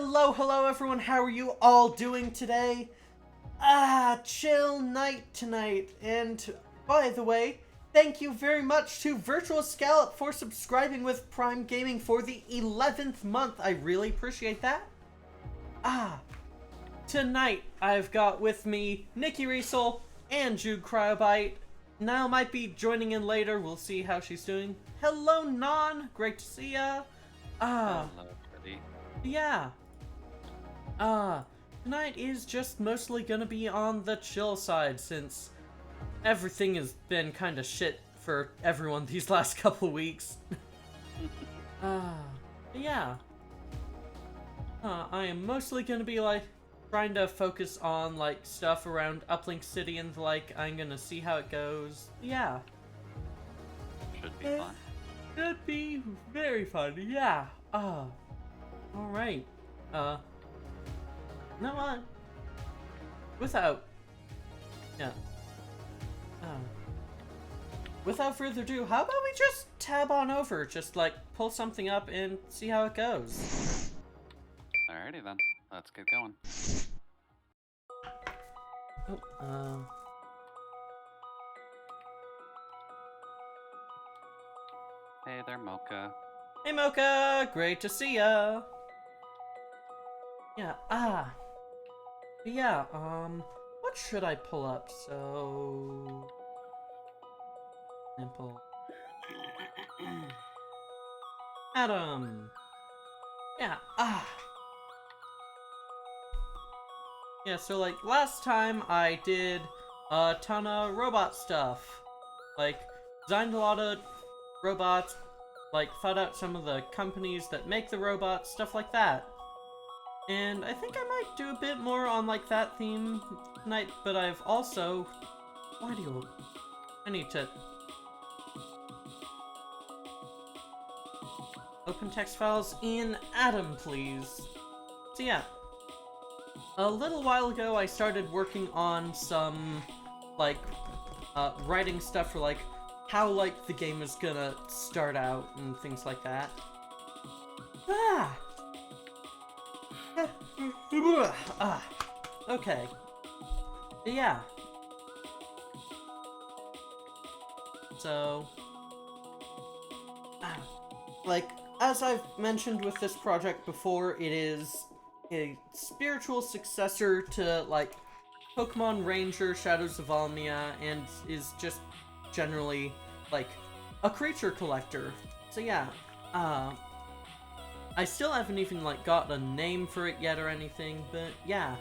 Hello everyone, how are you all doing today? Chill night tonight, and by the way, thank you very much to Virtual Scallop for subscribing with Prime Gaming for the 11th month, I really appreciate that. Tonight I've got with me Nikki Riesel and Jude Cryobite. Niall might be joining in later, we'll see how she's doing. Hello Non, great to see ya. Hello, Freddie. Yeah. Tonight is just mostly gonna be on the chill side since everything has been kinda shit for everyone these last couple weeks. Yeah. I am mostly gonna be like trying to focus on like stuff around Uplink City and like I'm gonna see how it goes. Yeah. Should be fun. Should be very fun, yeah. Alright. No what? Without further ado, how about we just tab on over, just like pull something up and see how it goes. Alrighty then, let's get going. Hey there, Mocha. Hey Mocha, great to see ya. Yeah, what should I pull up? So, simple. Adam. Yeah, Yeah, so like last time I did a ton of robot stuff. Like, designed a lot of robots, like thought out some of the companies that make the robots, stuff like that. And I think I might do a bit more on like that theme tonight, but I've also... I need to... Open text files in Atom, please. So yeah. A little while ago I started working on some, like, writing stuff for like, how like the game is gonna start out and things like that. Okay. Yeah. So, like, as I've mentioned with this project before, it is a spiritual successor to, like, Pokemon Ranger Shadows of Almia, and is just generally, like, a creature collector. So yeah, I still haven't even, like, got a name for it yet or anything, but yeah.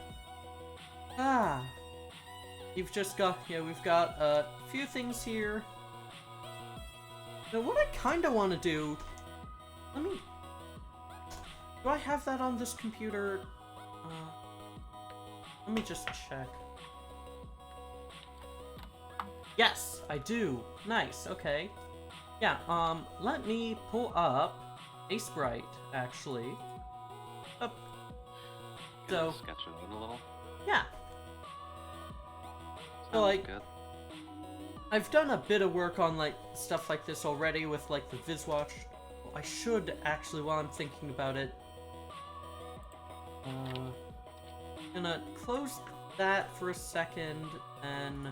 We've got a few things here. Now, what I kinda wanna do... Do I have that on this computer? Let me just check. Yes, I do. Nice, okay. Yeah, let me pull up a sprite, actually. So, sketch it out a little. Yeah. So, like, good. I've done a bit of work on, like, stuff like this already with, like, the VizWatch. Well, I should, actually, while I'm thinking about it. Gonna close that for a second, and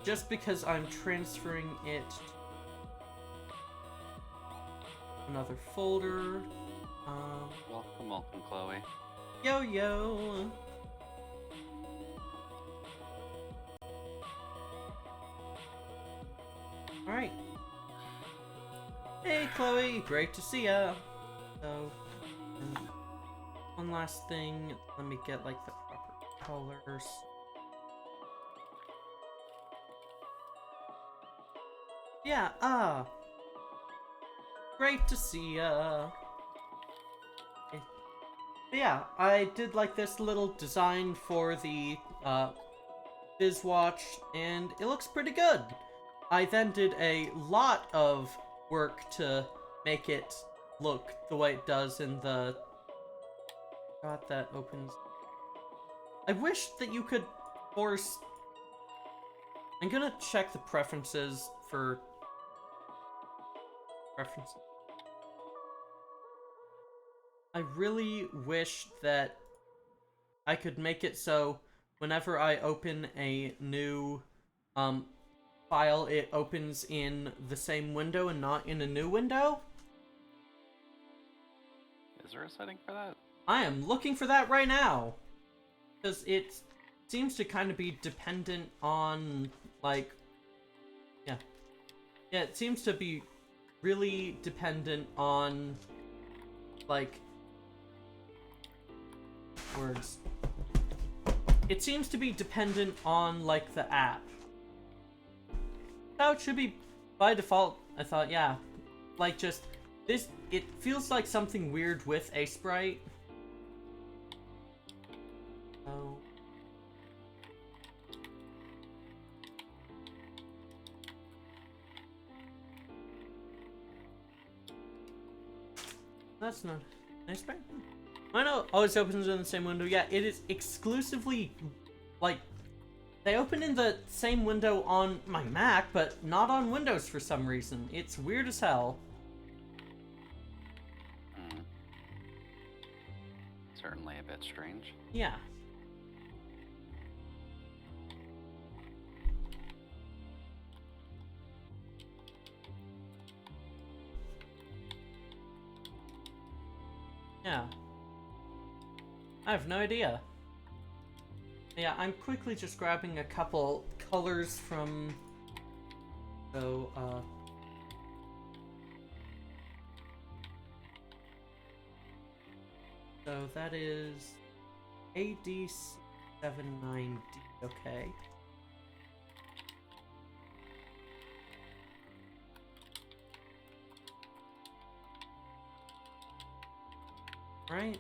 just because I'm transferring it to another folder. Welcome, Chloe. Yo. Alright. Hey Chloe, great to see ya. So, one last thing, let me get like the proper colors. Yeah, great to see ya. Okay. Yeah, I did like this little design for the VizWatch, and it looks pretty good. I then did a lot of work to make it look the way it does in the... God, that opens... I wish that you could force... I'm gonna check the preferences for... Preferences. I really wish that I could make it so whenever I open a new file, it opens in the same window and not in a new window. Is there a setting for that? I am looking for that right now. Because it seems to kind of be dependent on, like... Yeah. Yeah, it seems to be really dependent on, like... Words. It seems to be dependent on, like, the app. How it should be by default, I thought, yeah. Like, just, this, it feels like something weird with a sprite. Oh. That's not nice sprite. I know it always opens in the same window. Yeah, it is exclusively, like, they open in the same window on my Mac, but not on Windows for some reason. It's weird as hell. Certainly a bit strange. Yeah. Yeah. I have no idea. Yeah, I'm quickly just grabbing a couple colors from... So, So that is AD79D, okay. Right?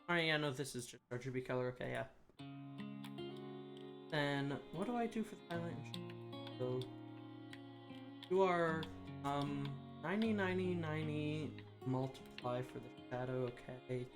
Alright, yeah, no, this is just RGB color, okay, yeah. Then, what do I do for the highlight? So, you are, 90, 90, 90, multiply for the shadow, okay.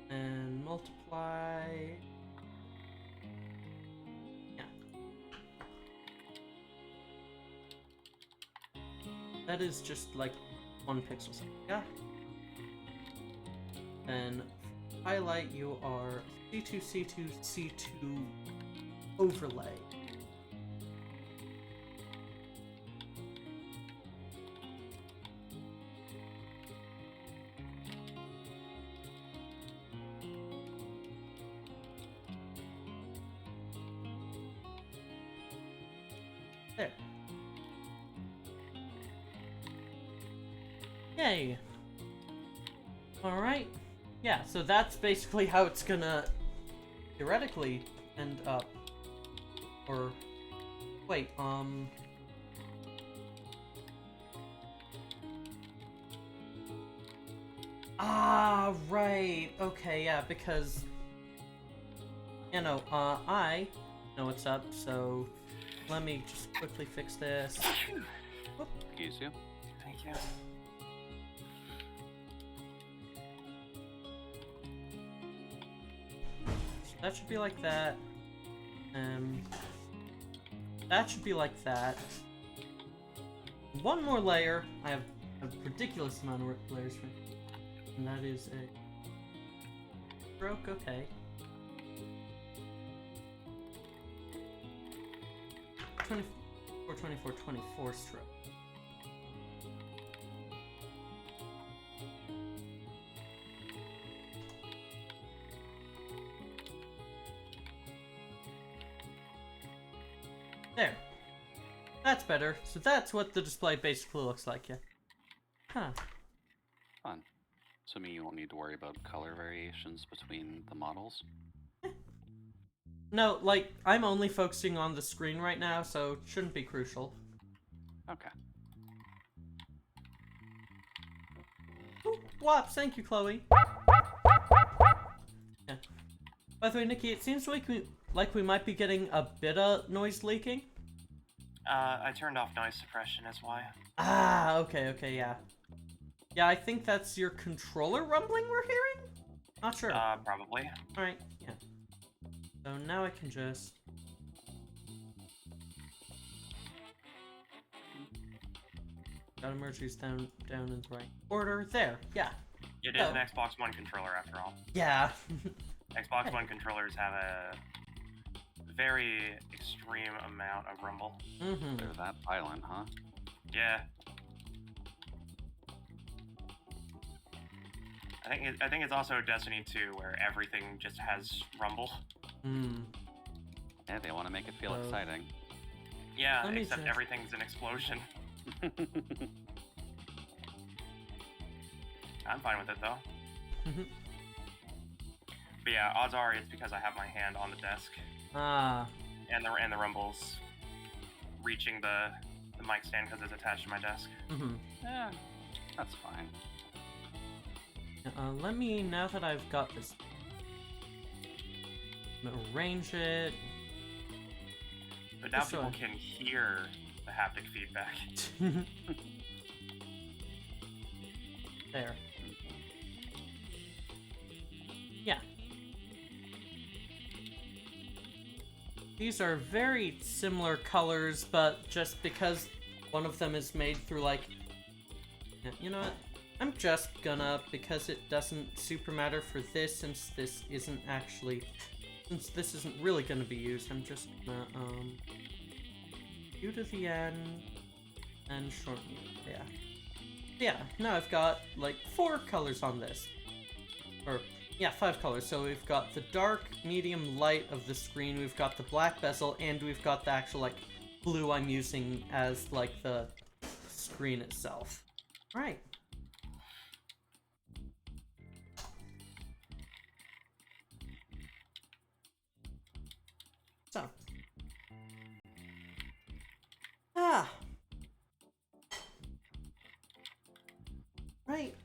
And multiply. Yeah. That is just like 1 pixel second. Yeah. And highlight, you are C2, C2, C2 overlay. There. Yay. Alright. Yeah, so that's basically how it's gonna theoretically end up. Or wait, Ah, right. Okay, yeah, because you know, I know what's up, so let me just quickly fix this. Whoop. Excuse you. Thank you. So that should be like that. That should be like that. One more layer. I have a ridiculous amount of layers for me. And that is a stroke, okay. 24, 24, 24 stroke. There. That's better. So that's what the display basically looks like, yeah. Huh. Fun. Assuming you won't need to worry about color variations between the models. No, like, I'm only focusing on the screen right now, so it shouldn't be crucial. Okay. Ooh, whops, thank you, Chloe. Yeah. By the way, Nikki, it seems like we might be getting a bit of noise leaking. I turned off noise suppression, is why. Ah, okay, yeah. Yeah, I think that's your controller rumbling we're hearing? Not sure. Probably. Alright, yeah. So now I can just... Gotta merge these down in the right order. There, yeah. It is an Xbox One controller after all. Yeah. Xbox One controllers have a very extreme amount of rumble. Mm-hmm. They're that violent, huh? Yeah. I think it's also Destiny 2 where everything just has rumble. Hmm. Yeah, they want to make it feel exciting. Yeah, except everything's an explosion. I'm fine with it though. But yeah, odds are it's because I have my hand on the desk. Ah. And the rumble's reaching the mic stand because it's attached to my desk. Mm-hmm. Yeah, that's fine. Let me, now that I've got this, arrange it. But now people can hear the haptic feedback. There. Yeah. These are very similar colors, but just because one of them is made through, like... You know what? I'm just gonna, because it doesn't super matter for this, since this isn't actually... Since this isn't really gonna be used, I'm just gonna, U to the end, and shorten it, yeah. Yeah, now I've got, like, 4 colors on this. Or, yeah, 5 colors. So we've got the dark, medium, light of the screen, we've got the black bezel, and we've got the actual, like, blue I'm using as, like, the screen itself. Right. So. Right.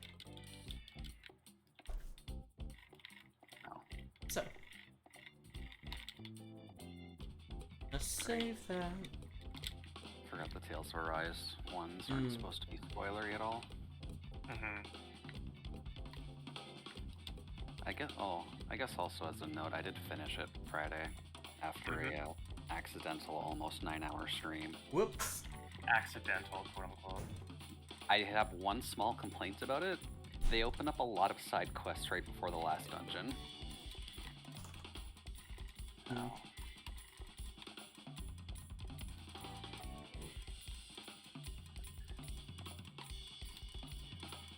Oh. So. Let's save that. Forgot the Tales of Arise ones aren't supposed to be spoilery at all. I guess also as a note, I did finish it Friday after a accidental almost 9-hour stream. Whoops. Accidental, quote unquote. I have one small complaint about it. They open up a lot of side quests right before the last dungeon. Oh.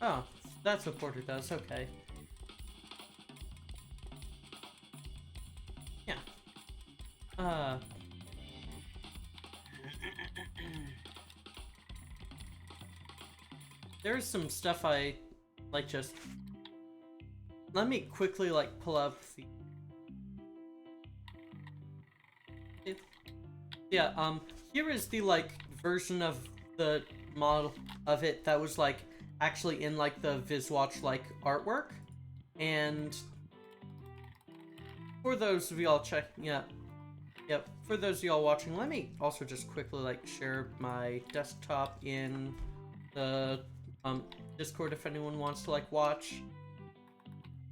Oh, that's what Porter does, okay. Yeah. There's some stuff I, like, just... Let me quickly, like, pull up the... Yeah, here is the, like, version of the model of it that was, like, actually in, like, the VizWatch, like, artwork. And for those of y'all for those of y'all watching, let me also just quickly, like, share my desktop in the Discord if anyone wants to, like, watch.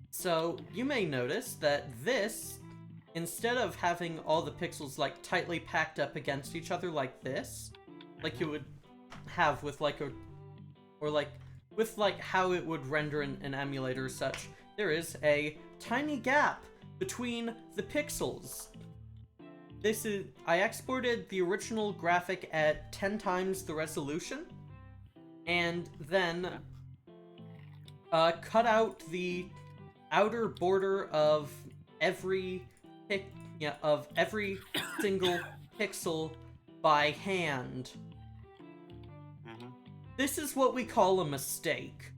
So you may notice that this, instead of having all the pixels, like, tightly packed up against each other like this, like you would have with, like, with, like, how it would render an emulator or such, there is a tiny gap between the pixels. I exported the original graphic at 10 times the resolution, and then cut out the outer border of every single pixel by hand. This is what we call a mistake.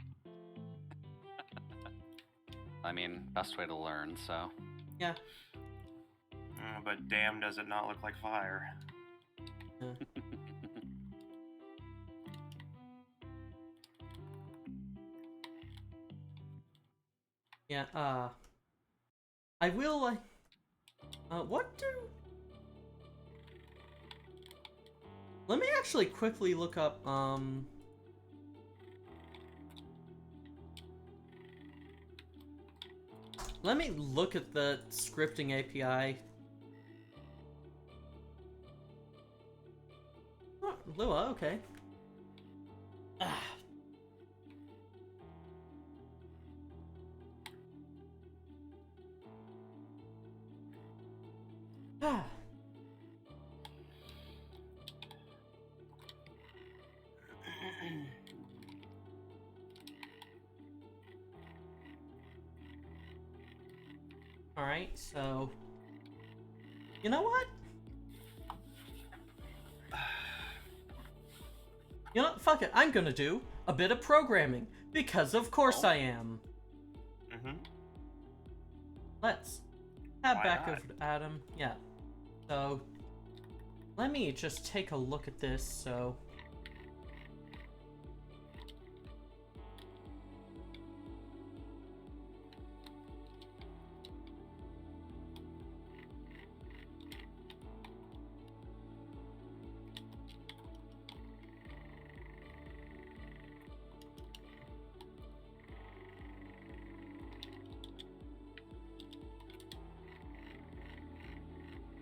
I mean, best way to learn, so. Yeah. But damn, does it not look like fire. Yeah, I will, what do... Let me actually quickly look up, let me look at the scripting API. Oh, Lua, okay. Ah. Ah. Alright, so... You know what? You know what? Fuck it. I'm gonna do a bit of programming. Because of course I am. Mm-hmm. Let's tab Why back not? over to Adam. Yeah. So, let me just take a look at this, so...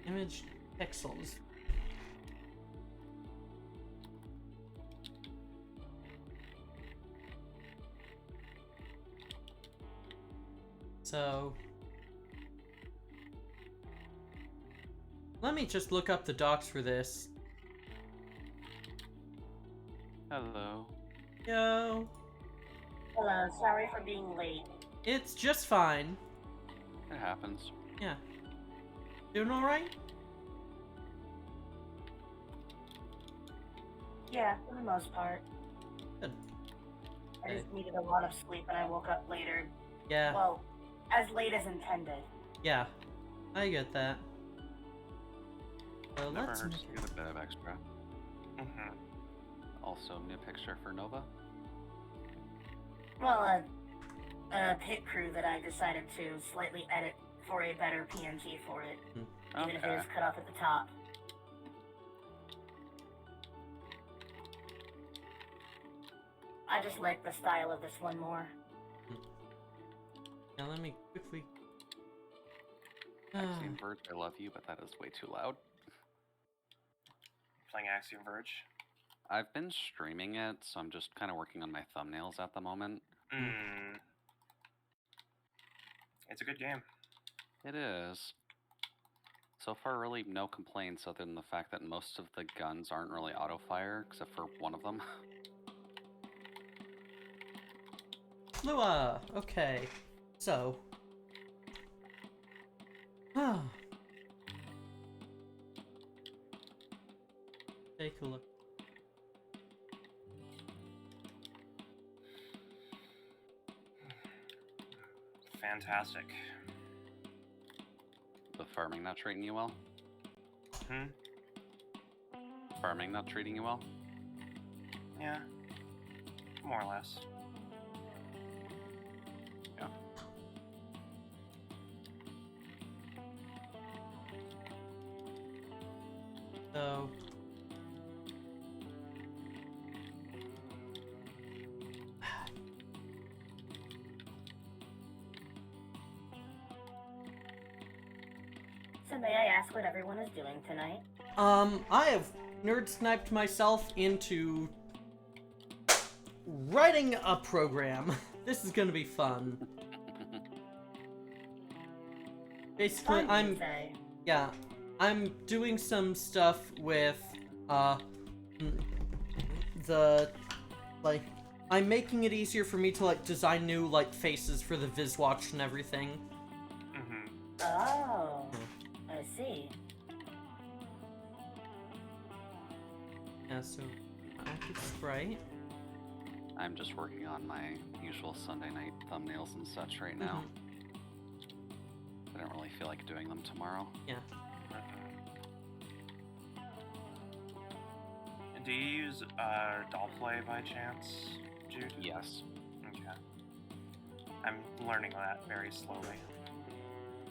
Image pixels. So, let me just look up the docs for this. Hello. Yo, Hello, sorry for being late. it's just fine. It happens. Yeah. Doing alright? Yeah, for the most part. Good. I just needed a lot of sleep and I woke up later. Yeah, Well, as late as intended. yeah. I get that. So Never let's hurts make to get a bit of extra. Mm-hmm. Also, new picture for Nova. Well, a pit crew that I decided to slightly edit for a better PNG for it, even if it Okay. is cut off at the top. I just like the style of this one more. Now let me quickly... Axiom Verge, I love you, but that is way too loud. Playing Axiom Verge. I've been streaming it, so I'm just kind of working on my thumbnails at the moment. Mm. It's a good game. It is. So far, really no complaints other than the fact that most of the guns aren't really auto-fire, except for one of them. Lua! Okay. So... Take a look. Fantastic. The farming not treating you well? Hmm? Farming not treating you well? Yeah. More or less. Yeah. So... So may I ask what everyone is doing tonight? I have nerd sniped myself into writing a program. This is gonna be fun. Basically, Fun, you say. yeah, I'm doing some stuff with, I'm making it easier for me to, like, design new, like, faces for the Viswatch and everything. Mm-hmm. Oh, I see. Yeah, so, active sprite. I'm just working on my usual Sunday night thumbnails and such right now. I don't really feel like doing them tomorrow. Yeah. Do you use Dollplay by chance, Jude? Yes. Okay. I'm learning that very slowly.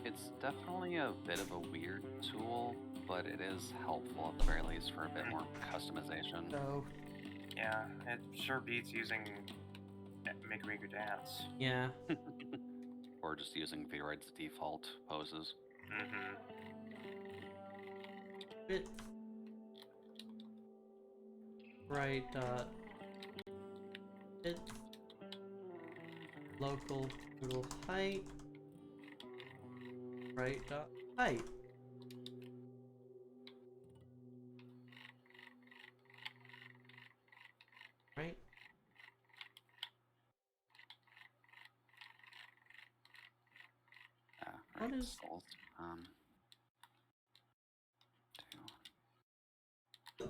It's definitely a bit of a weird tool, but it is helpful at the very least for a bit more customization. So, Yeah, it sure beats using Make Dance. yeah. or just using Vroid's default poses. Mm-hmm. Width. Right dot width. Local total height. Right dot height. Right. Right, What is- souls. Two.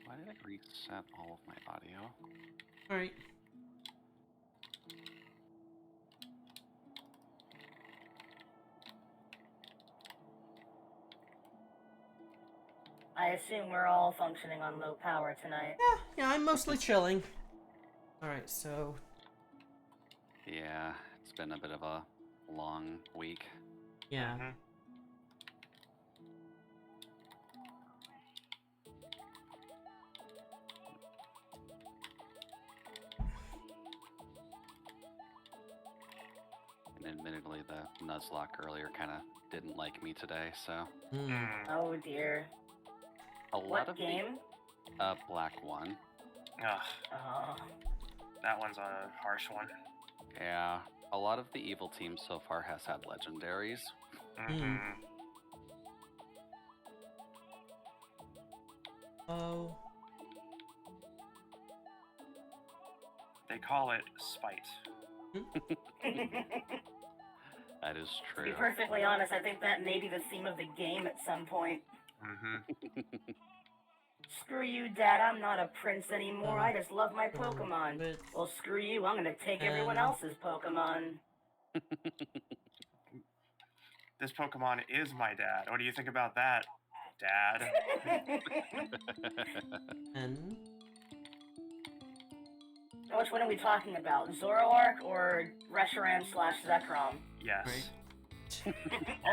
Why did I reset all of my audio? Alright. I assume we're all functioning on low power tonight. Yeah, I'm mostly chilling. Alright, so Yeah, it's been a bit of a long week. yeah. Mm-hmm. And admittedly, the Nuzlocke earlier kind of didn't like me today, so Hmm. Oh dear. a lot What of game? the Black One. Ugh, Oh. that one's a harsh one. Yeah, a lot of the evil team so far has had legendaries. Mm-hmm. Oh. They call it spite. That is To be true. perfectly honest, I think that may be the theme of the game at some point. Mm-hmm. Screw you, Dad, I'm not a prince anymore, I just love my Pokemon. Width. Well, screw you, I'm gonna take everyone else's Pokemon. This Pokemon is my dad. What do you think about that, Dad? N. Which one are we talking about? Zoroark or Reshiram / Zekrom? Yes. Right.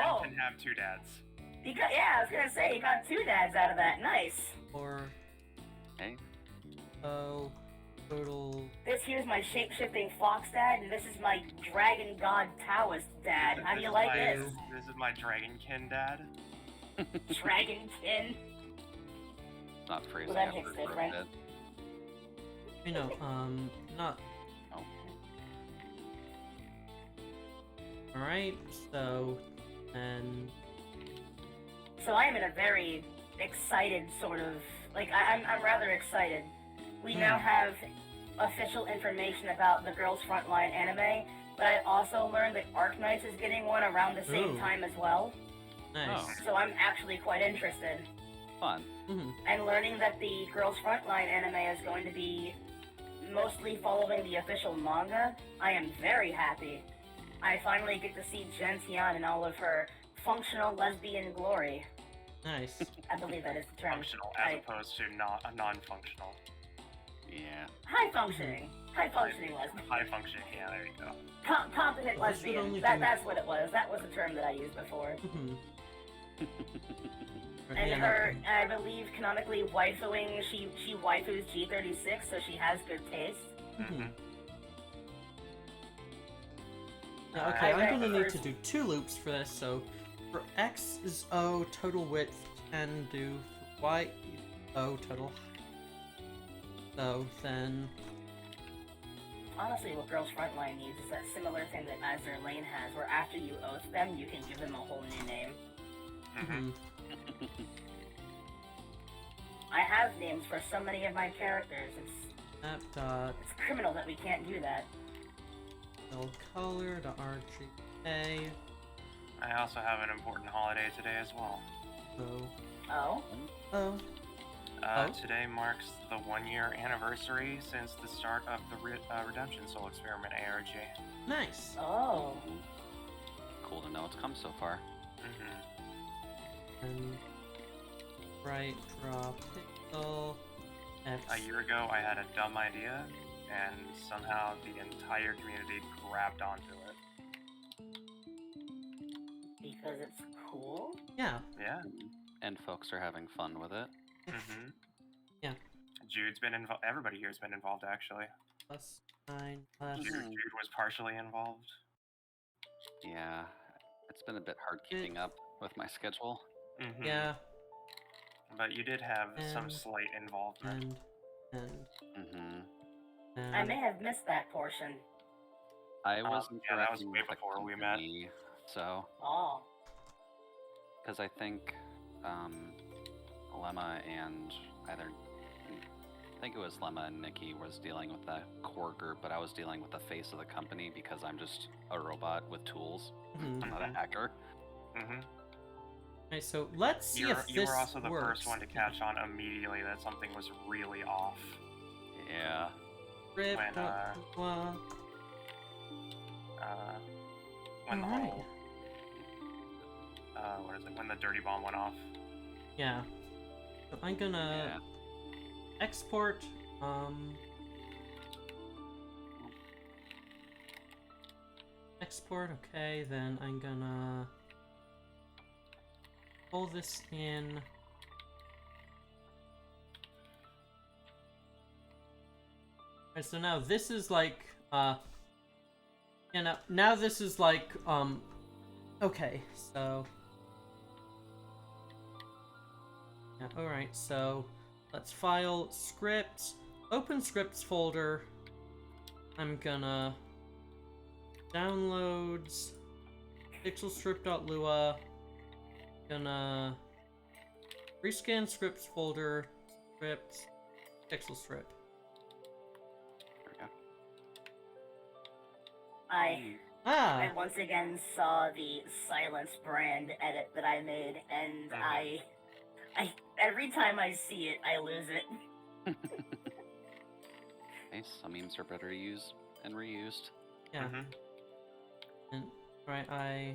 Oh, Can have two dads. yeah, I was gonna say, you got 2 dads out of that, nice. Or Hey, oh total This here's my shape-shifting fox dad, and this is my dragon god Taoist dad. How do you like this? This is my Dragonkin dad. Dragonkin. not phrasing that it hits for different. bit. you know, not Oh, alright, so and So I am in a very excited sort of, like, I'm rather excited. We now have official information about the Girls Frontline anime, but I also learned that Arknights is getting one around the same Ooh. time as well. nice. Oh. So I'm actually quite interested. fun. And learning that the Girls Frontline anime is going to be mostly following the official manga, I am very happy. I finally get to see Gentian in all of her functional lesbian glory. Nice. I believe that is the term. Functional as Right. opposed to not a non-functional. Yeah. High functioning lesbian. High functioning. Yeah, there you go. Competent Well, this would only lesbian. be- That's what it was. That was the term that I used before. Mhm. And Yeah, her, I believe, canonically waifuing, she waifus G36, so she has good taste. Mhm. Mhm. Yeah, okay, I I'm gonna need first- to do 2 loops for this, so for X is O, total width, and do Y is O, total. So then, Honestly, what Girls Frontline needs is that similar thing that Azure Lane has, where after you oath them, you can give them a whole new name. Mhm. I have names for so many of my characters. map dot It's criminal that we can't do that. fill color to RGA. I also have an important holiday today as well. So, Oh? oh, Oh. Today marks the 1-year anniversary since the start of the Redemption Soul Experiment ARG. nice. Oh. Cool to know it's come so far. Mm-hmm. And right draw pixel X. A year ago, I had a dumb idea, and somehow the entire community grabbed onto it. because it's cool. Yeah. Yeah. And folks are having fun with it. Mm-hmm. Yeah. Jude's been involved. Everybody here's been involved, actually. +9 plus. Jude was partially involved. Yeah, it's been a bit hard keeping up with my schedule. Mm-hmm. Yeah. But you did have some And- slight involvement. And. I may have missed that portion. I was yeah, that was interacting way with the before we met. company, so Oh. because I think Lemma and I think it was Lemma and Nikki was dealing with the core group, but I was dealing with the face of the company because I'm just a robot with tools. Mhm. I'm not a hacker. Mm-hmm. Okay, so let's see if this You were also the works. first one to catch on immediately that something was really off. Yeah. Rip, when, blah. When the Alright. whole what is it? When the dirty bomb went off. Yeah. So I'm gonna export export, okay, then I'm gonna pull this in. Okay, so now this is like you know, now this is like okay, so yeah, alright, so let's file scripts, open scripts folder. I'm gonna downloads pixelstrip.lua, gonna rescan scripts folder, scripts, pixelstrip. There we go. I once again saw the Silence brand edit that I made, and I every time I see it, I lose it. Nice. Some memes are better used and reused. Yeah. Mm-hmm. And right, I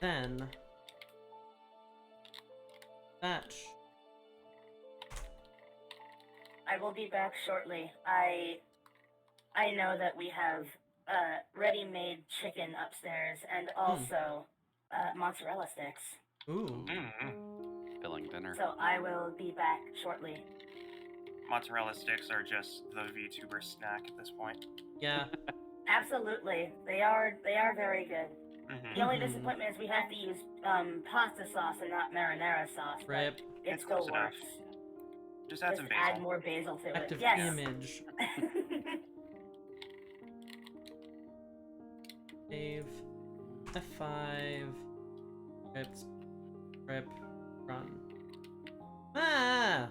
then batch. I will be back shortly. I know that we have ready-made chicken upstairs, and also mozzarella sticks. Ooh. Mm-hmm. Filling dinner. So I will be back shortly. Mozzarella sticks are just the VTuber snack at this point. Yeah. Absolutely, they are very good. Mm-hmm. The only Mhm. disappointment is we have to use pasta sauce and not marinara sauce. but Rip. It It's still close enough. works. Just add Just some add basil. more basil to it. Active Yes. image. Save. F5. Rip. Run. Ah!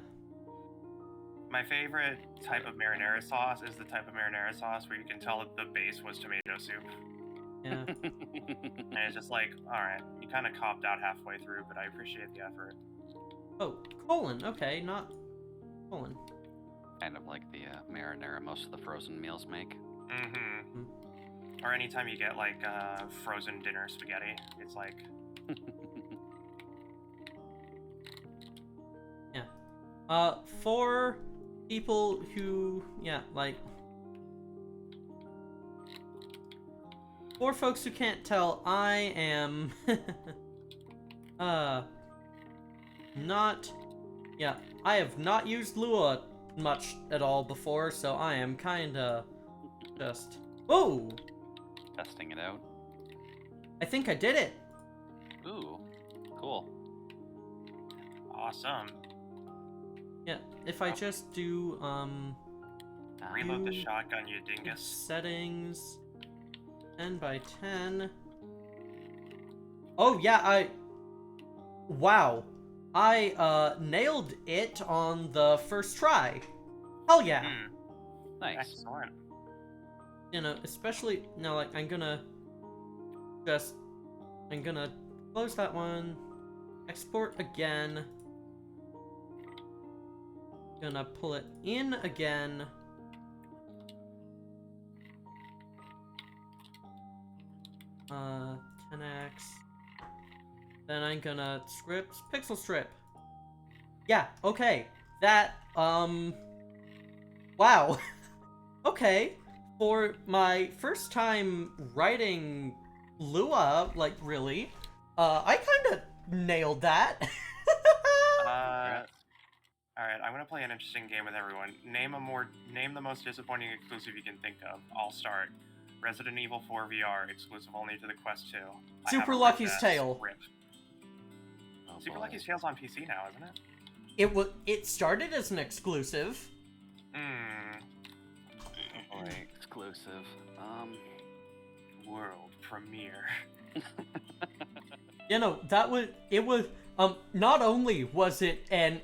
My favorite type of marinara sauce is the type of marinara sauce where you can tell that the base was tomato soup. Yeah. And it's just like, alright, you kind of copped out halfway through, but I appreciate the effort. Oh, colon. Okay, not colon. Kind of like the marinara most of the frozen meals make. Mm-hmm. Or anytime you get, like, frozen dinner spaghetti, it's like... For people who, for folks who can't tell, I am, I have not used Lua much at all before, so I am kinda just, whoa! Testing it out. I think I did it! Ooh, cool. Awesome. Yeah, if I just do, Reload the You- shotgun, you dingus. settings, 10 by 10. Oh yeah, wow. I nailed it on the first try. Hell yeah. Hmm. Nice. Excellent. You know, especially, like, I'm gonna close that one, export again, gonna pull it in again, uh, 10x, then I'm gonna script, pixel strip. Yeah, okay, that, wow. Okay, for my first time writing Lua, like, really. I kinda nailed that. Alright, I'm gonna play an interesting game with everyone. Name the most disappointing exclusive you can think of. I'll start. Resident Evil 4 VR, exclusive only to the Quest 2. Super Lucky's Tale. Rip. Oh, Super boy. Lucky's Tale's on PC now, isn't it? It started as an exclusive. Hmm. Oh boy, exclusive. World premiere. You know, not only was it an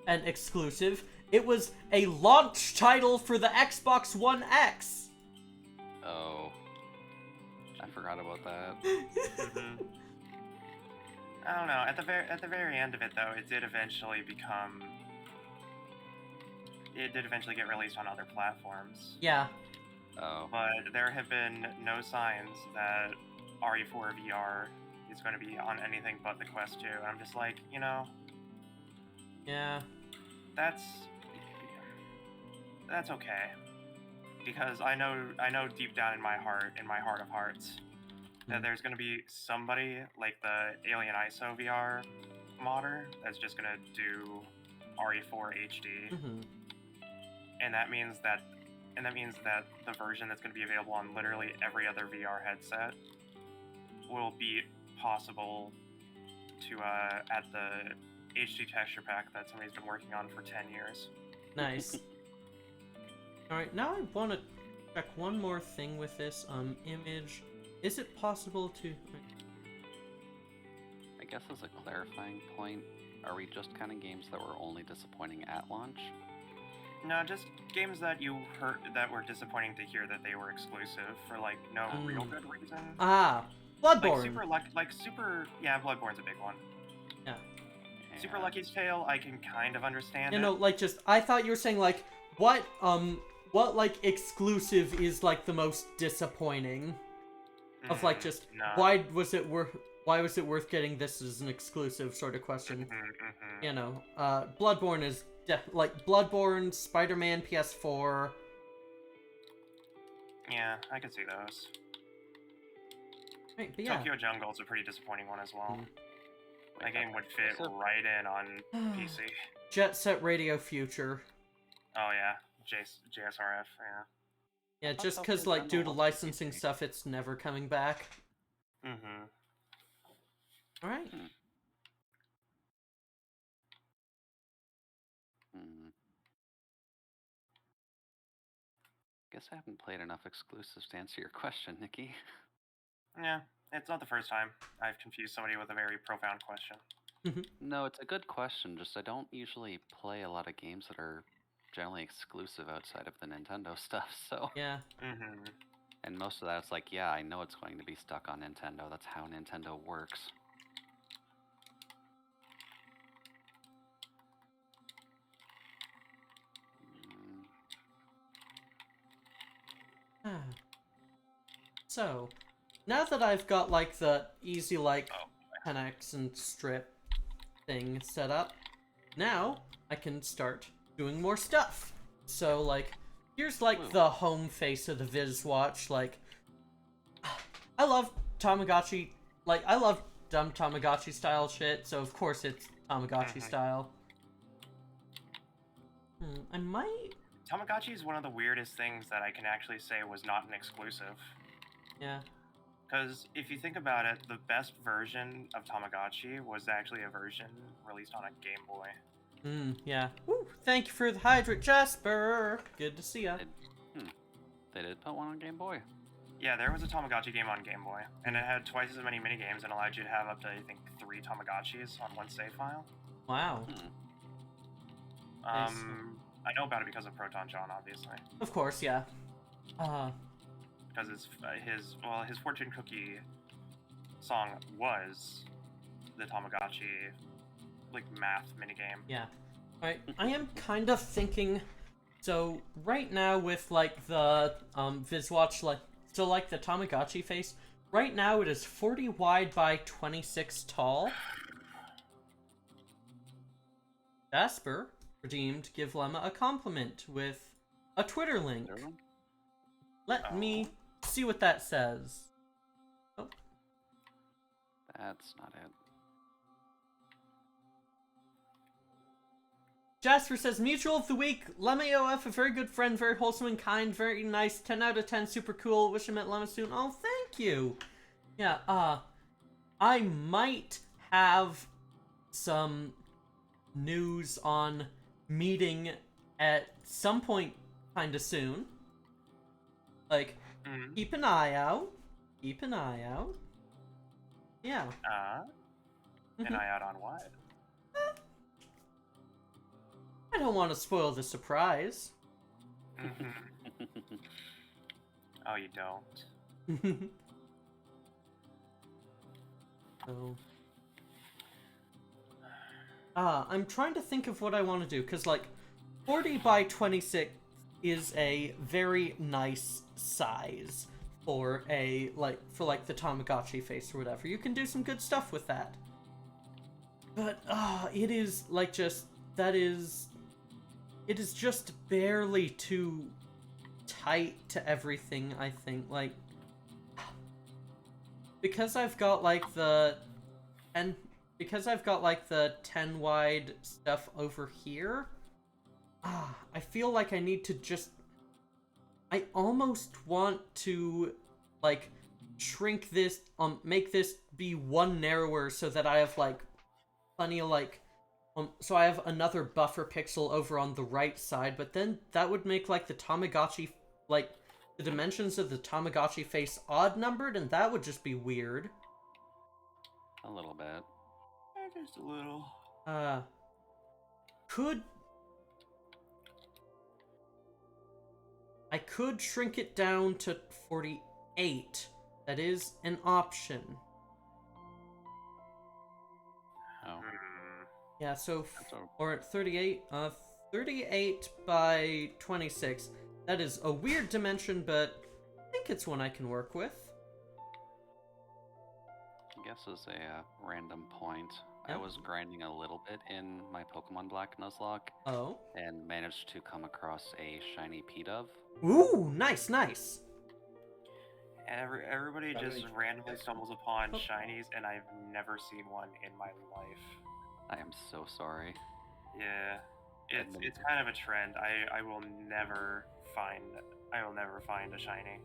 exclusive, it was a launch title for the Xbox One X. Oh. I forgot about that. Mm-hmm. I don't know. At the very end of it, though, it did eventually get released on other platforms. Yeah. Oh. But there have been no signs that RE4 VR is going to be on anything but the Quest 2. And I'm just like, Yeah. that's okay, because I know deep down in my heart of hearts, that there's going to be somebody like the Alien ISO VR modder that's just going to do RE4 HD, Mm-hmm. and that means that the version that's going to be available on literally every other VR headset will be possible to add the HD texture pack that somebody's been working on for 10 years. Nice. Alright, now I want to check one more thing with this image. Is it possible to... I guess as a clarifying point, are we just kind of games that were only disappointing at launch? No, just games that you heard that were disappointing to hear that they were exclusive for like no real good reason. Ah, Bloodborne. Yeah, Bloodborne's a big one. Yeah. Super Lucky's Tale, I can kind of understand. You know, like, just, I thought you were saying, like, what, like, exclusive is, like, the most disappointing? Of, like, just, no. why was it worth getting this as an exclusive sort of question? You know, Bloodborne is, like, Bloodborne, Spider-Man PS4. Yeah, I can see those. Right, but yeah. Tokyo Jungle's a pretty disappointing one as well. That game would fit So- right in on PC. Jet Set Radio Future. Oh yeah, JSRF, yeah. Yeah, thought just Tokyo because, like, due to Jungle was licensing PC. stuff, it's never coming back. Mm-hmm. Alright. Guess I haven't played enough exclusives to answer your question, Nikki. Yeah, it's not the first time I've confused somebody with a very profound question. No, it's a good question, just I don't usually play a lot of games that are generally exclusive outside of the Nintendo stuff, so... Yeah. Mm-hmm. And most of that's like, yeah, I know it's going to be stuck on Nintendo, that's how Nintendo works. So, now that I've got, like, the easy, like, 10x and strip thing set up, now I can start doing more stuff. So, like, here's, like, the home face of the Viz Watch. Like, I love Tamagotchi. Like, I love dumb Tamagotchi style shit, so of course it's Tamagotchi style. I might... Tamagotchi is one of the weirdest things that I can actually say was not an exclusive. Yeah. Because if you think about it, the best version of Tamagotchi was actually a version released on a Game Boy. Yeah. Woo, thank you for the hydrant, Jasper. Good to see ya. They did put one on Game Boy. Yeah, there was a Tamagotchi game on Game Boy, and it had twice as many minigames and allowed you to have up to, I think, 3 Tamagotchis on one save file. Wow. Nice. I know about it because of Proton John, obviously. Of course, yeah. Because his fortune cookie song was the Tamagotchi, like, math minigame. Yeah. Alright, I am kind of thinking, so right now with, like, the, VizWatch, like, so, like, the Tamagotchi face, right now it is 40 wide by 26 tall. Jasper redeemed Give Lemma a compliment with a Twitter link. Let me see what that says. That's not it. Jasper says, Mutual of the Week, LemmyOF, a very good friend, very wholesome and kind, very nice, 10 out of 10, super cool, wish I met Lemma soon. Oh, thank you! Yeah, I might have some news on meeting at some point kinda soon. Like, keep an eye out. Keep an eye out. Yeah. An eye out on what? I don't want to spoil the surprise. Oh, you don't? So... I'm trying to think of what I want to do, because, like, 40 by 26 is a very nice size for a, like, the Tamagotchi face or whatever. You can do some good stuff with that. But, it is, like, just, it is just barely too tight to everything, I think. Like, because I've got, like, the 10 wide stuff over here, I feel like I need to just, I almost want to, like, shrink this, make this be one narrower so that I have, like, plenty of, like, so I have another buffer pixel over on the right side, but then that would make, like, the Tamagotchi, like, the dimensions of the Tamagotchi face odd numbered, and that would just be weird. A little bit. Just a little. I could shrink it down to 48. That is an option. Oh. Yeah, so, or 38, 38 by 26. That is a weird dimension, but I think it's one I can work with. I guess as a random point, Yep. I was grinding a little bit in my Pokemon Black Nuzlocke. Oh. And managed to come across a shiny P-Dove. Ooh, nice, nice. Everybody just randomly stumbles upon shinies, and I've never seen one in my life. I am so sorry. Yeah, it's kind of a trend. I will never find a shiny.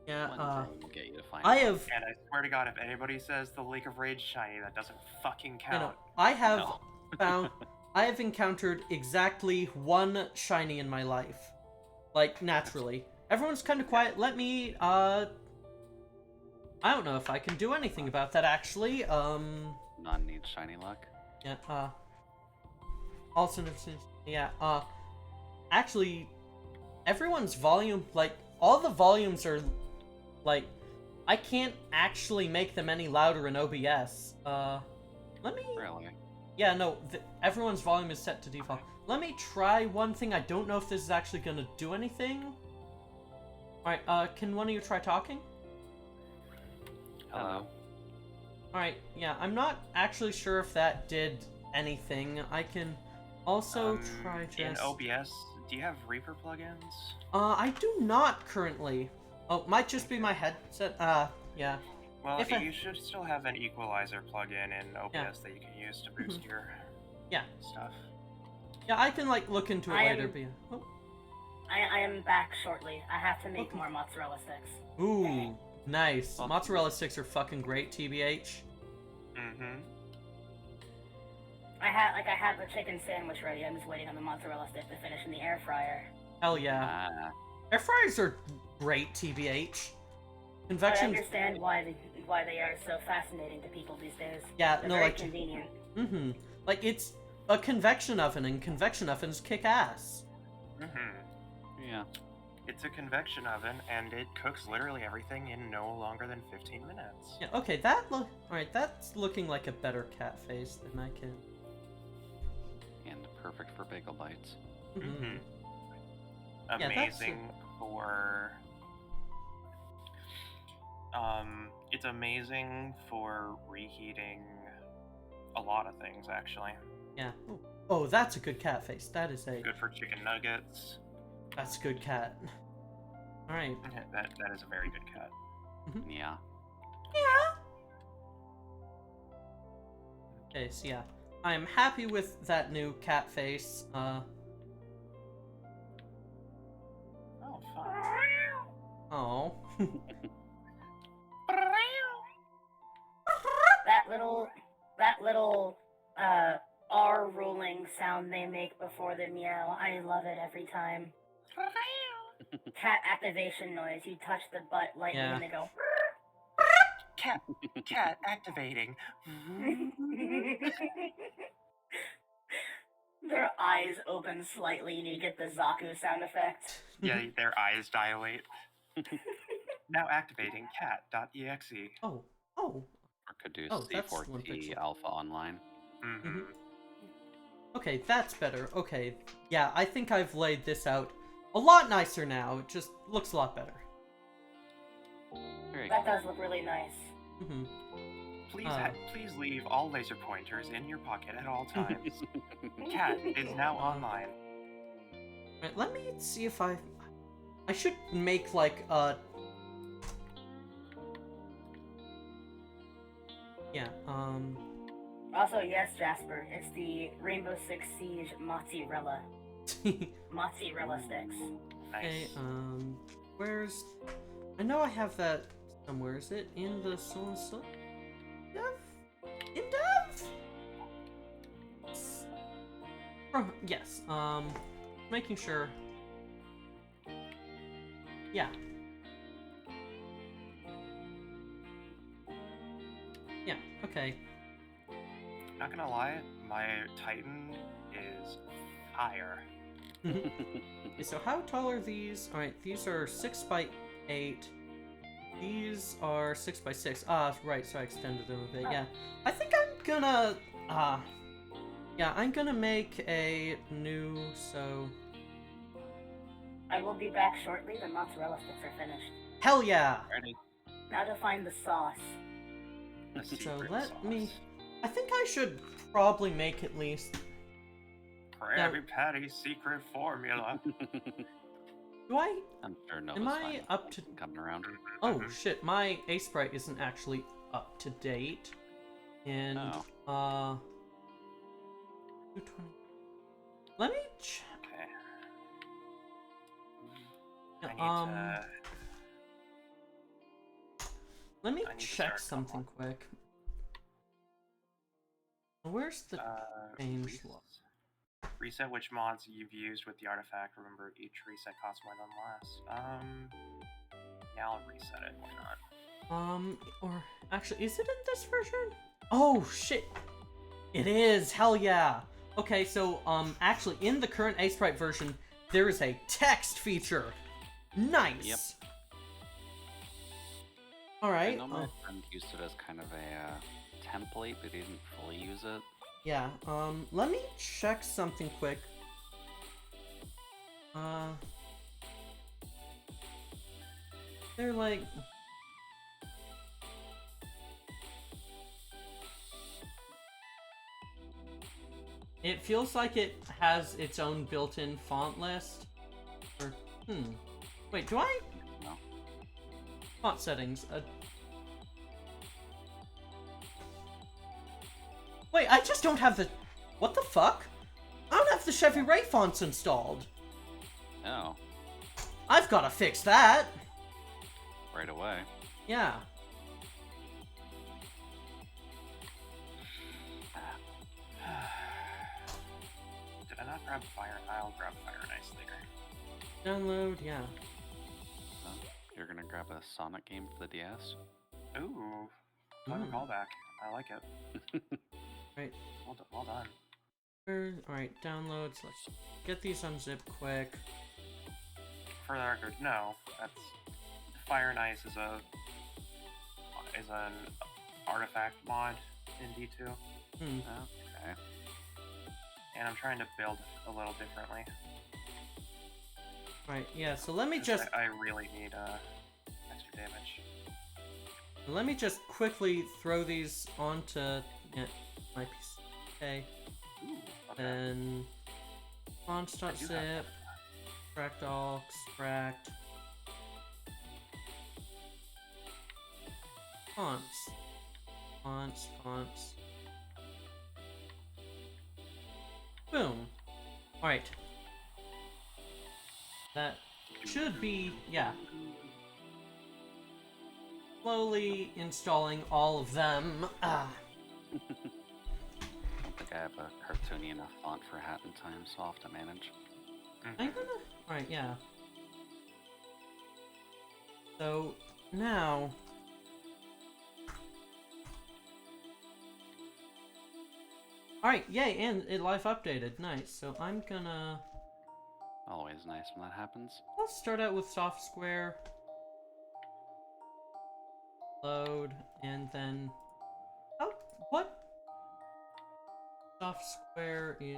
Yeah, One day will get you to find I one. have... And I swear to God, if anybody says the Lake of Rage shiny, that doesn't fucking count. You know, I have No. found... I have encountered exactly one shiny in my life. Like, naturally. Everyone's kind of quiet. Let me, I don't know if I can do anything about that, actually. None needs shiny luck. Yeah, also, yeah, actually, everyone's volume, like, all the volumes are, like, I can't actually make them any louder in OBS. Let me... Really? Yeah, no, everyone's volume is set to default. Let me try one thing. I don't know if this is actually gonna do anything. Alright, can one of you try talking? Hello. Alright, yeah, I'm not actually sure if that did anything. I can also try just... In OBS, do you have Reaper plugins? I do not currently. Oh, might just be my headset. Yeah. Well, If you should still have an equalizer plugin in OBS that you can use to boost your stuff. Yeah, I can, like, look into it later, but yeah. Oh. I am back shortly. I have to make more mozzarella sticks. Ooh, nice. Mozzarella sticks are fucking great, TBH. Mm-hmm. I have the chicken sandwich ready. I'm just waiting on the mozzarella stick to finish in the air fryer. Hell yeah. Air fryers are great, TBH. I Convection... understand why they are so fascinating to people these days. Yeah, They're no, very like... convenient. Mm-hmm. Like, it's a convection oven, and convection ovens kick ass. Mm-hmm. Yeah. It's a convection oven, and it cooks literally everything in no longer than 15 minutes. Yeah, okay, alright, that's looking like a better cat face than I can... And perfect for bagel bites. Mm-hmm. Amazing for... it's amazing for reheating a lot of things, actually. Yeah. Oh, that's a good cat face. That is a... Good for chicken nuggets. That's a good cat. Alright. That is a very good cat. Yeah. Yeah. Okay, so yeah. I'm happy with that new cat face. Oh, fun. Oh. That little R rolling sound they make before the meow. I love it every time. Cat activation noise. You touch the butt lightly Yeah. and they go. Cat activating. Their eyes open slightly and you get the Zaku sound effect. Yeah, their eyes dilate. Now activating cat.exe. Oh. Or could do Oh, that's one C4T pixel. Alpha Online. Mm-hmm. Okay, that's better. Okay. Yeah, I think I've laid this out a lot nicer now. It just looks a lot better. Very That does look really nice. Mm-hmm. Please leave all laser pointers in your pocket at all times. Cat is now online. Right, let me see if I should make like a... Yeah, Also, yes, Jasper, it's the Rainbow Six Siege mozzarella. Mozzarella sticks. Okay, Nice. where's... I know I have that somewhere. Is it in the Soul and Soul? Dev? In Dev? Oh, yes, making sure. Yeah. Yeah, okay. Not gonna lie, my Titan is fire. Okay, so how tall are these? Alright, these are 6 by 8. These are 6 by 6. Ah, right, so I extended them a bit, yeah. I think I'm gonna, yeah, I'm gonna make a new, so... I will be back shortly. The mozzarella sticks are finished. Hell yeah! Ready? Now to find the sauce. The So secret let sauce. me... I think I should probably make at least... Krabby Patty's secret formula. Do I... I'm sure Nova's Am I fine up to... coming around. Oh, shit, my Ace Sprite isn't actually up to date. And, Oh. 220... Let me check. Okay. I need to... Let me I need to check start something quick. Where's the change log? Reset which mods you've used with the artifact. Remember, each reset costs more than last. Yeah, I'll reset it. Why not? Or actually, is it in this version? Oh shit! It is. Hell yeah. Okay, so actually, in the current Ace Sprite version, there is a text feature. Nice. Yep. All I right. know my friend used it as kind of a template, but he didn't fully use it. Yeah. Let me check something quick. They're like. It feels like it has its own built-in font list. Or, wait, do I? No. Font settings. Wait, I just don't have the... What the fuck? I don't have the Chevy Ray fonts installed. Oh, I've gotta fix that. right away. Yeah. Did I not grab fire? I'll grab fire and ice later. Download, yeah. So, you're gonna grab a Sonic game for the DS? Ooh, clever callback. I like it. Right. Well done. Alright, downloads. Let's get these unzipped quick. For the record, no. That's Fire and Ice is an artifact mod in D2, Okay. and I'm trying to build a little differently. Right, yeah, so let me 'Cause just... I really need extra damage. Let me just quickly throw these onto my PC. Okay. Ooh, okay. Then fonts.zip, extract all, extract fonts. Boom. Alright. That should be, yeah. Slowly installing all of them. Ah. I don't think I have a cartoony enough font for hat in time, so I'll have to manage. I'm gonna... Alright, yeah. So, now... Alright, yay, and it live updated. Nice. So I'm gonna... Always nice when that happens. Let's start out with soft square. Load, and then... Oh, what? Soft square is...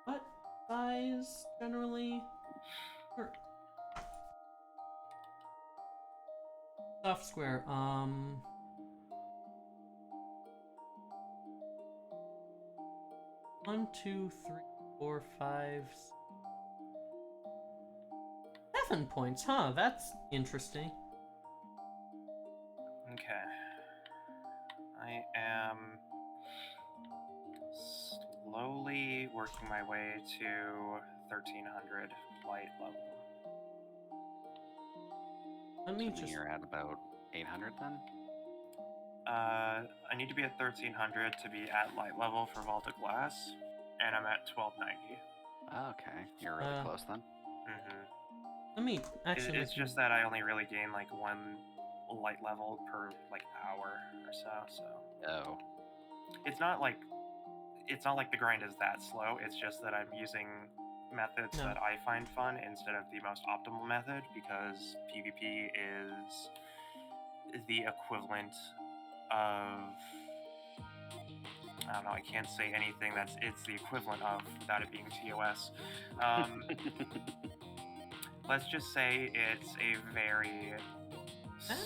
What size, generally? Sure. Soft square, 1, 2, 3, 4, 5, 7 points, huh? That's interesting. Okay. I am slowly working my way to 1300 light level. Let me So just... you're at about 800 then? I need to be at 1300 to be at light level for Vaulted Glass, and I'm at 1290. Okay, you're really close then. Let me actually... It's just that I only really gain like 1 light level per like hour or so. Oh. It's not like the grind is that slow. It's just that I'm using methods No. that I find fun instead of the most optimal method, because PvP is the equivalent of, I don't know, I can't say anything it's the equivalent of without it being TOS. Let's just say it's a very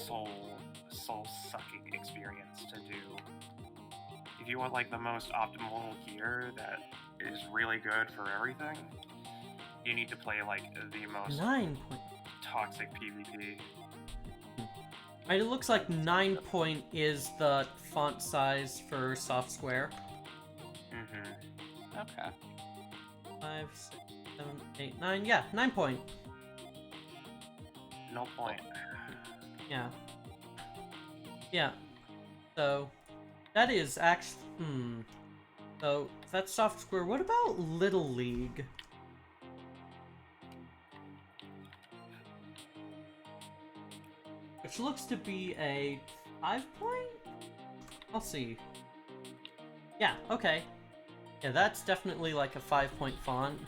soul-sucking experience to do. If you want like the most optimal gear that is really good for everything, you need to play like the most 9 point... toxic PvP. It looks like 9 point is the font size for soft square. Okay. 5, 6, 7, 8, 9. Yeah, 9 point. No point. Yeah. Yeah. So, that is actually... So, that's soft square. What about Little League? Which looks to be a 5 point? I'll see. Yeah, okay. Yeah, that's definitely like a 5 point font.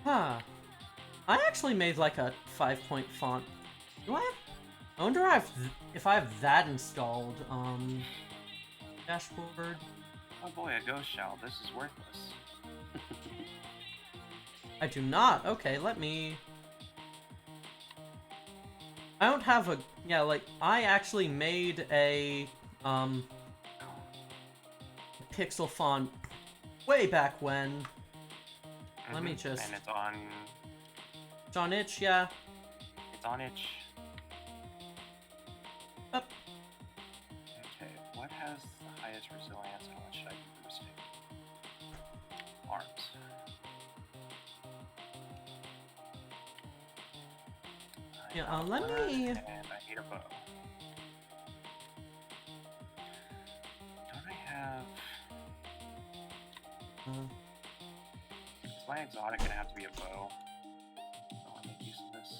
Huh. I actually made like a 5 point font. Do I have... I wonder if I have that installed. Dashboard. Oh boy, a ghost shell. This is worthless. I do not. Okay, let me... I don't have a... Yeah, like, I actually made a, pixel font way back when. Let me just... And it's on... It's on itch, yeah. It's on itch. Up. Okay, what has the highest resilience and what should I be boosting? Arms. Yeah, got let wood, me... And I need a bow. Don't I have... Is my exotic gonna have to be a bow? I want to make use of this.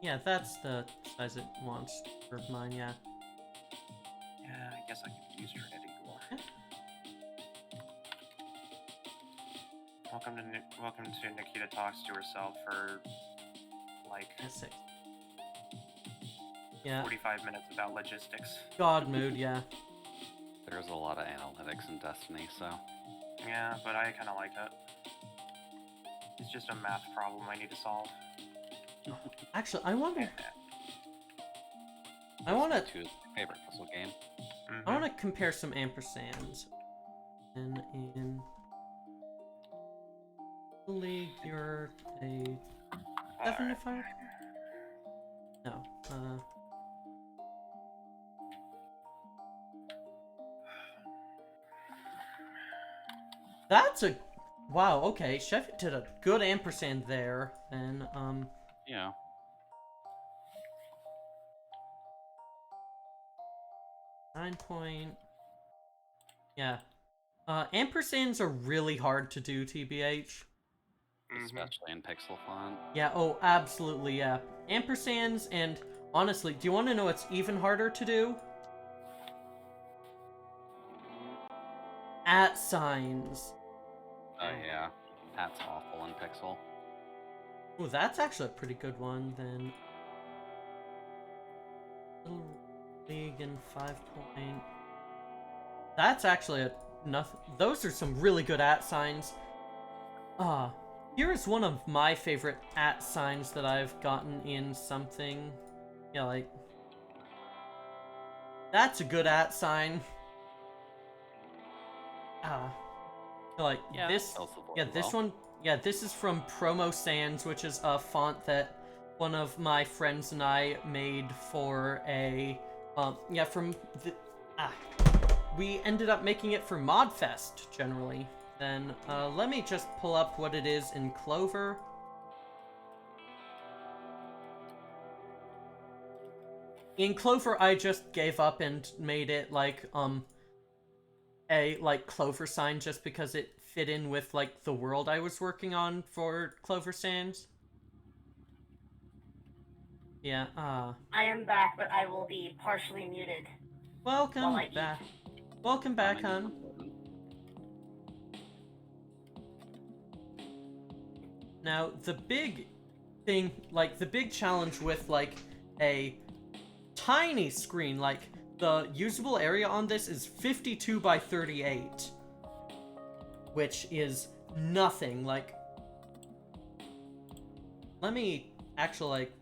Yeah, that's the size it wants for mine, yeah. Yeah, I guess I could use Trinity Gore. Yeah. Welcome to Nikita Talks to Herself for like That's 6. Yeah. 45 minutes about logistics. God mood, yeah. There's a lot of analytics in Destiny, so... Yeah, but I kind of like it. It's just a math problem I need to solve. Actually, I wonder... I want to... Two is my favorite puzzle game. I want to compare some ampersands. And in... League, you're a... 7 if I... No, That's a... Wow, okay. Chef did a good ampersand there. Then, Yeah. 9 point... Yeah. Ampersands are really hard to do, TBH. Especially in pixel font. Yeah, oh, absolutely, yeah. Ampersands, and honestly, do you want to know what's even harder to do? At signs. Oh yeah. That's awful in pixel. Oh, that's actually a pretty good one, then. Little League and 5 point. That's actually a nothing. Those are some really good at signs. Here is one of my favorite at signs that I've gotten in something. Yeah, like... That's a good at sign. Like, Yeah, this... those will work Yeah, this well. one... Yeah, this is from Promo Sans, which is a font that one of my friends and I made for a... yeah, from the... We ended up making it for Modfest, generally. Then, let me just pull up what it is in Clover. In Clover, I just gave up and made it, like, a, like, Clover sign just because it fit in with, like, the world I was working on for Clover Sans. Yeah, I am back, but I will be partially muted. Welcome While I eat. back. Welcome back, Ramen. hon. Now, the big thing, like, the big challenge with, like, a tiny screen, like, the usable area on this is 52 by 38. Which is nothing, like... Let me actually, like...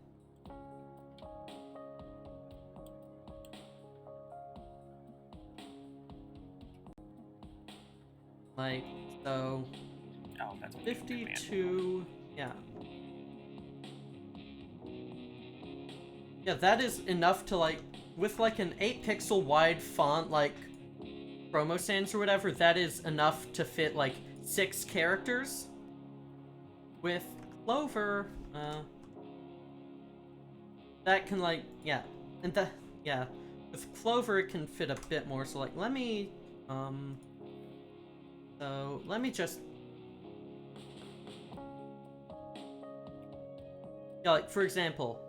Like, so... Oh, that's what you do, man. 52... Yeah. Yeah, that is enough to, like... With, like, an 8-pixel wide font, like... Promo Sans or whatever, that is enough to fit, like, 6 characters. With Clover, that can, like... Yeah. And that... Yeah. With Clover, it can fit a bit more, so, like, let me... So, let me just... Yeah, like, for example...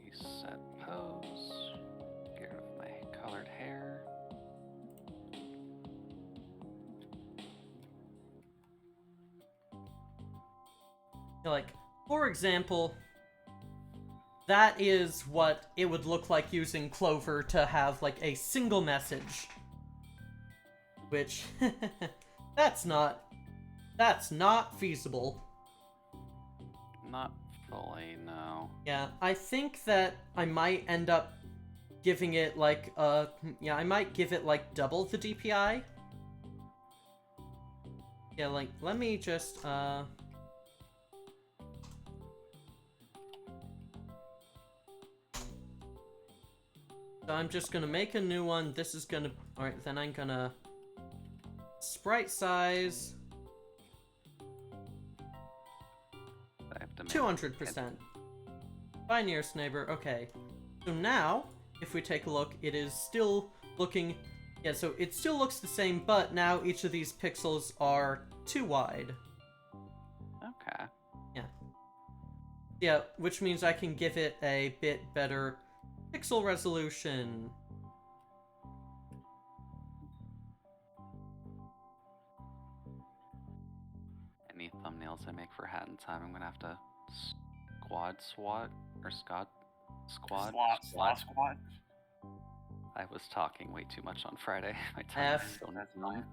Reset pose. Get rid of my colored hair. Like, for example, that is what it would look like using Clover to have, like, a single message. Which, that's not feasible. Not fully, no. Yeah, I think that I might end up giving it, like, yeah, I might give it, like, double the DPI. Yeah, like, let me just, So I'm just gonna make a new one. This is gonna... Alright, then I'm gonna... Sprite size... I have to make 200%. By nearest neighbor, okay. So now, if we take a look, it is still looking... Yeah, so it still looks the same, but now each of these pixels are too wide. Okay. Yeah, which means I can give it a bit better pixel resolution. Any thumbnails I make for Hat in Time, I'm gonna have to squad SWAT or squad. Squat. I was talking way too much on Friday. My tongue F. is so That's numb.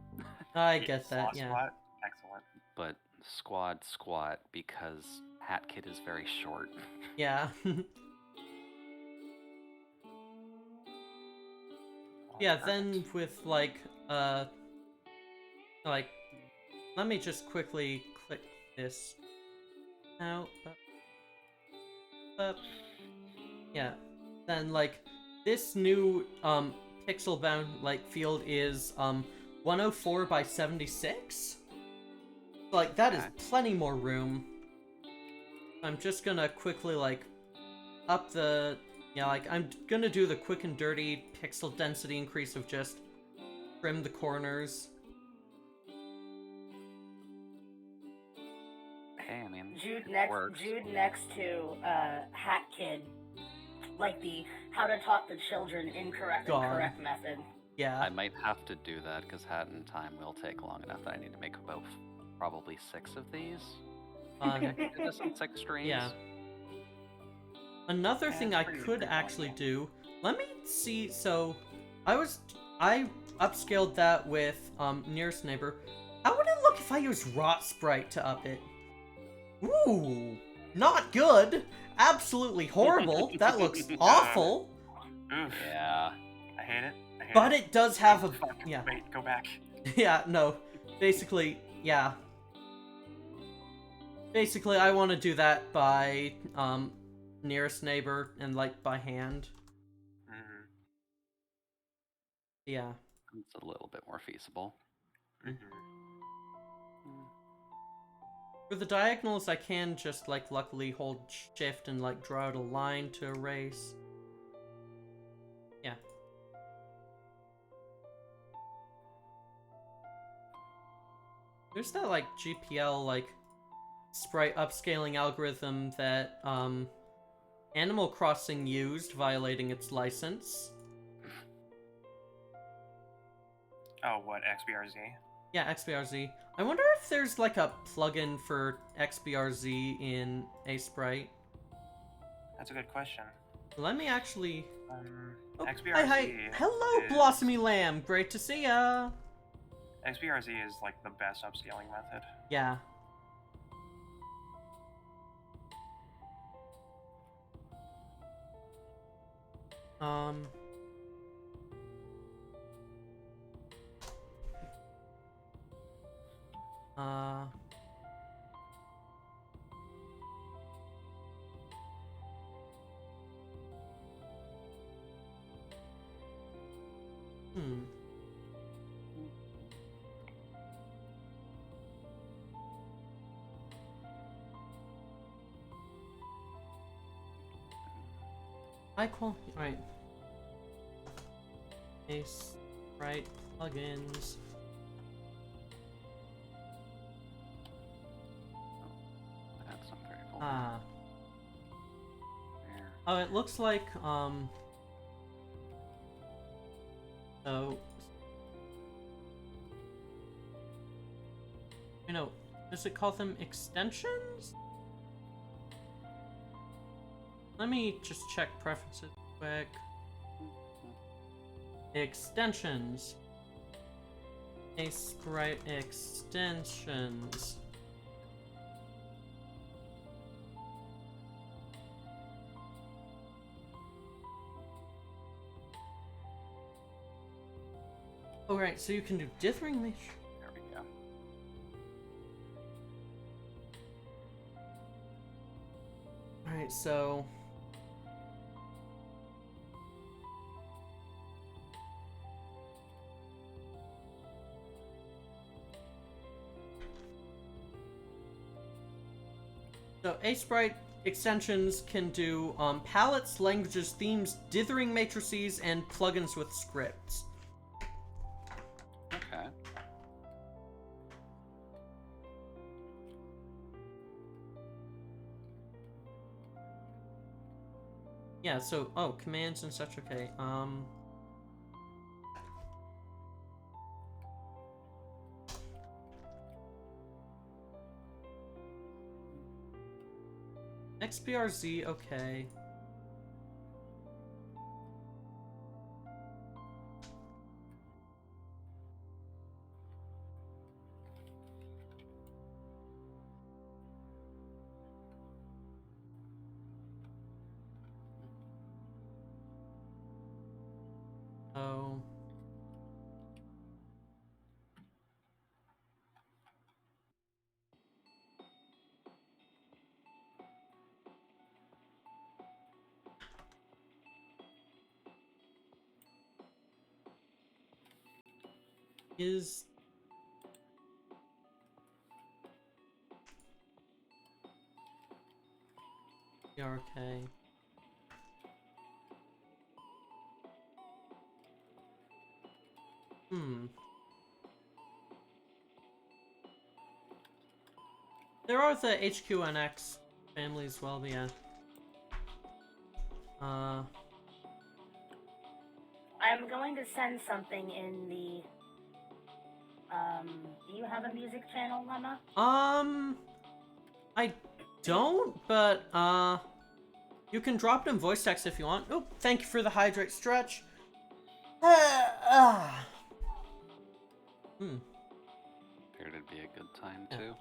I get that, Slaw yeah. Squat. Excellent. But squat because Hat Kid is very short. Yeah. Yeah, Perfect. then with like let me just quickly click this out. Yeah. Then like this new pixel bound like field is 104 by 76. Like that is Okay. plenty more room. I'm just gonna quickly like up the like I'm gonna do the quick and dirty pixel density increase of just trim the corners. Hey, I mean, Jude it works. next to Hat Kid, like the how to talk to children incorrect and Gone. correct method. Yeah. I might have to do that because Hat in Time will take long enough that I need to make about probably 6 of these. I could do this in 6 streams. Yeah. Another Yeah, thing it's I pretty could long, actually yeah. do, let me see, so I upscaled that with nearest neighbor. How would it look if I use rot sprite to up it? Ooh, not good. Absolutely horrible. That looks awful. Oof. Yeah. I hate it. I hate But it. it does have a Fuck. yeah. Wait, go back. Yeah, no. Basically, yeah. Basically, I want to do that by nearest neighbor and like by hand. Mm-hmm. Yeah. It's a little bit more feasible. Mm-hmm. For the diagonals, I can just like luckily hold shift and like draw out a line to erase. Yeah. There's that like GPL like sprite upscaling algorithm that Animal Crossing used, violating its license. Oh, what, XBRZ? Yeah, XBRZ. I wonder if there's like a plugin for XBRZ in a sprite. That's a good question. Let me actually. Oh, XBRZ. hi. Hello, is... Blossomy Lamb. Great to see ya. XBRZ is like the best upscaling method. Yeah. Um. Uh. Hmm. Right. Ace. Right. Plugins. That's not very full. Ah. There. Oh, it looks like, so... You know, does it call them extensions? Let me just check preferences quick. Extensions. A sprite extensions. Oh, right, so you can do dithering mesh. There we go. Alright, so... So, A-Sprite extensions can do palettes, languages, themes, dithering matrices, and plugins with scripts. Okay. Yeah, so, oh, commands and such, okay, XBRZ, okay. Oh, is... Okay. There are the HQNX family as well, but yeah. I'm going to send something in the. Do you have a music channel, Lemma? I don't, but, you can drop it in voice text if you want. Oh, thank you for the hydrate stretch. Figured it'd be a good time, Yeah. too.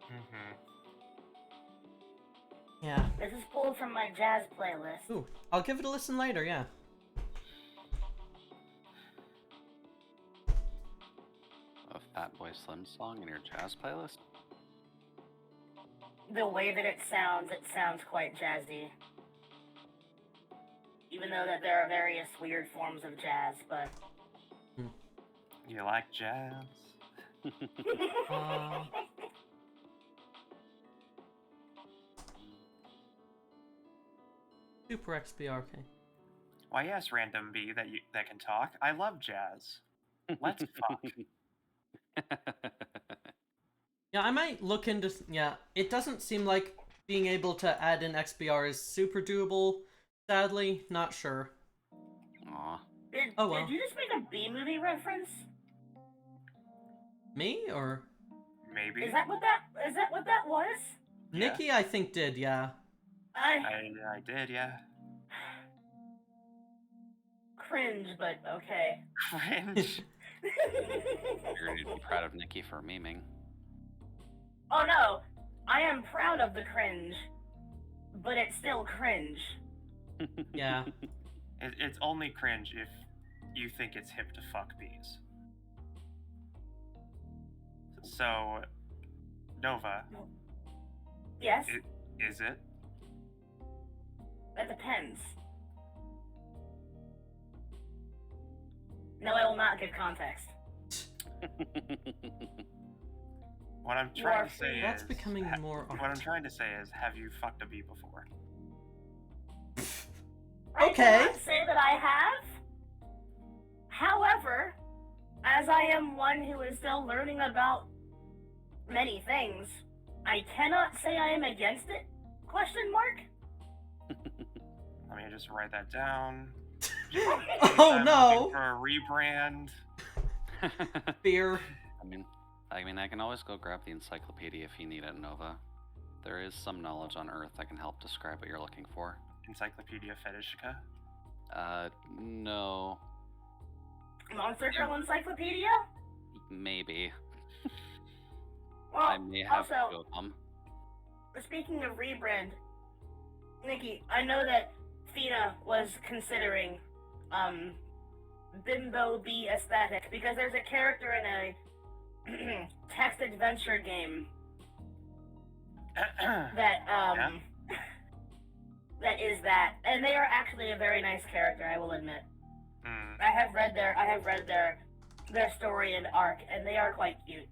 Mm-hmm. Yeah. This is pulled from my jazz playlist. Ooh, I'll give it a listen later, yeah. A Fatboy Slim song in your jazz playlist? The way that it sounds quite jazzy. Even though that there are various weird forms of jazz, but You like jazz? Super XBRK. Why yes, random bee that can talk. I love jazz. Let's fuck. Yeah, I might look into... Yeah, it doesn't seem like being able to add in XBR is super doable. Sadly, not sure. Aw. Oh, well. Did you just make a B-movie reference? Me, or... Maybe. Is that what that was? Yeah. Nikki, I think, did, yeah. I did, yeah. Cringe, but okay. Cringe. Figured you'd be proud of Nikki for memeing. Oh no, I am proud of the cringe, but it's still cringe. Yeah. It's only cringe if you think it's hip to fuck bees. So, Nova, Yes, is it? that depends. No, I will not give context. What I'm You trying are to say That's is... becoming more... What I'm trying to say is, have you fucked a bee before? I Okay. cannot say that I have. However, as I am one who is still learning about many things, I cannot say I am against it? Question mark? Let me just write that down. Oh, I'm no! looking for a rebrand. Beer. I mean, I can always go grab the encyclopedia if you need it, Nova. There is some knowledge on Earth that can help describe what you're looking for. Encyclopedia Fetishica. No. Monster Girl Encyclopedia? Maybe. Well, I may have also, two of them. speaking of rebrand, Nikki, I know that Fina was considering Bimbo Bee aesthetic because there's a character in a text adventure game that Yeah. that is that, and they are actually a very nice character, I will admit. Hmm. I have read their story and arc, and they are quite cute.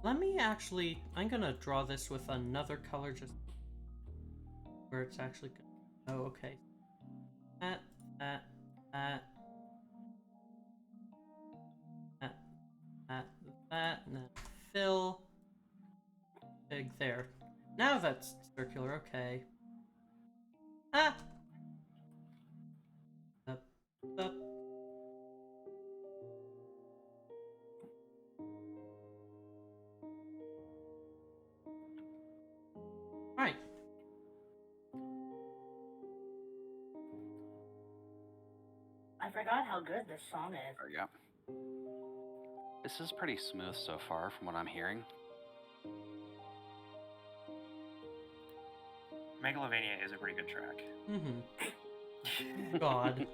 Let me actually... I'm gonna draw this with another color just... where it's actually... Oh, okay. That, and then fill. Big there. Now that's circular, okay. Ah! Up. Right. I forgot how good this song is. There we go. This is pretty smooth so far from what I'm hearing. Megalovania is a pretty good track. Mm-hmm. God.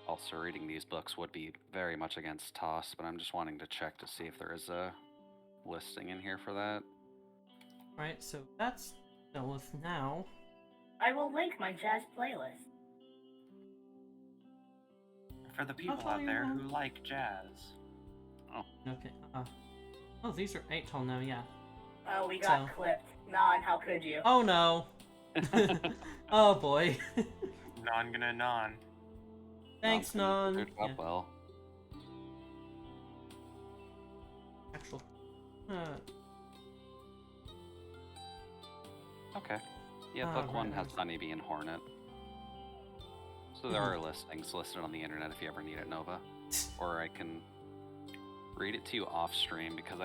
Also, reading these books would be very much against TOS, but I'm just wanting to check to see if there is a listing in here for that. Right, so that's dealt with now. I will link my jazz playlist. For the people tell out you there what. who like jazz. Okay. Oh, these are 8 tall now. Yeah. Oh, we got So- clipped. Non, how could you? Oh no. Oh boy. Non gonna non. Thanks, Non. Non. Up well. Actual. Okay. Yeah, book one has Honeybee and Hornet. So there are listings listed on the internet if you ever need it, Nova. Or I can read it to you off stream because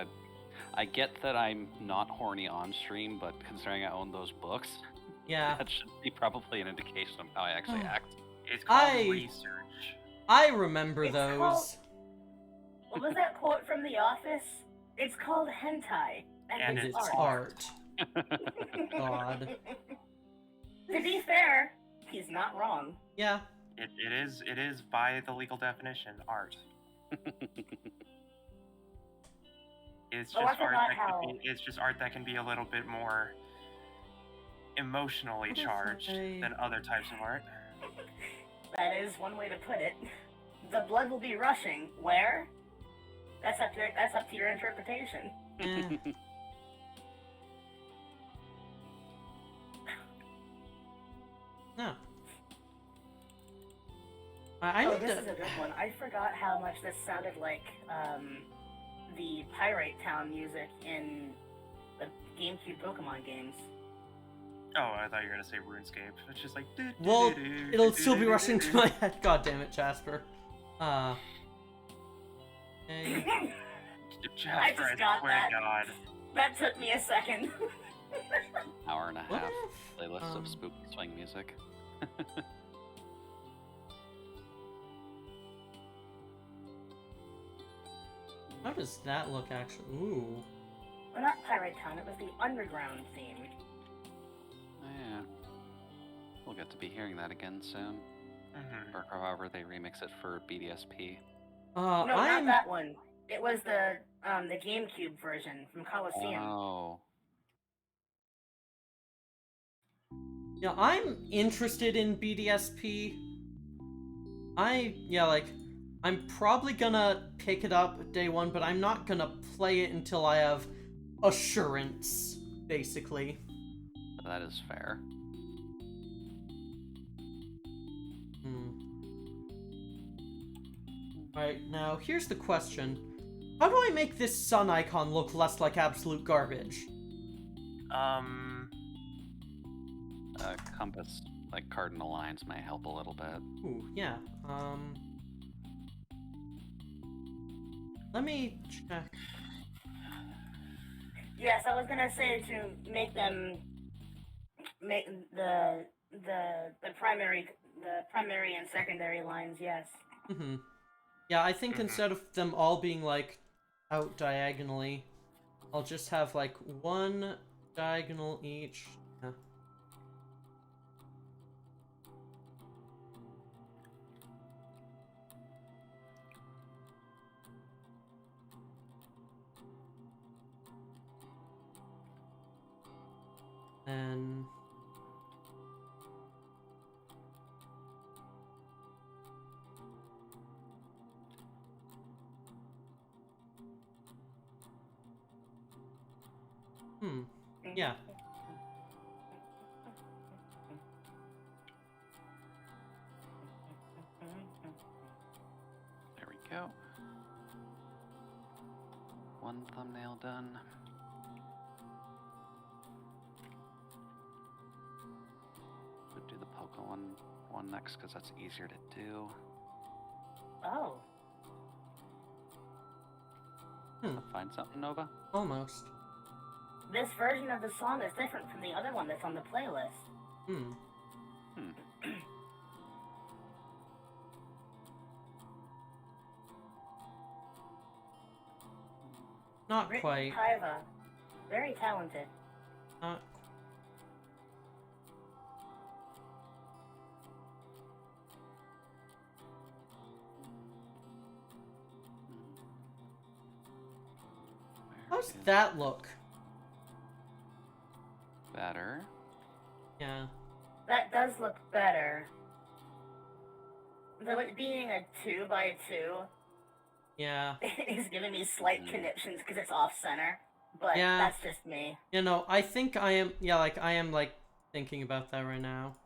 I get that I'm not horny on stream, but considering I own those books, Yeah. that should be probably an indication of how I actually act. It's called I- research. I remember It's those. called- What was that quote from The Office? It's called hentai, And And it's it's art. God. To be fair, he's not wrong. Yeah. It is by the legal definition, art. It's Oh, I just art forgot that how- it's just art that can be a little bit more emotionally What if charged I- than other types of art. That is one way to put it. The blood will be rushing. Where? That's up to your interpretation. Eh. No. I Oh, need this to. is a good one. I forgot how much this sounded like the Pirate Town music in the GameCube Pokemon games. Oh, I thought you were gonna say RuneScape. It's just like. Well, it'll still be rushing to my head. God damn it, Jasper. Okay. Jasper, I just got swear that. to God. That took me a second. Hour and a What half if, playlist of spooky swing music. How does that look actually? Ooh. Well, not Pirate Town. It was the Underground theme. Yeah. We'll get to be hearing that again soon. Mhm. Or however they remix it for BDSP. No, not I'm. that one. It was the GameCube version from Coliseum. Oh. Yeah, I'm interested in BDSP. I'm probably gonna pick it up day one, but I'm not gonna play it until I have assurance, basically. That is fair. Alright, now here's the question. How do I make this sun icon look less like absolute garbage? Compass, like cardinal lines, might help a little bit. Ooh, yeah. Let me check. Yes, I was gonna say to make them make the primary and secondary lines. Yes. Mm-hmm. Yeah, I think Mhm. instead of them all being, like, out diagonally, I'll just have, like, one diagonal each. Yeah. Then... Yeah. There we go. One thumbnail done. We'll do the Pokemon one next because that's easier to do. Oh. Find something, Nova? Almost. This version of the song is different from the other one that's on the playlist. Not Written quite. Kaiva. Very talented. Not Where How's is that look? better? Yeah. That does look better. Though it being a 2x2 Yeah. is giving me slight conniptions because it's off center. But Yeah. that's just me. You know, I think I am, yeah, like, I am, like, thinking about that right now.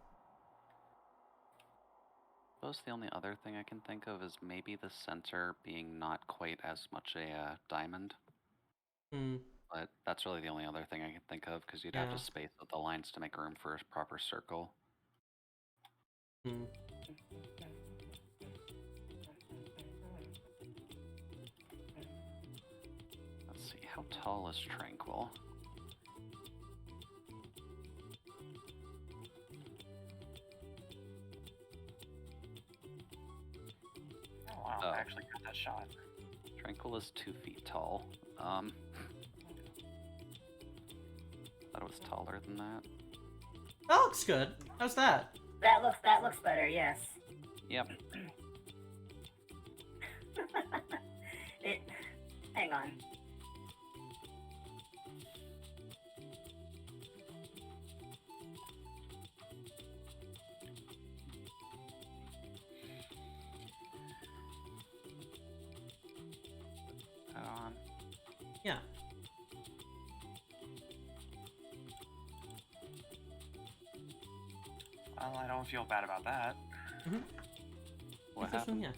I suppose the only other thing I can think of is maybe the center being not quite as much a diamond. Hmm. But that's really the only other thing I can think of, because you'd have Yeah. to space out the lines to make room for a proper circle. Hmm. Let's see, how tall is Tranquil? Oh wow, Oh. I actually got that shot. Tranquil is 2 feet tall. Thought it was taller than that. That looks good. How's that? That looks better, yes. Yep. Hang on. That on. Yeah. Well, I don't feel bad about that. Mm-hmm. What happened? Yeah.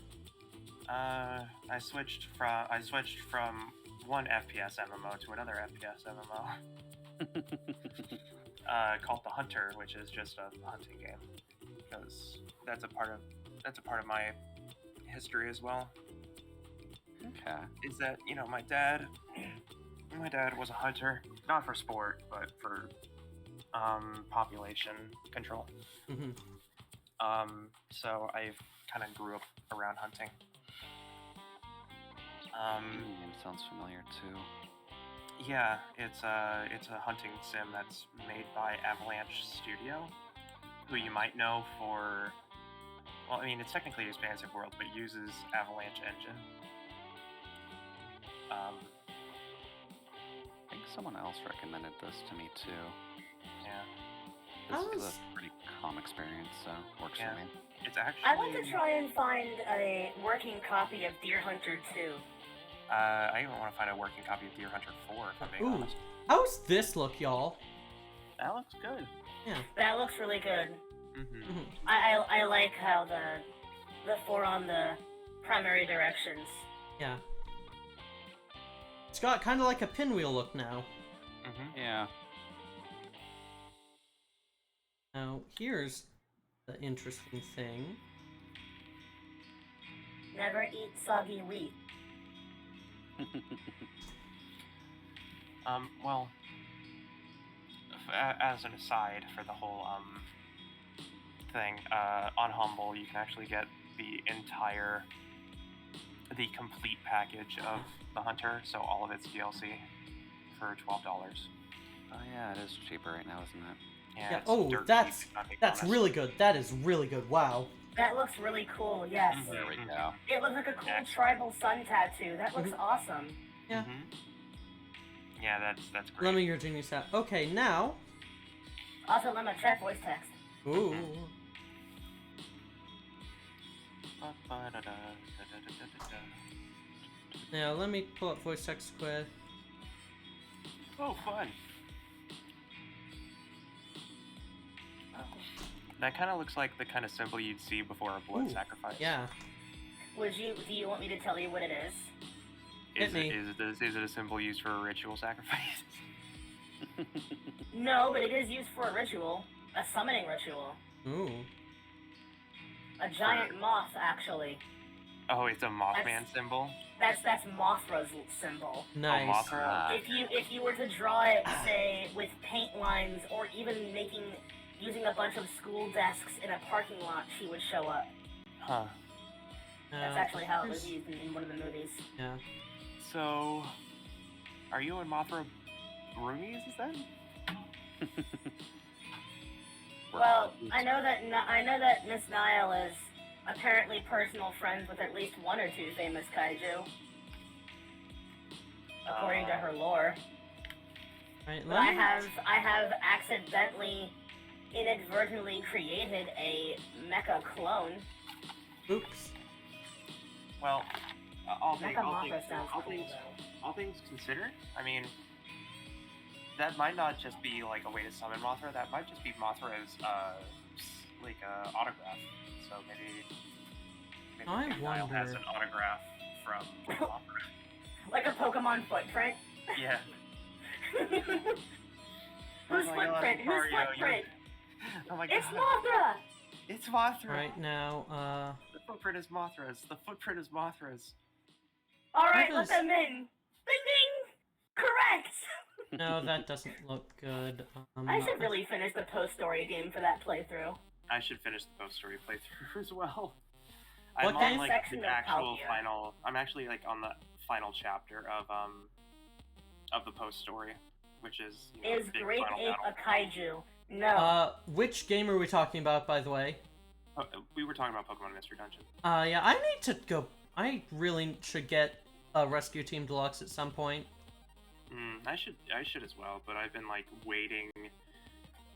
I switched from one FPS MMO to another FPS MMO. Called The Hunter, which is just a hunting game, because that's a part of my history as well. Okay. Is that, you know, my dad was a hunter, not for sport, but for population control. Mm-hmm. So I kind of grew up around hunting. Name sounds familiar too. Yeah, it's a hunting sim that's made by Avalanche Studio, who you might know for, well, I mean, it's technically Expansive World, but uses Avalanche Engine. I think someone else recommended this to me too. Yeah, This is a pretty calm experience, so works Yeah. for me. it's actually. I want to try and find a working copy of Deer Hunter 2. I even want to find a working copy of Deer Hunter 4, if I'm being Ooh. honest. How's this look, y'all? That looks good. Yeah. That looks really good. Mm-hmm. Mm-hmm. I like how the 4 on the primary directions. Yeah. It's got kind of like a pinwheel look now. Mm-hmm. Yeah. Now, here's the interesting thing. Never eat soggy wheat. Well, as an aside for the whole thing, on Humble you can actually get the complete package of the Hunter, so all of its DLC, for $12. Oh yeah, it is cheaper right now, isn't it? Yeah. It's Oh, dirt that's cheap, if I'm being that's honest. really good. That is really good. Wow. That looks really cool, yes. Mhm. There we go. It looks like a cool Excellent. tribal sun tattoo. That looks awesome. Yeah. Mhm. Yeah, that's great. Let me your genius out. Okay, now. Also, let me check voice text. Ooh. Now let me pull up voice text quick. Oh, fun. That kind of looks like the kind of symbol you'd see before a blood Ooh, sacrifice. Yeah. Do you want me to tell you what it is? Is Hit me. it a symbol used for a ritual sacrifice? No, but it is used for a ritual. A summoning ritual. Ooh. A giant moth, actually. Oh, it's a Mothman symbol? That's Mothra's symbol. Nice. Oh, Mothra. If you were to draw it, say, with paint lines, or even using a bunch of school desks in a parking lot, she would show up. Huh. That's actually how it was used in one of the movies. Yeah. So, are you and Mothra roomies then? Well, I know that Miss Nile is apparently personal friends with at least one or two famous kaiju, according to her lore. Right, But I have accidentally, inadvertently created a mecha clone. Oops. Well, all things Mothra sounds cool, though. all things considered, I mean, that might not just be like a way to summon Mothra. That might just be Mothra's like autograph. So maybe I Niall has wonder- an autograph from Mothra. Like a Pokemon footprint. Yeah. Whose Oh my God, footprint? Whose Mario, footprint? Oh my God. It's Mothra! It's Mothra. Right now, The footprint is Mothra's. The footprint is Mothra's. Alright, What let is- them in. Ding ding! Correct! no, that doesn't look good. I should really finish the post-story game for that playthrough. I should finish the post-story playthrough as well. What I'm game? on like Section the of actual Palkia. final. I'm actually like on the final chapter of the post-story, which is you know, Is the big Great final Ape battle. a kaiju? No. Which game are we talking about, by the way? We were talking about Pokemon Mystery Dungeon. Yeah, I need to go. I really should get a Rescue Team Deluxe at some point. I should as well, but I've been like waiting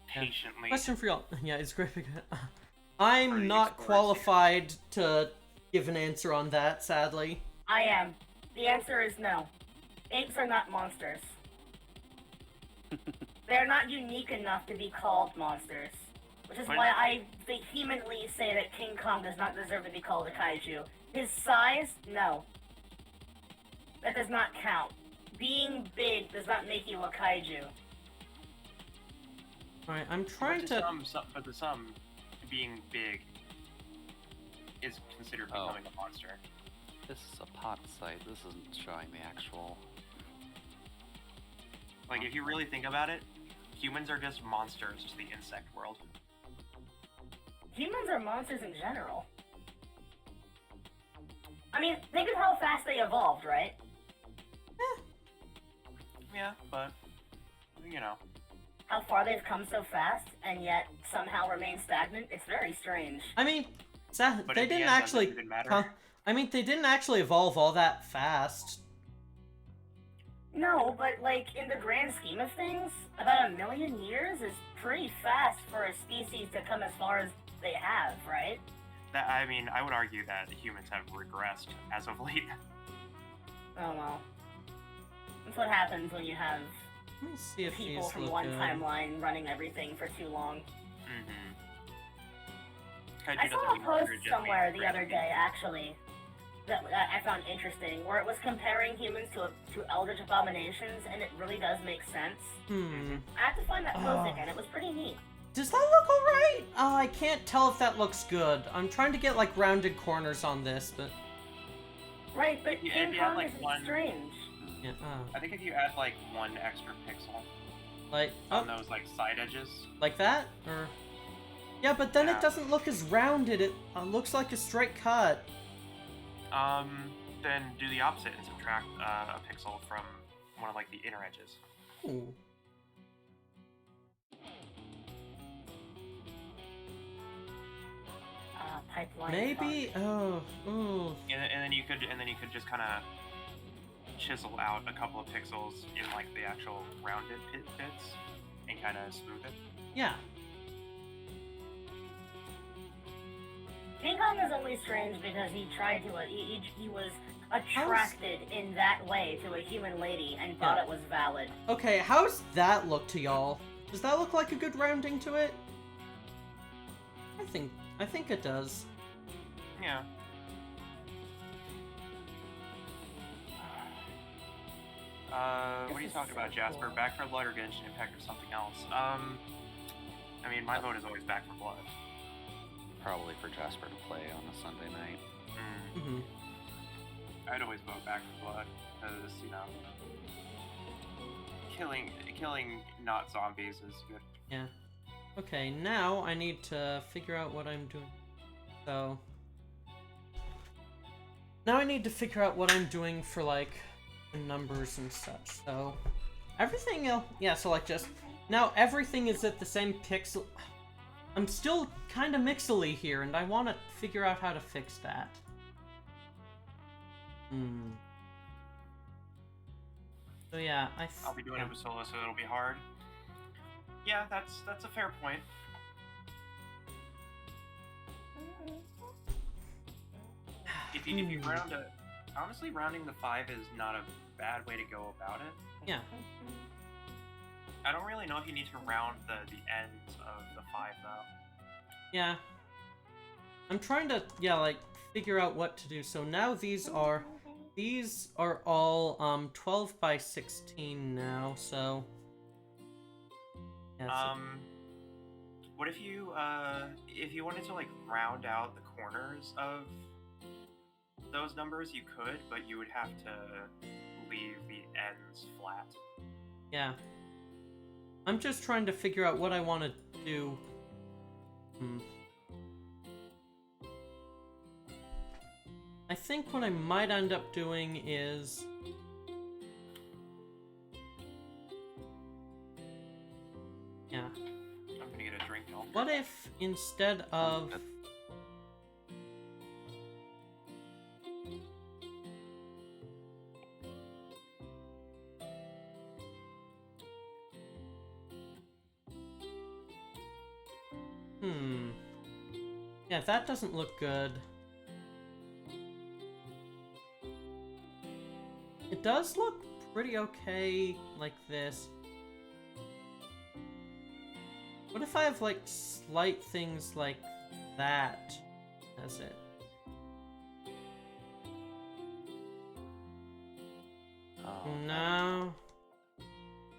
patiently. Question for y'all. Yeah, it's great because I'm Pretty not explorers, qualified to give an answer on that, sadly. I am. The answer is no. Apes are not monsters. They're not unique enough to be called monsters. Which is What? why I vehemently say that King Kong does not deserve to be called a kaiju. His size? No. That does not count. Being big does not make you a kaiju. Alright, I'm trying But to some, being big is considered Oh. becoming a monster. This is a pot site. This isn't showing the actual. Like if you really think about it, humans are just monsters to the insect world. Humans are monsters in general. I mean, think of how fast they evolved, right? Yeah, but you know. How far they've come so fast, and yet somehow remain stagnant. It's very strange. I mean, But they in the didn't end, actually. does it even matter? I mean, they didn't actually evolve all that fast. No, but like in the grand scheme of things, about 1 million years is pretty fast for a species to come as far as they have, right? That I mean, I would argue that the humans have regressed as of late. Oh well. That's what happens when you have Let me see if people these from look one good. timeline running everything for too long. Kaiju I saw doesn't a mean post monster, it just somewhere means the other crazy. day, actually, that I found interesting, where it was comparing humans to eldritch abominations, and it really does make sense. I have to find that post Oh. again. It was pretty neat. Does that look alright? I can't tell if that looks good. I'm trying to get like rounded corners on this, but Right, but Yeah, King if you had, Kong like, is one- strange. yeah. I think if you add like one extra pixel Like on those like side edges, like that, or yeah, but then Yeah. it doesn't look as rounded. It looks like a straight cut. then do the opposite and subtract a pixel from one of like the inner edges. Ooh. Pipeline. Maybe. Oh. Ooh. And then you could just kind of chisel out a couple of pixels in like the actual rounded bits and kind of smooth it. Yeah. King Kong is only strange because he tried to. He was attracted in that way to a human lady and thought Yeah. it was valid. Okay. How's that look to y'all? Does that look like a good rounding to it? I think it does. Yeah. What are you This is talking about, so Jasper? cool. Back for Blood or Genshin Impact or something else? I mean, my vote is always Back for Blood. Probably for Jasper to play on a Sunday night. Mm-hmm. I'd always vote Back for Blood because you know, killing not zombies is good. Yeah. Okay, now I need to figure out what I'm doing. So now I need to figure out what I'm doing for like the numbers and such. So everything else, yeah. So like just now everything is at the same pixel. I'm still kind of mixely here, and I want to figure out how to fix that. So yeah, I'll be doing it with solo, so it'll be hard. Yeah, that's a fair point. if you round it, honestly, rounding the 5 is not a bad way to go about it. Yeah. I don't really know if you need to round the ends of the 5 though. Yeah. I'm trying to, like, figure out what to do. So now these are all 12 by 16 now, so yeah, what if you wanted to like round out the corners of those numbers? You could, but you would have to leave the ends flat. yeah. I'm just trying to figure out what I want to do. I think what I might end up doing is... Yeah. I'm gonna get a drink. What if instead of... Yeah, that doesn't look good. It does look pretty okay like this. What if I have, like, slight things like that as it? Oh, No.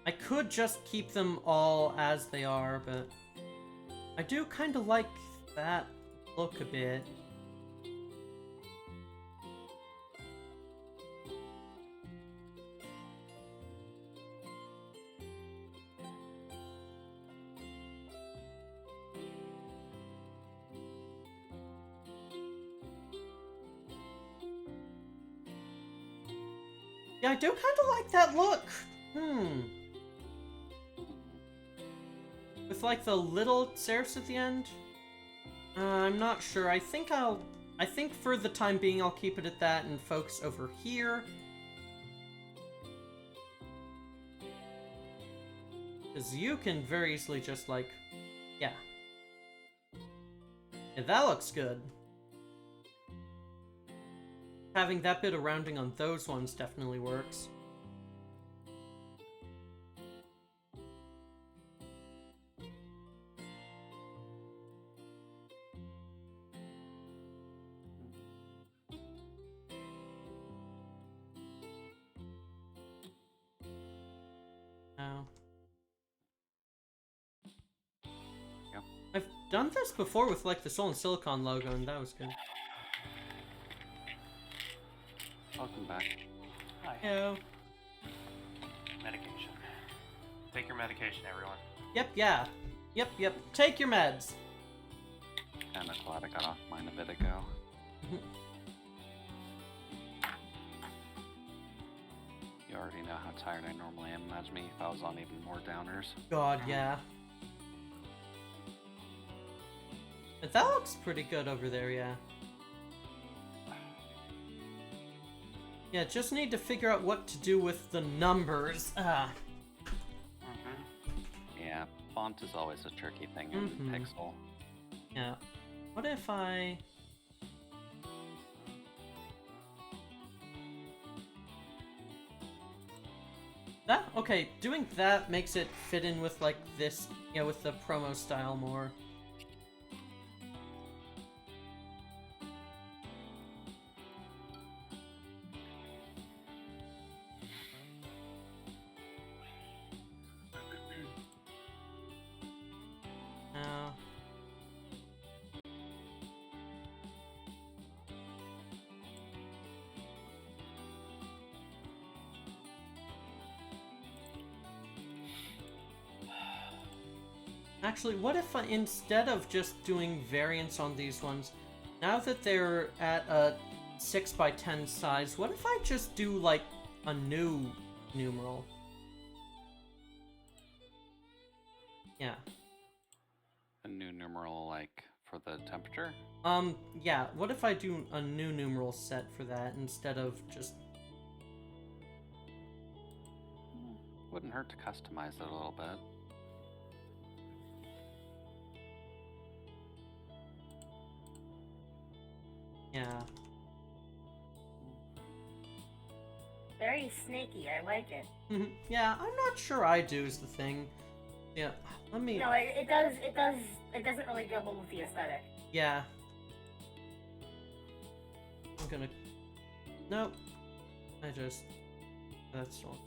I could just keep them all as they are, but I do kind of like that look a bit. Yeah, I do kind of like that look. With, like, the little serifs at the end? I'm not sure. I think for the time being I'll keep it at that and focus over here. Because you can very easily just, like, yeah. Yeah, that looks good. Having that bit of rounding on those ones definitely works. Now, Yep. I've done this before with, like, the Soul and Silicon logo, and that was good. Welcome back. Hi. Hello. Medication. Take your medication, everyone. Yep, yeah. Yep. Take your meds. Kinda glad I got off mine a bit ago. You already know how tired I normally am. Imagine me if I was on even more downers. God, yeah. But that looks pretty good over there, yeah. Yeah, just need to figure out what to do with the numbers. Yeah, font is always a tricky thing in Pixel. Yeah. What if I... That, okay, doing that makes it fit in with, like, this, yeah, with the promo style more. Now... Actually, what if I, instead of just doing variants on these ones, now that they're at a 6x10 size, what if I just do, like, a new numeral? Yeah. A new numeral, like, for the temperature? Yeah, what if I do a new numeral set for that instead of just... Wouldn't hurt to customize it a little bit. Yeah. very snaky. I like it. Yeah, I'm not sure I do is the thing. Yeah, let me... No, it doesn't really go well with the aesthetic. Yeah. I'm gonna... Nope. That's wrong.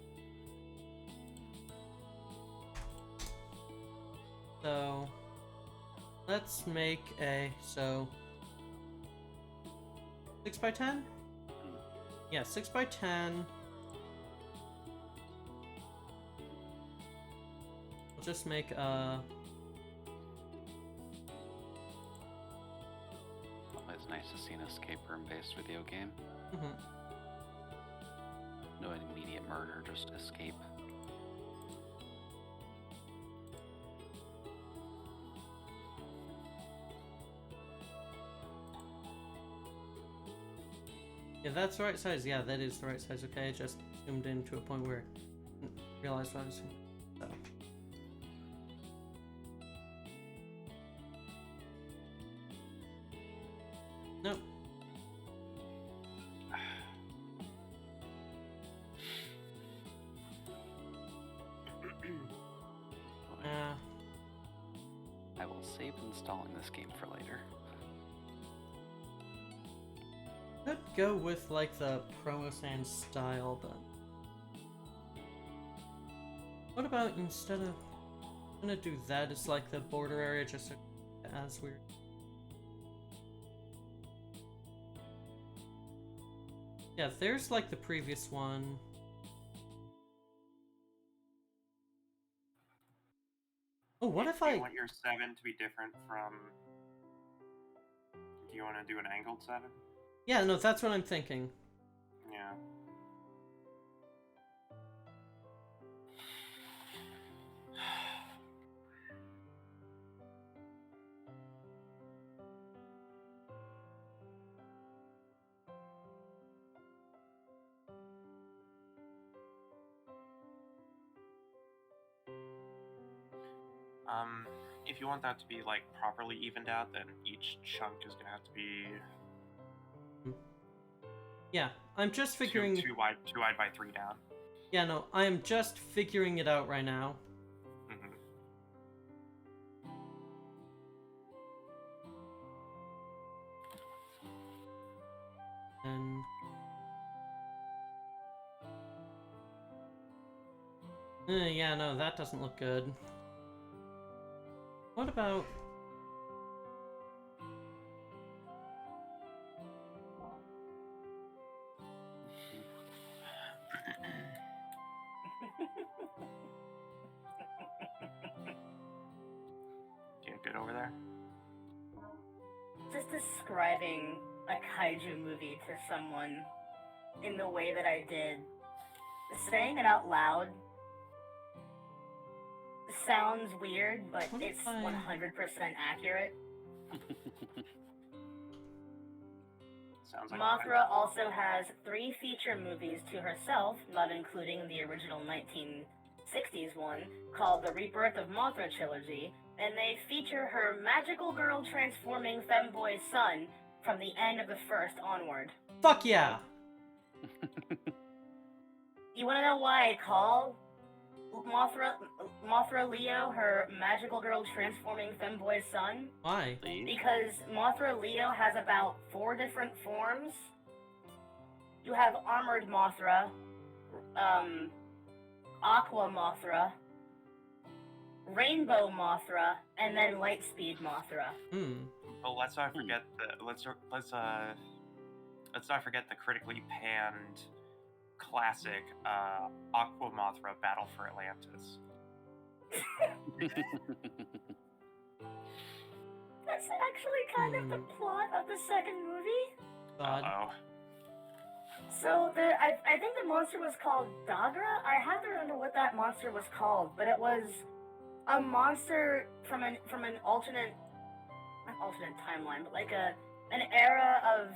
So... Let's make a... 6 by 10? Yeah, 6 by 10. We'll just make a... Always nice to see an escape room-based video game. No immediate murder, just escape. Yeah, that's the right size. Yeah, that is the right size. Okay, I just zoomed in to a point where I didn't realize what I was doing. So. Nope. I will save installing this game for later. Could go with like the promo sand style, but what about instead of I'm gonna do that as like the border area just as weird. Yeah, there's like the previous one. Oh, what if Do I you want your 7 to be different from... Do you want to do an angled 7? Yeah, no, that's what I'm thinking. Yeah. If you want that to be like properly evened out, then each chunk is gonna have to be Yeah, I'm just figuring. two wide by 3 down. Yeah, no, I am just figuring it out right now. And yeah, no, that doesn't look good. What about... Get good over there. Just describing a kaiju movie to someone in the way that I did, saying it out loud sounds weird, but it's 100% accurate. Sounds like Mothra also has 3 feature movies to herself, not including the original 1960s one, called the Rebirth of Mothra trilogy, and they feature her magical girl transforming femboy son from the end of the first onward. Fuck yeah! You wanna know why I call Mothra Leo her magical girl transforming femboy son? Why? Because Mothra Leo has about 4 different forms. You have Armored Mothra, Aqua Mothra, Rainbow Mothra, and then Lightspeed Mothra. But let's not forget let's not forget the critically panned classic Aqua Mothra Battle for Atlantis. That's actually kind of the plot of the second movie. Uh-oh. So I think the monster was called Dagra. I have to remember what that monster was called, but it was a monster from an alternate, not alternate timeline, but like an era of.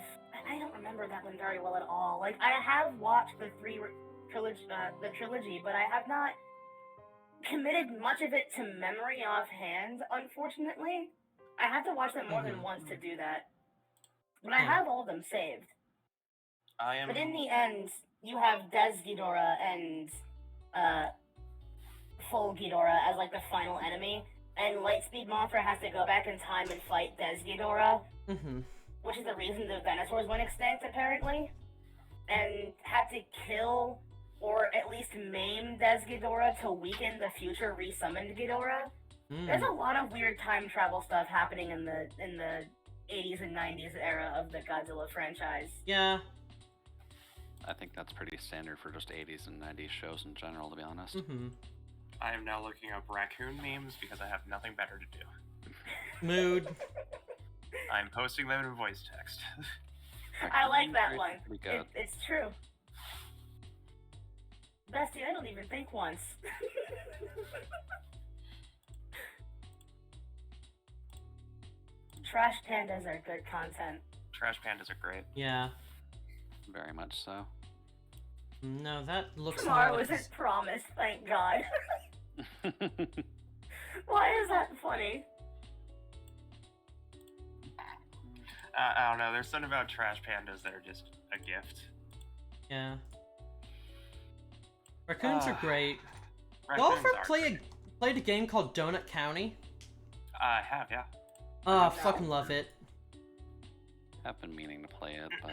I don't remember that one very well at all. Like I have watched the trilogy, but I have not committed much of it to memory offhand. Unfortunately, I have to watch them more than once to do that. But I have all of them saved. But in the end, you have Des Ghidorah and full Ghidorah as like the final enemy, and Lightspeed Mothra has to go back in time and fight Des Ghidorah, which is the reason the dinosaurs went extinct apparently, and had to kill or at least maim Des Ghidorah to weaken the future resummoned Ghidorah. There's a lot of weird time travel stuff happening in the 80s and 90s era of the Godzilla franchise. Yeah. I think that's pretty standard for just 80s and 90s shows in general, to be honest. I am now looking up raccoon memes because I have nothing better to do. Mood. I'm posting them in voice text. I like that one. Pretty good. It's true. Bestie, I don't even think once. Trash pandas are good content. Trash pandas are great. Yeah. Very much so. No, that looks Tomorrow nice. isn't promised, thank God. Why is that funny? I don't know. There's something about trash pandas that are just a gift. Yeah. Raccoons are great. Raccoons Y'all ever are played a game called Donut County? I have, yeah. Oh, fucking love it. I've been meaning to play it, but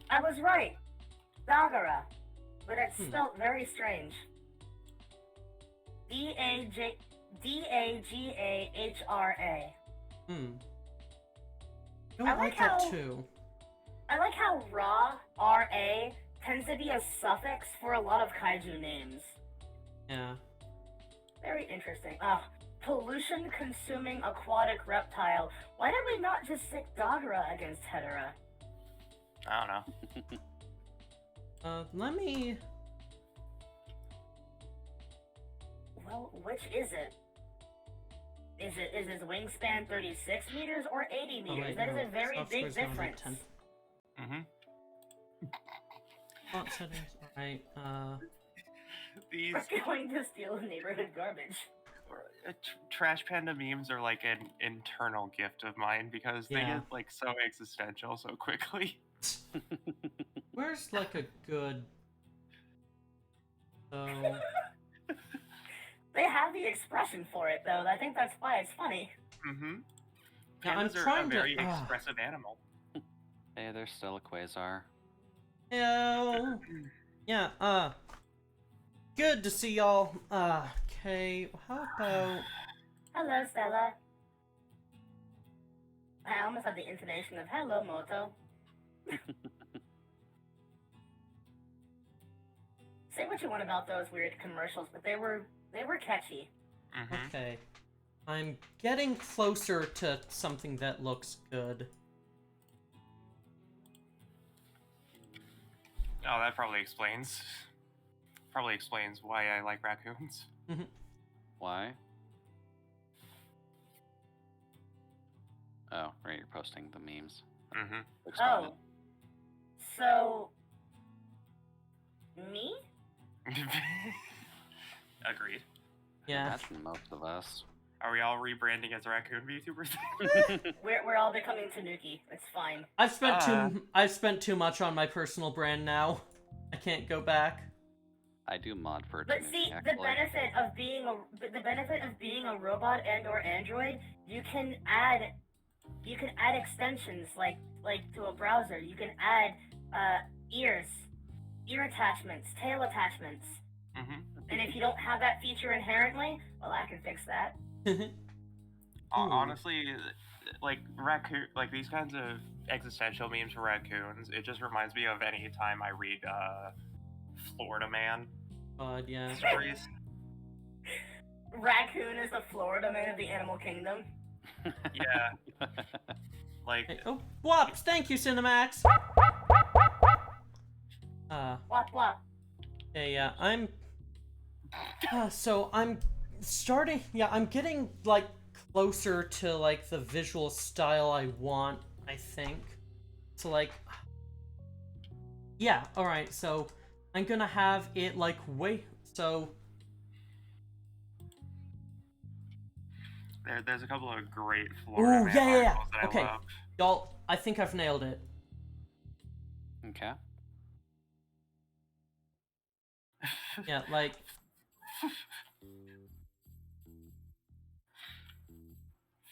I was right. Dagara. But it's spelled very strange. D-A-G-A-H-R-A. I I like like that how- too. I like how Ra, R-A, tends to be a suffix for a lot of kaiju names. Yeah. Very interesting. Pollution-consuming aquatic reptile. Why did we not just stick Dagara against Hedera? I don't know. Let me... Well, which is it? Is his wingspan 36 meters or 80 meters? wait, That is no, a very big software's gonna be difference. 10. Font settings, alright, These We're going to steal neighborhood garbage. trash panda memes are like an internal gift of mine because they Yeah. get like so existential so quickly. where's like a good... So... They have the expression for it, though. I think that's why it's funny. Yeah, I'm Pandas are a trying to- very expressive animal. hey, there's still a Quasar. Hello. Yeah, good to see y'all. Okay, how about... Hello, Stella. I almost had the intonation of hello, Moto. Say what you want about those weird commercials, but they were catchy. Okay. I'm getting closer to something that looks good. Oh, that probably explains why I like raccoons. Why? Oh, right, you're posting the memes. Explain Oh. So... Me? Agreed. Yeah. Imagine most of us. Are we all rebranding as raccoon VTubers? We're all becoming Tanuki. It's fine. I've spent too much on my personal brand now. I can't go back. I do mod for it. But see, the benefit of being a robot and or android, you can add extensions like to a browser. You can add ear attachments, tail attachments. And if you don't have that feature inherently, well, I can fix that. Honestly, like raccoon, like these kinds of existential memes for raccoons, it just reminds me of any time I read Florida Man Yeah. stories. Raccoon is the Florida man of the animal kingdom. Yeah. Like, Hey, oh, whoops! Thank you, Cinemax. Wop wop. Yeah, I'm. So I'm starting. Yeah, I'm getting like closer to like the visual style I want. I think. So like. Yeah. All right. So I'm gonna have it like so. there's a couple of great Florida Man articles that I love. Y'all, I think I've nailed it. Okay. Yeah, like,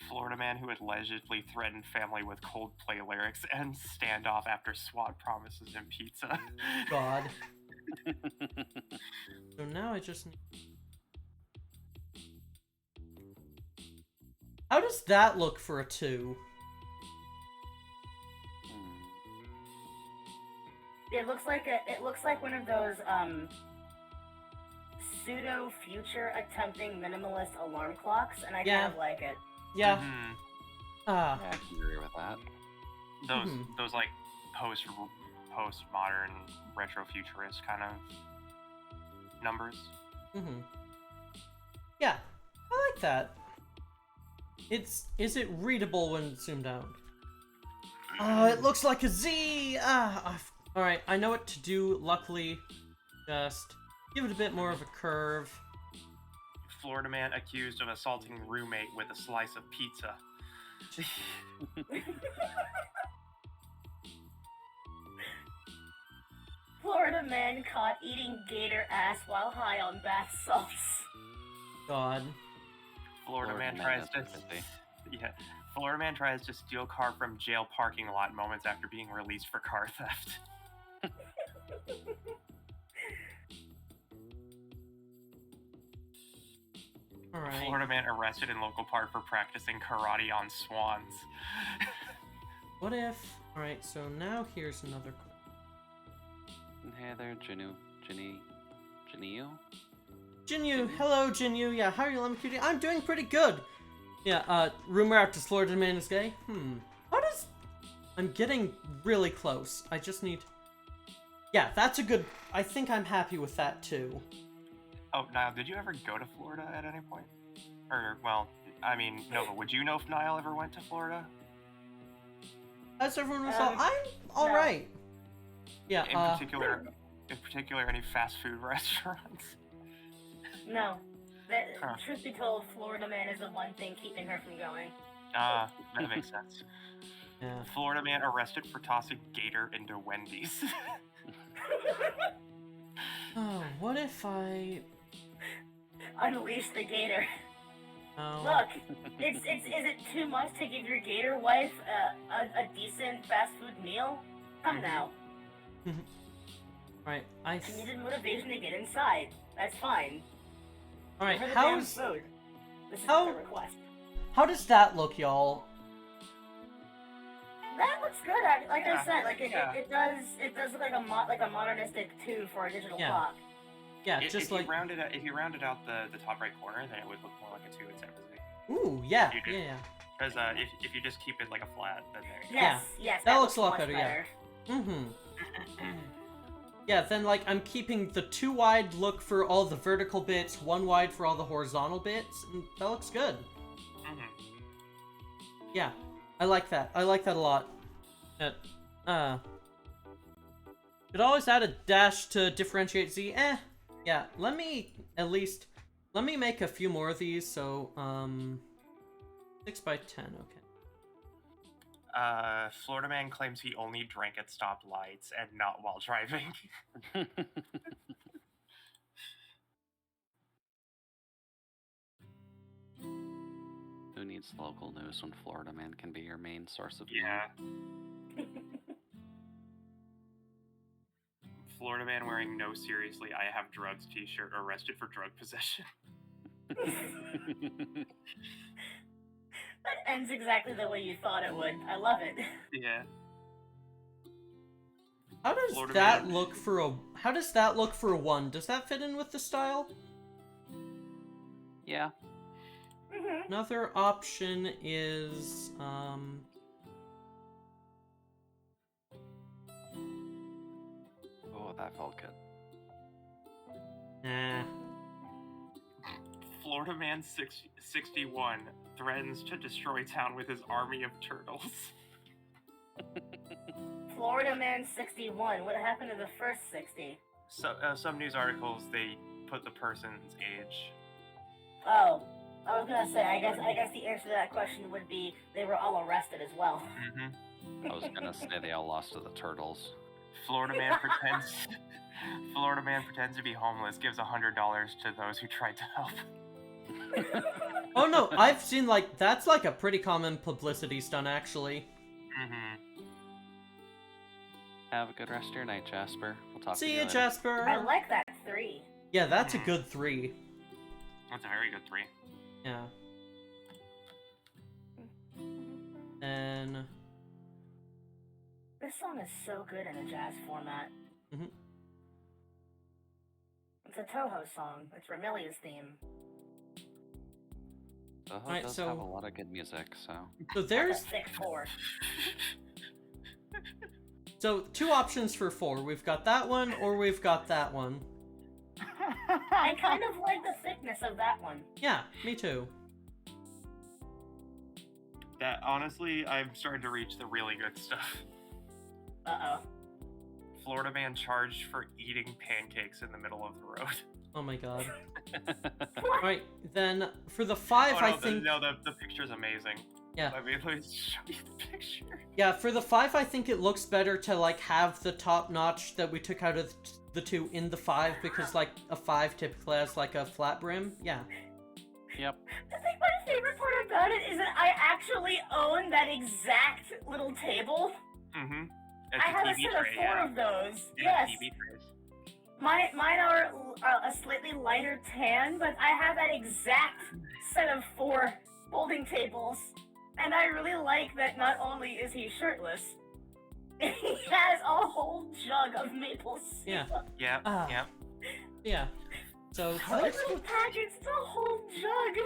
Florida man who allegedly threatened family with Coldplay lyrics ends standoff after SWAT promises him pizza. God. So now I just need... How does that look for a 2? It looks like one of those pseudo future attempting minimalist alarm clocks, and I Yeah. kind of like it. Yeah. Mhm. Ah. Yeah, I can agree with that. Those like postmodern retro futurist kind of numbers. Yeah, I like that. Is it readable when zoomed out? Oh, it looks like a Z! Alright, I know what to do, luckily. Just give it a bit more of a curve. Florida man accused of assaulting roommate with a slice of pizza. Florida man caught eating gator ass while high on bath salts. God. Florida man tries to Florida man tries to steal car from jail parking lot moments after being released for car theft. Alright. Florida man arrested in local park for practicing karate on swans. What if... Alright, so now here's another... Hey there, Jinyu. Jinyu! Hello, Jinyu! Yeah, how are you, Lemon Cutie? I'm doing pretty good! Yeah, rumor out to Florida man is gay? How does... I'm getting really close. I just need... Yeah, that's a good... I think I'm happy with that, too. Oh, Niall, did you ever go to Florida at any point? Or, well, I mean, Nova, would you know if Niall ever went to Florida? As everyone was all, I'm alright. Yeah, In particular, any fast food restaurants? No. Huh. Truth be told, Florida man is the one thing keeping her from going. That makes sense. Yeah. Florida man arrested for tossing gator into Wendy's. Oh, what if I... Unleash the gator. Oh. Look, is it too much to give your gator wife a decent fast food meal? Come now. Right, I... She needed motivation to get inside. That's fine. Alright, Give her the damn how's... food. This is how- a request. How does that look, y'all? That looks good. Like I Yeah, said, like it does look like a modernistic 2 for a digital Yeah. clock. Yeah, If just you like... rounded out the top right corner, then it would look more like a 2 instead of a Z. Ooh, yeah, You do. yeah. Because if you just keep it like a flat, then there you go. Yes, that looks a lot much better, yeah. Yeah, then, like, I'm keeping the 2 wide look for all the vertical bits, 1 wide for all the horizontal bits, and that looks good. Yeah, I like that. I like that a lot. Could always add a dash to differentiate Z. Yeah, let me make a few more of these, so, 6 by 10, okay. Florida man claims he only drank at stoplights and not while driving. Who needs local news when Florida man can be your main source of Yeah. Florida man wearing "No seriously, I have drugs" t-shirt arrested for drug possession. That ends exactly the way you thought it would. I love it. Yeah. How does Florida that man. look for a... How does that look for a 1? Does that fit in with the style? Yeah. Another option is, Oh, that felt good. Nah. Florida man 61 threatens to destroy town with his army of turtles. Florida man 61. What happened to the first 60? So some news articles they put the person's age. Oh, I was gonna say. I guess the answer to that question would be they were all arrested as well. Mm-hmm. I was gonna say they all lost to the turtles. Florida man pretends. Florida man pretends to be homeless, gives $100 to those who tried to help. Oh no, I've seen like that's like a pretty common publicity stunt actually. Mm-hmm. Have a good rest of your night, Jasper. We'll talk to See you you, later. Jasper. I like that 3. Yeah, that's a good 3. That's a very good 3. Yeah. And This song is so good in a jazz format. Mhm. It's a Toho song. It's Ramilia's theme. Soho Alright, does so- have a lot of good music, so... so there's That's a thick 4. so 2 options for 4. We've got that one or we've got that one. I kind of like the thickness of that one. Yeah, me too. That honestly, I'm starting to reach the really good stuff. Uh-oh. Florida man charged for eating pancakes in the middle of the road. Oh my god. Alright, then for the 5 Oh, no, I think the picture's amazing. Yeah. Let me show you the picture. Yeah, for the 5 I think it looks better to like have the top notch that we took out of the 2 in the 5 because like a 5 typically has like a flat brim. Yeah. Yep. I think my favorite part about it is that I actually own that exact little table. Mm-hmm. I have a set of 4 of those. Yes. TV trays. Mine are a slightly lighter tan, but I have that exact set of 4 folding tables. And I really like that not only is he shirtless, he has a whole jug of maple syrup. Yeah. Yeah, Ah. yeah. Yeah. So It's a little package, it's a whole jug.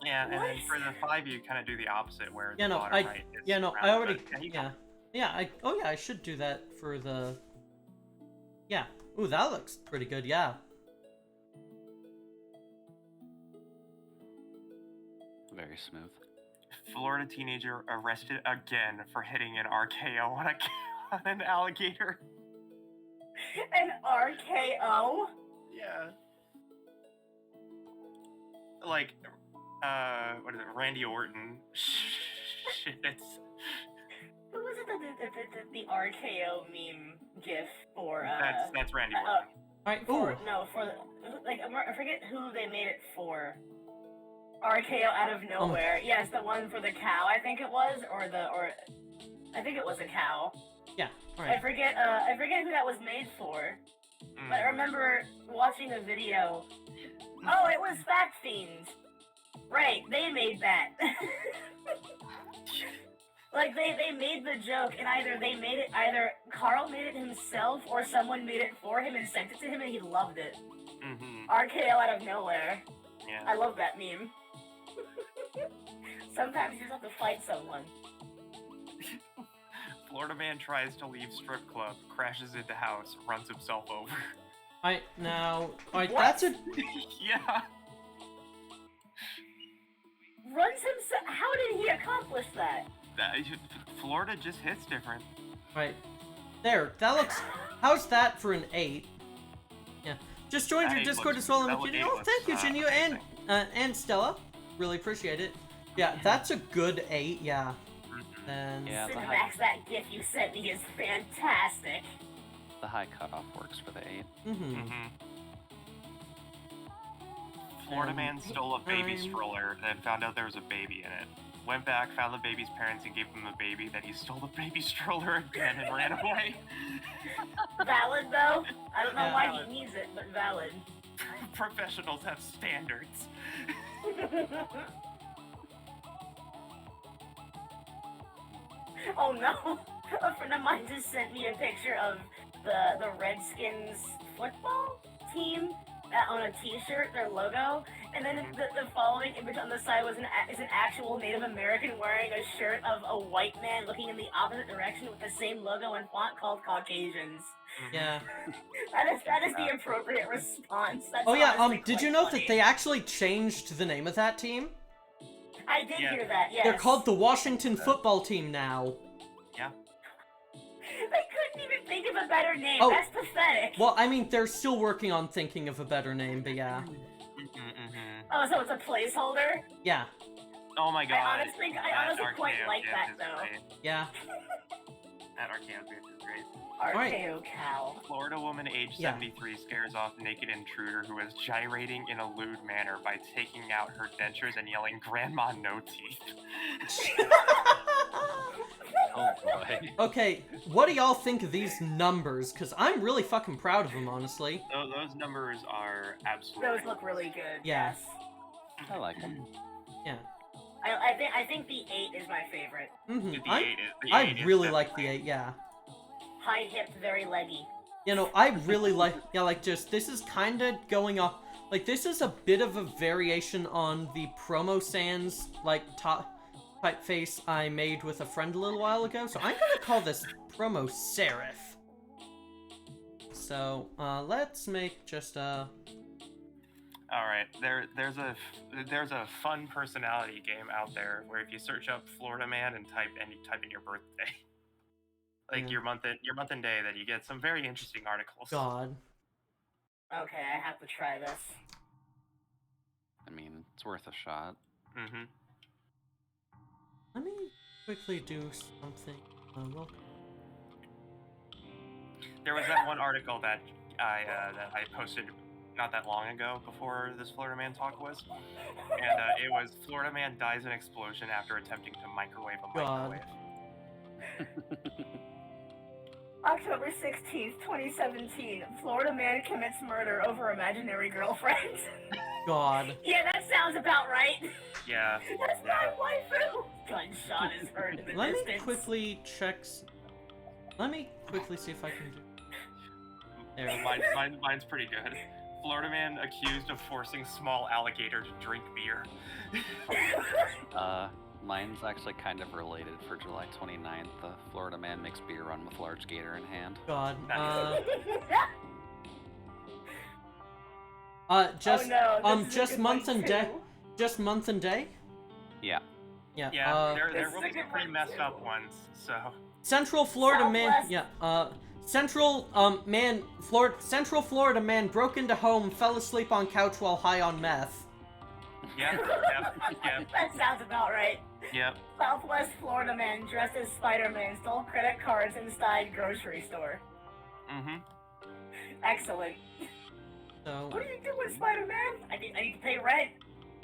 Yeah, and then What? for the 5, you kind of do the opposite, where Yeah, the no, bottom I right is yeah, no, I rounded, already but you yeah. I should do that for the Yeah. Ooh, that looks pretty good. Yeah. Very smooth. Florida teenager arrested again for hitting an RKO on on an alligator. An RKO? Yeah. Like, what is it? Randy Orton. Shit, it's... Who was it the RKO meme gif for, That's Randy Orton. Alright, for, ooh. no, for, like, I forget who they made it for. RKO out of nowhere. Yes, the one for the cow, I think it was, or I think it was a cow. Yeah, I alright. forget who that was made for. But I remember watching the video. Oh, it was Fact Fiend. Right, they made that. Like, they made the joke, and either Carl made it himself, or someone made it for him and sent it to him, and he loved it. Mm-hmm. RKO out of nowhere. Yeah. I love that meme. Sometimes you just have to fight someone. Florida man tries to leave strip club, crashes into house, runs himself over. Alright, now alright, What? that's a Yeah. Runs himself. How did he accomplish that? Florida just hits different. Right. There, that looks... How's that for an 8? Yeah. Just joined That your eight Discord looks- as well, that and eight oh, looks, thank you, Jinyu, amazing. and Stella. Really appreciate it. Yeah, that's a good 8, yeah. And... Yeah, the high, Cinemax, that gif you sent me is fantastic. the high cutoff works for the 8. Mm-hmm. Mm-hmm. Florida man stole a baby stroller, then found out there was a baby in it. Went back, found the baby's parents, and gave them the baby. Then he stole the baby stroller again and ran away. Valid, though. I don't know Yeah. why Valid. he needs it, but valid. Professionals have standards. Oh no! A friend of mine just sent me a picture of the Redskins football team on a T-shirt, their logo, and then the following image on the side was an actual Native American wearing a shirt of a white man looking in the opposite direction with the same logo and font called Caucasians. Yeah. That is the appropriate response. That's Oh yeah, honestly did quite you know funny. that they actually changed the name of that team? I did Yeah. hear that. Yes. They're called the Washington Football Team now. They couldn't even think of a better name. Oh. That's pathetic. Well, I mean, they're still working on thinking of a better name, but yeah. Mm-hmm. Oh, so it's a placeholder? Yeah. Oh my god. I honestly quite RKO like gift that is though. great. Yeah. That RKO gift is great. Alright. RKO cow. Florida woman age Yeah. 73 scares off naked intruder who is gyrating in a lewd manner by taking out her dentures and yelling, "Grandma, no teeth." Oh boy. Okay, what do y'all think of these numbers? Because I'm really fucking proud of them, honestly. Those numbers are absolutely. Those look really good. Yeah. Yes. I like them. Yeah. I think the 8 is my favorite. Mm-hmm. The eight is I really definitely- like the 8, yeah. High hipped, very leggy. You know, I really like, yeah, like, just, this is kind of going off, like, this is a bit of a variation on the promo sans, like, typeface I made with a friend a little while ago, so I'm gonna call this promo serif. So, let's make just, All right, there's a fun personality game out there where if you search up Florida man and type in your birthday, like Yeah. your month and day, then you get some very interesting articles. God. Okay, I have to try this. I mean, it's worth a shot. Mm-hmm. Let me quickly do something. Welcome. There was that one article that I posted not that long ago before this Florida man talk was, and it was Florida man dies in explosion after attempting to microwave a God. microwave. October 16th, 2017. Florida man commits murder over imaginary girlfriend. God. Yeah, that sounds about right. Yeah. That's my waifu. Gunshot is heard in the Let me distance. quickly check. Let me quickly see if I can do. There. Mine's pretty good. Florida man accused of forcing small alligator to drink beer. Mine's actually kind of related. For July 29th, the Florida man makes beer run with large gator in hand. God. oh Just no, this is a just good month one, and day. too. Just month and day. Yeah. Yeah. Yeah, there This will be is a some good pretty one, messed too. up ones. So Central Florida man. Southwest. Yeah. Central Central Florida man broke into home, fell asleep on couch while high on meth. yep. That sounds about right. Yep. Southwest Florida man dressed as Spider-Man stole credit cards inside grocery store. Mm-hmm. Excellent. So. What are you doing, Spider-Man? I need to pay rent.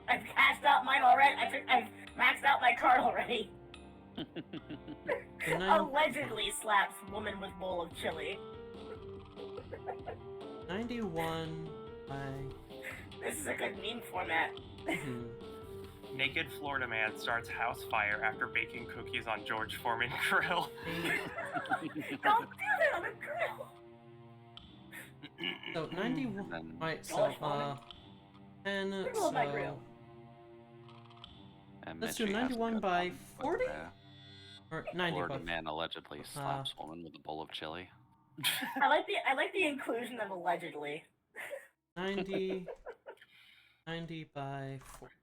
I've cashed out mine already. I've maxed out my card already. And then Allegedly slaps woman with bowl of chili. 91 by. This is a good meme format. Naked Florida man starts house fire after baking cookies on George Foreman grill. Don't do that on a grill. So 91. And then Right. So George Foreman. and Grill on my so. grill. Let's Mitchie do has 91 good by one with 40? the Or 90 Florida by. man allegedly slaps woman with a bowl of chili. I like the inclusion of allegedly. 90 by 40.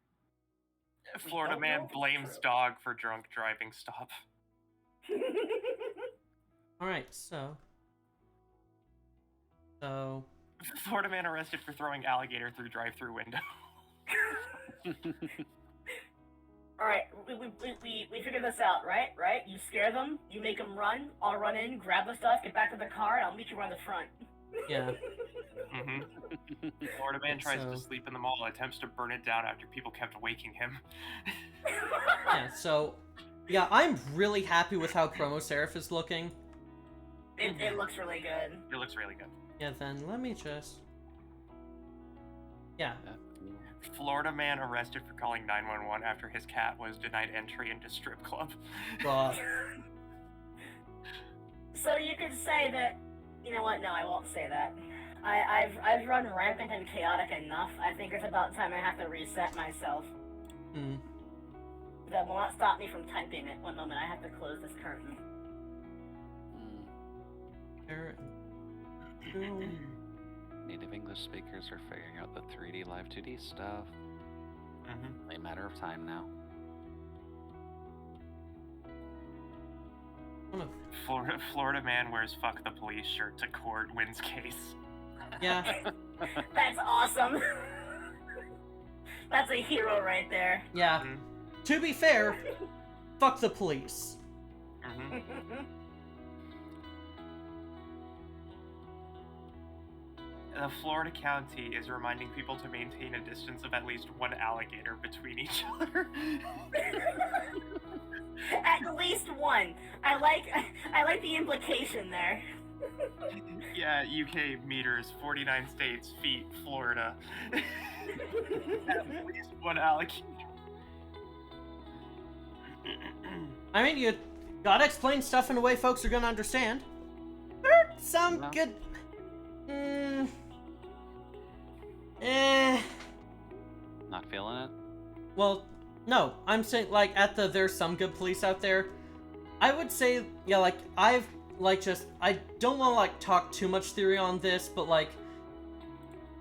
Florida man blames dog for drunk driving stop. Alright, so. Florida man arrested for throwing alligator through drive-through window. Alright, we figured this out, right? Right? You scare them, you make them run, I'll run in, grab the stuff, get back to the car, and I'll meet you around the front. Yeah. Mm-hmm. Florida man tries to So- sleep in the mall, attempts to burn it down after people kept waking him. Yeah, so. Yeah, I'm really happy with how Promo Seraph is looking. It looks really good. It looks really good. Yeah, then let me just. Yeah. Florida man arrested for calling 911 after his cat was denied entry into strip club. God. So you could say that, you know what? No, I won't say that. I've run rampant and chaotic enough. I think it's about time I have to reset myself. Hmm. That will not stop me from typing it. One moment, I have to close this curtain. There- Native English speakers are figuring out the 3D live 2D stuff. Mm-hmm. Only a matter of time now. One of. Florida man wears "fuck the police" shirt to court, wins case. Yeah. That's awesome. That's a hero right there. Yeah. Mhm. to be fair, fuck the police. Mhm. The Florida County is reminding people to maintain a distance of at least one alligator between each other. At least one. I like the implication there. Yeah, UK meters, 49 states, feet, Florida. At least one alligator. I mean, you gotta explain stuff in a way folks are gonna understand. There are some No. good... Not feeling it? Well, no, I'm saying, like, there's some good police out there. I would say, yeah, like, I don't want to, like, talk too much theory on this, but, like,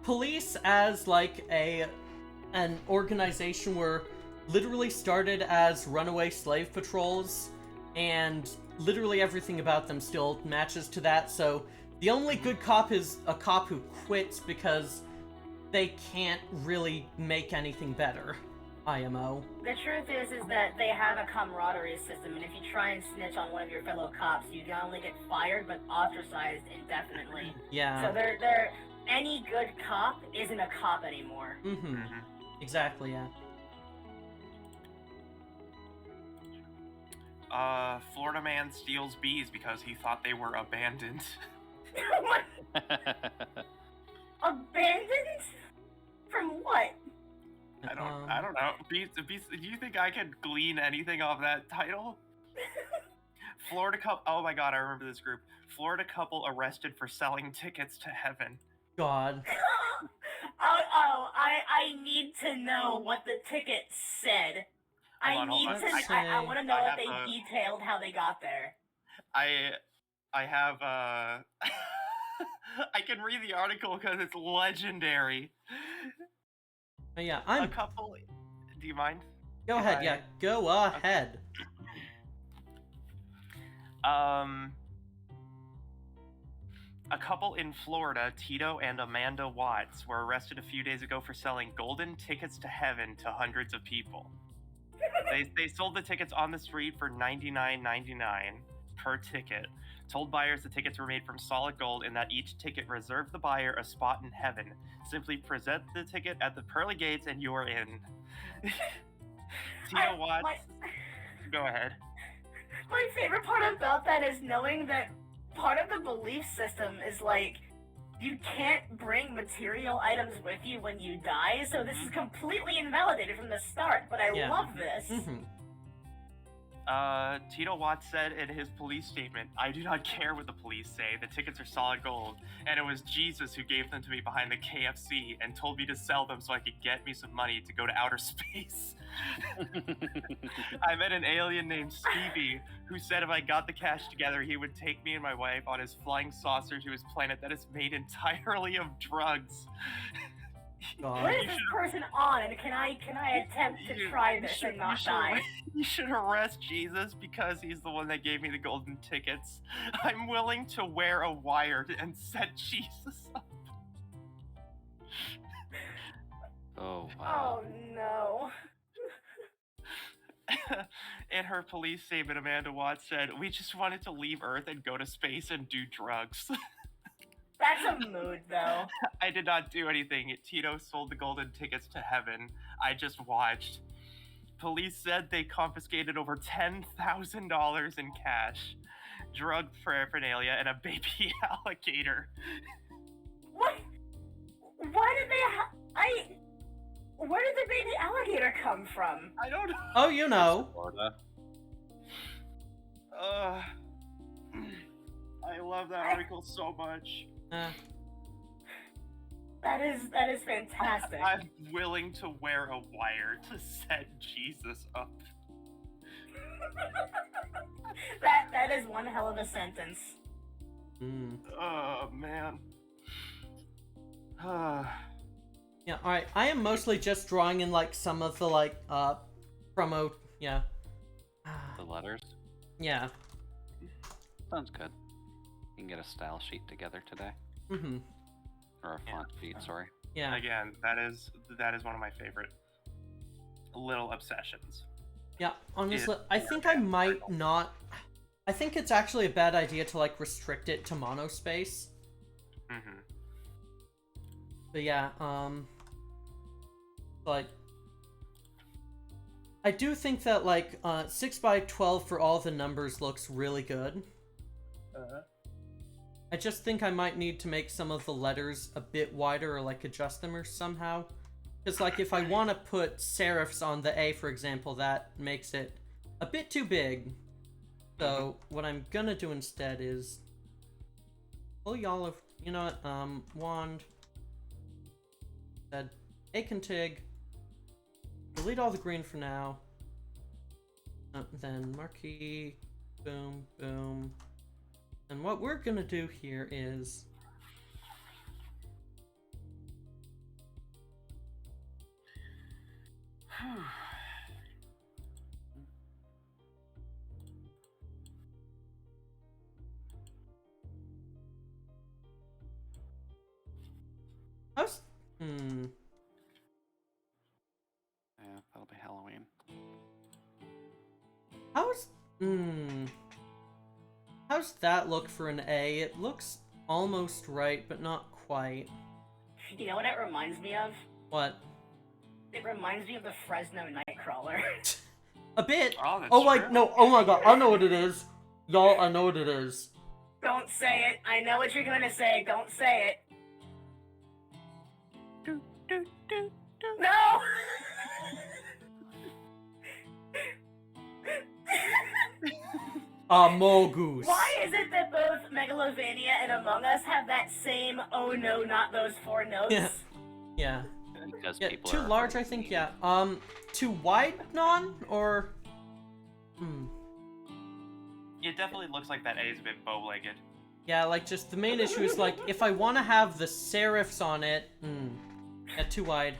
police as, like, an organization were literally started as runaway slave patrols, and literally everything about them still matches to that, so the only good cop is a cop who quits because they can't really make anything better. IMO. The truth is that they have a camaraderie system, and if you try and snitch on one of your fellow cops, you not only get fired but ostracized indefinitely. Yeah. So they're any good cop isn't a cop anymore. Mm-hmm. Exactly, yeah. Florida man steals bees because he thought they were abandoned. What? Abandoned? From what? I don't know. Bees, do you think I can glean anything off that title? Florida couple. Oh my god, I remember this group. Florida couple arrested for selling tickets to heaven. God. I need to know what the ticket said. Hold on. I want to know I if have they a- detailed how they got there. I have I can read the article because it's legendary. Yeah, A couple. Do you mind? Go if ahead, I- yeah, go ahead. A couple in Florida, Tito and Amanda Watts, were arrested a few days ago for selling golden tickets to heaven to hundreds of people. They sold the tickets on the street for $99.99 per ticket. Told buyers the tickets were made from solid gold and that each ticket reserved the buyer a spot in heaven. Simply present the ticket at the pearly gates and you're in. Tito Watts. Go ahead. My favorite part about that is knowing that part of the belief system is like you can't bring material items with you when you die, so this is completely invalidated from the start, but I Yeah. love this. Mm-hmm. Tito Watts said in his police statement, "I do not care what the police say. The tickets are solid gold, and it was Jesus who gave them to me behind the KFC and told me to sell them so I could get me some money to go to outer space. I met an alien named Stevie who said if I got the cash together, he would take me and my wife on his flying saucer to his planet that is made entirely of drugs." God. What is this person on, and can I attempt to try this and not die? You should arrest Jesus because he's the one that gave me the golden tickets. I'm willing to wear a wire and set Jesus up. Oh, wow. Oh no. In her police statement, Amanda Watts said, "We just wanted to leave Earth and go to space and do drugs." That's a mood, though. I did not do anything. Tito sold the golden tickets to heaven. I just watched. Police said they confiscated over $10,000 in cash, drug paraphernalia, and a baby alligator. What? Why did they where did the baby alligator come from? I don't know. Oh, you know. Florida. I love that article so much. That is fantastic. I'm willing to wear a wire to set Jesus up. that is one hell of a sentence. Mm. Oh, man. Yeah, alright, I am mostly just drawing in, like, some of the, like, promo, yeah. The letters. Yeah. Sounds good. You can get a style sheet together today. Mm-hmm. Or a font sheet, sorry. Yeah. Again, that is one of my favorite little obsessions. Yeah, honestly, I think I might not... I think it's actually a bad idea to, like, restrict it to monospace. Mm-hmm. But yeah, like... I do think that, like, 6x12 for all the numbers looks really good. I just think I might need to make some of the letters a bit wider or, like, adjust them or somehow. Because, like, if I want to put serifs on the A, for example, that makes it a bit too big. So, what I'm gonna do instead is... Well, y'all have... You know what, wand... Said, A config... Delete all the green for now. Then marquee... Boom, boom... And what we're gonna do here is... How's... Yeah, that'll be Halloween. How's... How's that look for an A? It looks almost right, but not quite. You know what it reminds me of? What? It reminds me of the Fresno Nightcrawler. A bit! Oh, that's Oh, like, true. no, oh my god, I know what it is. Y'all, I know what it is. Don't say it. I know what you're gonna say. Don't say it. No! Amogus. Why is it that both Megalovania and Among Us have that same "oh no, not those four notes"? Yeah. Yeah. Because Yeah, people too are large, I think, yeah. Too wide, non? Or... It definitely looks like that A is a bit bow-legged. Yeah, like, just the main issue is, like, if I want to have the serifs on it... Yeah, too wide,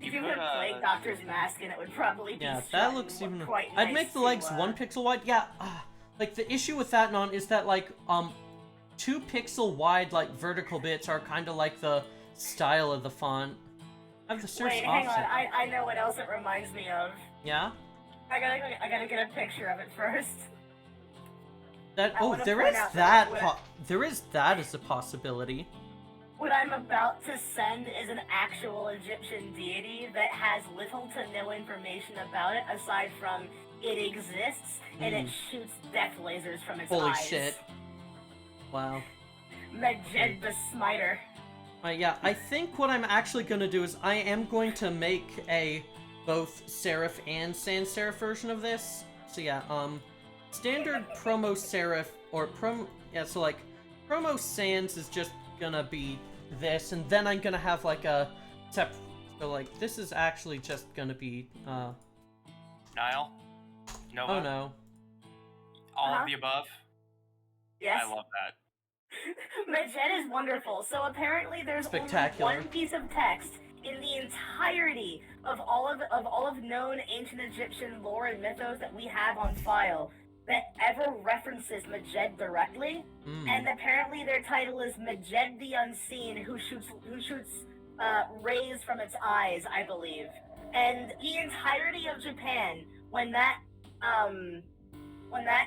If you put a Plague Doctor's mask in, it would probably be Yeah, strong that and looks look even... quite I'd nice make the to, legs 1 pixel wide. Yeah, like, the issue with that, non, is that, like, 2 pixel wide, like, vertical bits are kind of like the style of the font. I have the serifs Wait, hang on. offset. I know what else it reminds me of. Yeah? I gotta get a picture of it first. That... I Oh, wanna there point is out that... that There is that as a possibility. What I'm about to send is an actual Egyptian deity that has little to no information about it aside from it exists and it shoots death lasers from its Holy eyes. shit. Wow. Medjed the Smiter. Yeah, I think what I'm actually going to do is I am going to make a both serif and sans serif version of this. So yeah, standard promo serif or so like promo sans is just gonna be this, and then I'm gonna have like a so like this is actually just gonna be Niall? Nova? oh no. All of the above? Yes. I love that. Medjed is wonderful. So apparently there's Spectacular. only one piece of text in the entirety of all of known ancient Egyptian lore and mythos that we have on file that ever references Medjed directly. And apparently their title is Medjed the Unseen, who shoots rays from its eyes, I believe. And the entirety of Japan, when that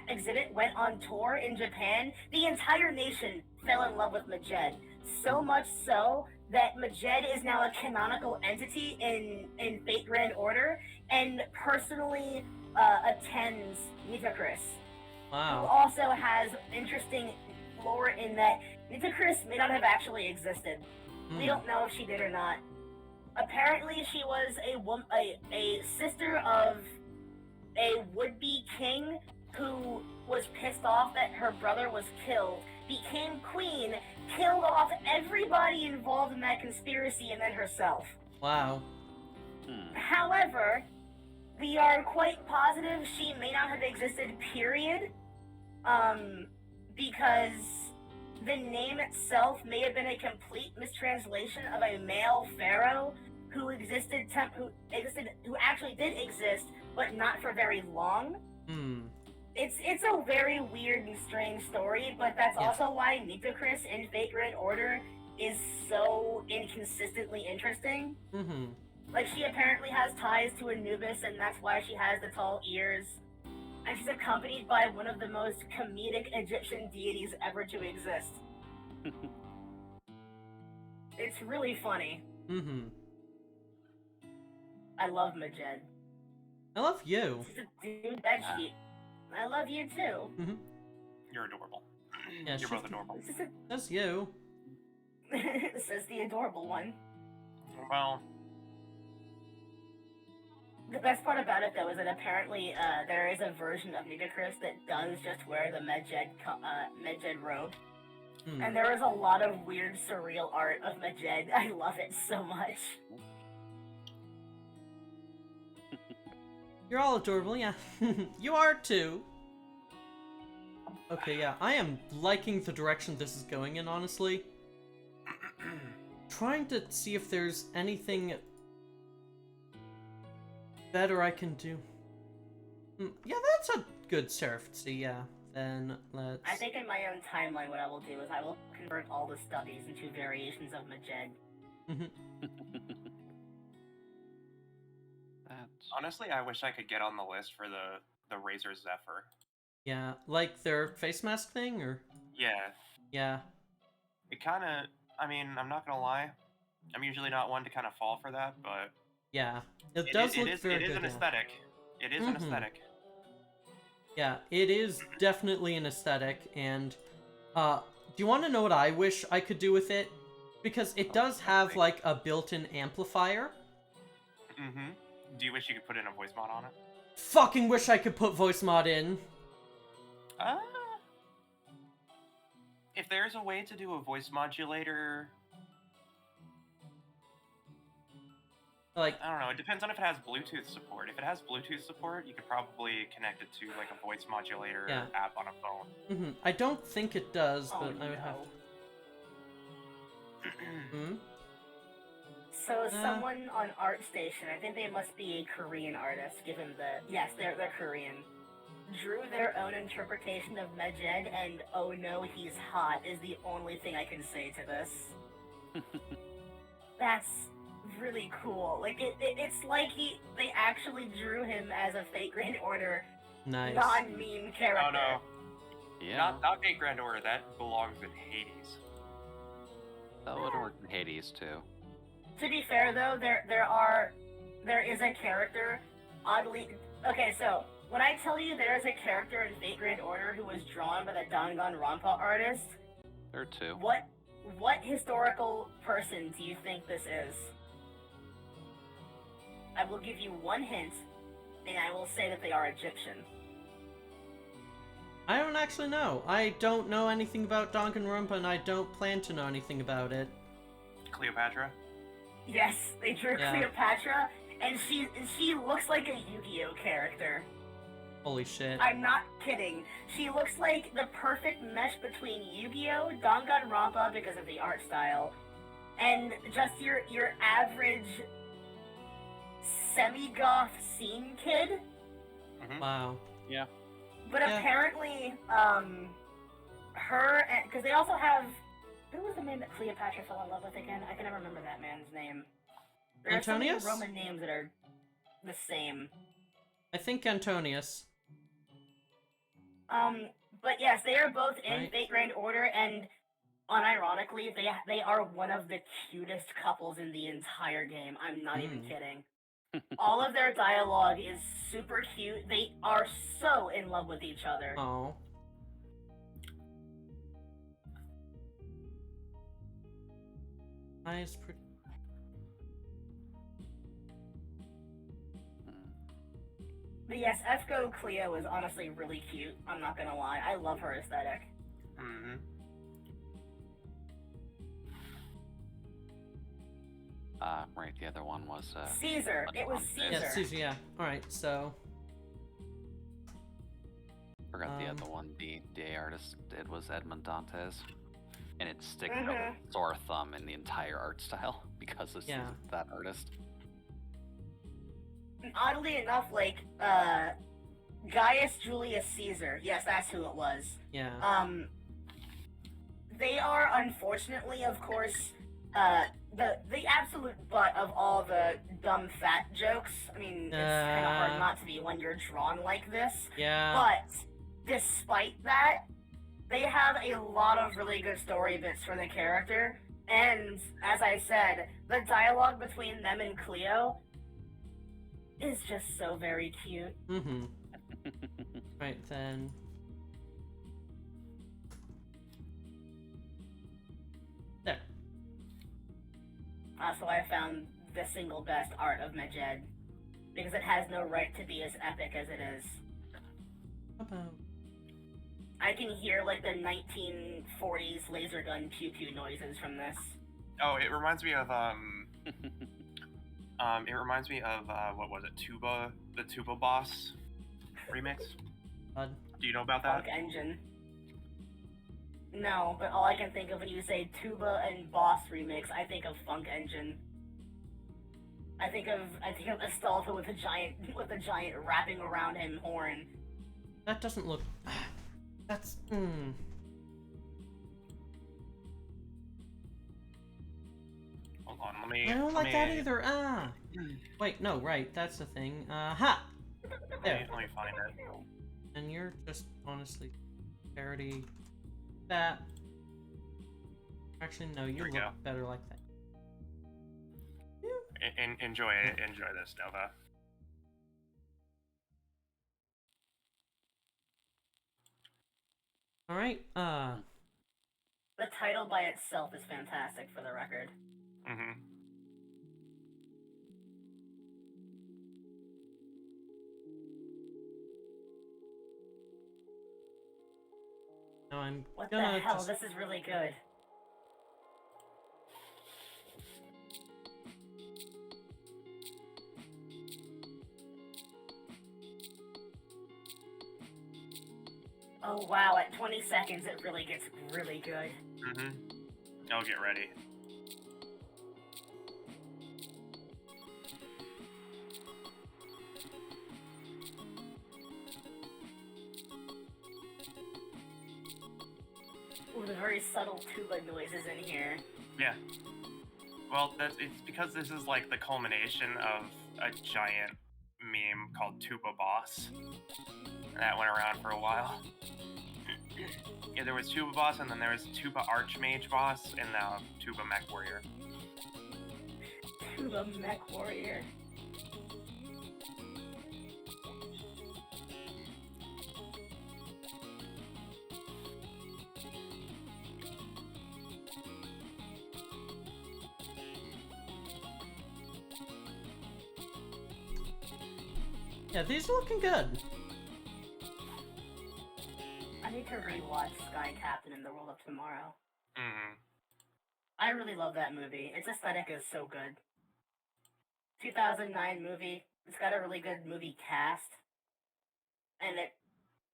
exhibit went on tour in Japan, the entire nation fell in love with Medjed. So much so that Medjed is now a canonical entity in Fate Grand Order and personally attends Nitocris. Who Wow. also has interesting lore in that Nitocris may not have actually existed. We don't know if she did or not. Apparently, she was a sister of a would-be king who was pissed off that her brother was killed, became queen, killed off everybody involved in that conspiracy, and then herself. Wow. However, we are quite positive she may not have existed, period, because the name itself may have been a complete mistranslation of a male pharaoh who actually did exist, but not for very long. It's a very weird and strange story, but that's also why Nitocris in Fate Grand Order is so inconsistently interesting. Like, she apparently has ties to Anubis, and that's why she has the tall ears. And she's accompanied by one of the most comedic Egyptian deities ever to exist. It's really funny. Mm-hmm. I love Majed. I love you. She's a dude bedsheet. I love you too. Mm-hmm. You're adorable. Yeah, You're both adorable. That's you. This is the adorable one. Well, The best part about it, though, is that apparently there is a version of Nidacris that does just wear the Medjed robe. Hmm. And there is a lot of weird, surreal art of Majed. I love it so much. You're all adorable, yeah. You are too. Okay, yeah, I am liking the direction this is going in, honestly. Trying to see if there's anything better I can do. Yeah, that's a good surface, yeah. Then let's... I think in my own timeline what I will do is I will convert all the stubbies into variations of Majed. honestly, I wish I could get on the list for the Razor Zephyr. Yeah, like their face mask thing, or? Yeah. Yeah. It kind of, I mean, I'm not gonna lie. I'm usually not one to kind of fall for that, but... Yeah. It does look very good. It is an aesthetic. It is an aesthetic. Yeah, it is definitely an aesthetic, and do you want to know what I wish I could do with it? Because it does have like a built-in amplifier. Mm-hmm. Do you wish you could put in a voice mod on it? Fucking wish I could put voice mod in. If there's a way to do a voice modulator... Like, I don't know, it depends on if it has Bluetooth support. If it has Bluetooth support, you could probably connect it to like a voice modulator app on a phone. I don't think it does, but I would have to. So someone on ArtStation, I think they must be a Korean artist, given the... Yes, they're Korean. Drew their own interpretation of Majed, and oh no, he's hot is the only thing I can say to this. That's really cool. Like, it's like they actually drew him as a Fate Grand Order non-meme character. Oh no. Yeah. Not Fate Grand Order, that belongs in Hades. That would work in Hades too. To be fair though, there is a character, oddly... Okay, so, when I tell you there is a character in Fate Grand Order who was drawn by the Danganronpa artist... There are two. What historical person do you think this is? I will give you one hint, and I will say that they are Egyptian. I don't actually know. I don't know anything about Danganronpa, and I don't plan to know anything about it. Cleopatra? Yes, they drew Cleopatra, and she looks like a Yu-Gi-Oh character. Holy shit. I'm not kidding. She looks like the perfect mesh between Yu-Gi-Oh, Danganronpa because of the art style, and just your average semi-goth scene kid. Mm-hmm. Wow. Yeah. But apparently, her, because they also have, who was the man that Cleopatra fell in love with again? I can never remember that man's name. There are so many Antonius? Roman names that are the same. I think Antonius. But yes, they are both in Fate Grand Order, and unironically, they are one of the cutest couples in the entire game. I'm not even kidding. All of their dialogue is super cute. They are so in love with each other. Oh. Nice, pretty. But yes, Esco Cleo is honestly really cute. I'm not gonna lie. I love her aesthetic. Mm-hmm. Right, the other one was, Caesar! It was Caesar! Yeah, Caesar, yeah. Alright, so... Forgot the other one the artist did was Edmond Dantes. And it sticks out a sore thumb in the entire art style because it's that artist. And oddly enough, like, Gaius Julius Caesar, yes, that's who it was. Yeah. They are, unfortunately, of course, the absolute butt of all the dumb fat jokes. I mean, it's kind of hard not to be when you're drawn like this. Yeah. But despite that, they have a lot of really good story bits for the character. And as I said, the dialogue between them and Cleo is just so very cute. Mm-hmm. Right then. There. Also, I found the single best art of Majed, because it has no right to be as epic as it is. About. I can hear like the 1940s laser gun pew pew noises from this. Oh, it reminds me of what was it? Tuba, the Tuba Boss remix. Do you know about that? Funk Engine. No, but all I can think of when you say Tuba and Boss remix, I think of Funk Engine. I think of Astolfo with a giant wrapping around him horn. That doesn't look. That's. Hold on, let me. I don't like that either. Wait, no, right. That's the thing. Ha. There. Let me find it. And you're just honestly parody that. Actually, no, you we look go. better like that. Enjoy it. Enjoy this, Nova. All right. The title by itself is fantastic, for the record. Mm-hmm. Now I'm What the gonna hell? just. This is really good. Oh wow, at 20 seconds it really gets really good. Mm-hmm. I'll get ready. Ooh, the very subtle tuba noises in here. Yeah. Well, it's because this is like the culmination of a giant meme called Tuba Boss. That went around for a while. Yeah, there was Tuba Boss, and then there was Tuba Archmage Boss, and now Tuba Mech Warrior. Tuba Mech Warrior. Yeah, these are looking good. I need to rewatch Sky Captain in the World of Tomorrow. Mm-hmm. I really love that movie. Its aesthetic is so good. 2009 movie. It's got a really good movie cast, and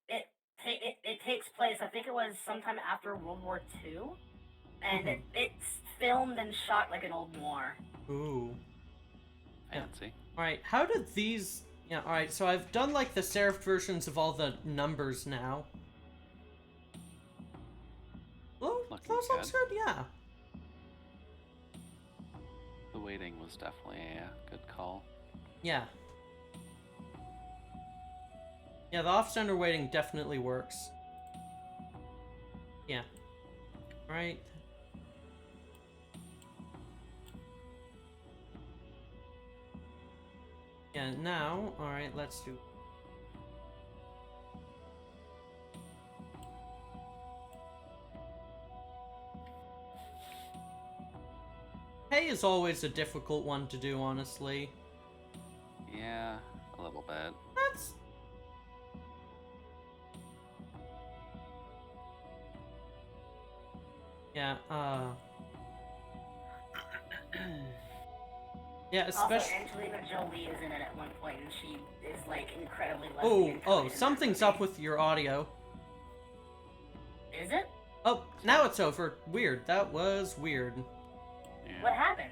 it takes place. I think it was sometime after World War II, and it's filmed and shot like an old noir. Ooh. Fancy. All right. How did these? Yeah. All right. So I've done like the serifed versions of all the numbers now. Well, Looking those looks good. good. Yeah. The weighting was definitely a good call. Yeah. Yeah, the off-center weighting definitely works. Yeah. Right. Yeah, now, alright, let's do... Hay is always a difficult one to do, honestly. Yeah, a little bit. That's... Yeah, yeah, Also, especially... Angelina Jolie is in it at one point, and she is like incredibly Oh, lesbian. oh, something's up with your audio. Is it? Oh, now it's over. Weird. That was weird. Yeah. What happened?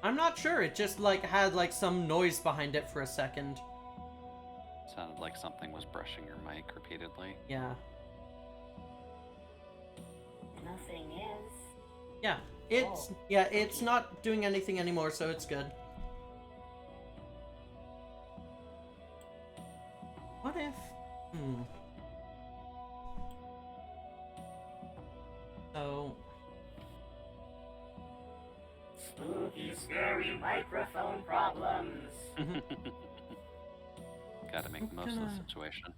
I'm not sure. It just, like, had, like, some noise behind it for a second. Sounded like something was brushing your mic repeatedly. Yeah. Nothing is. Yeah, it's not doing anything anymore, so it's good. What if? So. Spooky, scary microphone problems. Gotta make the most of the situation.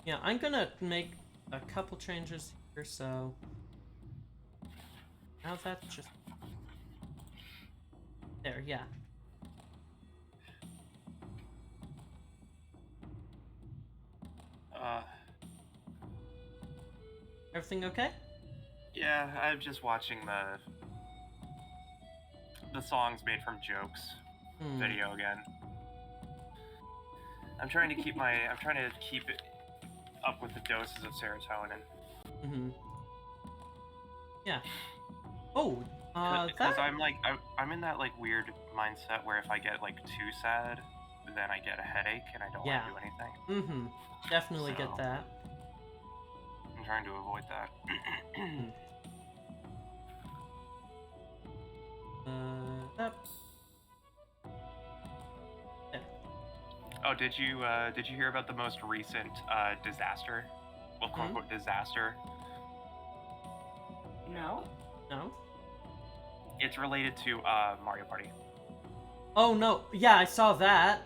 Yeah, I'm gonna make a couple changes here, so. Now that's just. There, yeah. Everything okay? Yeah, I'm just watching the songs made from jokes video again. I'm trying to keep it up with the doses of serotonin. Yeah. Oh, because I'm in that like weird mindset where if I get like too sad, then I get a headache and I don't want to do anything. Definitely So, get that. I'm trying to avoid that. Up. There. Oh, did you hear about the most recent disaster? Well, quote unquote disaster. No. No. It's related to Mario Party. Oh no! Yeah, I saw that.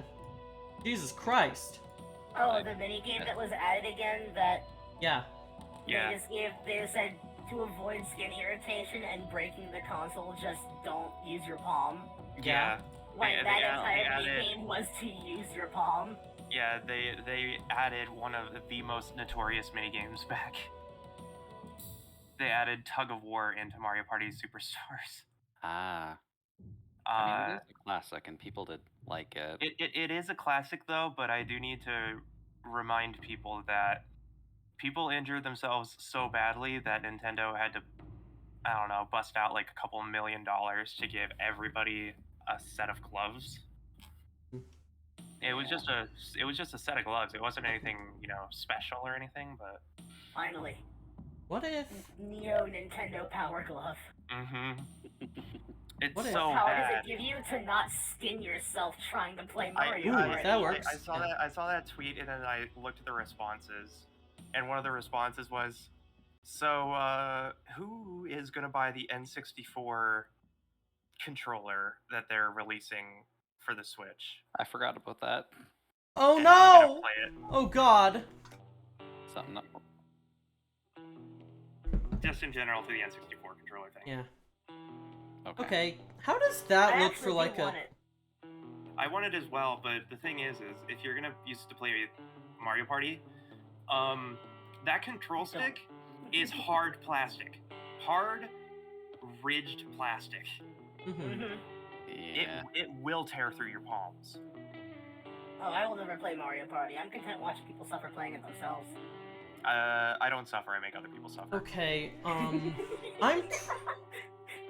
Jesus Christ. Oh, the minigame that was added again. That. Yeah. Yeah. They just said to avoid skin irritation and breaking the console, just don't use your palm. Yeah. Like that entire minigame was to use your palm. Yeah, they added one of the most notorious minigames back. They added Tug of War into Mario Party Superstars. Ah. I mean, it is a classic, and people did like it. It is a classic, though, but I do need to remind people that people injured themselves so badly that Nintendo had to, I don't know, bust out like a couple $1 million to give everybody a set of gloves. It was just a set of gloves. It wasn't anything, special or anything, but finally. What if Neo Nintendo Power Glove? It's what so How bad. does it give you to not skin yourself trying to play Mario? That works. I saw that tweet and then I looked at the responses, and one of the responses was, "So, who is gonna buy the N64 controller that they're releasing for the Switch?" I forgot about that. Oh and no! play it. Oh god. Something up. Just in general to the N64 controller thing. Yeah. Okay. How does that I look for actually like do a? want it. I want it as well, but the thing is if you're gonna use it to play Mario Party, that control stick is hard plastic, hard, ridged plastic. Yeah. It will tear through your palms. Oh, I will never play Mario Party. I'm content watching people suffer playing it themselves. I don't suffer. I make other people suffer. Okay. I'm.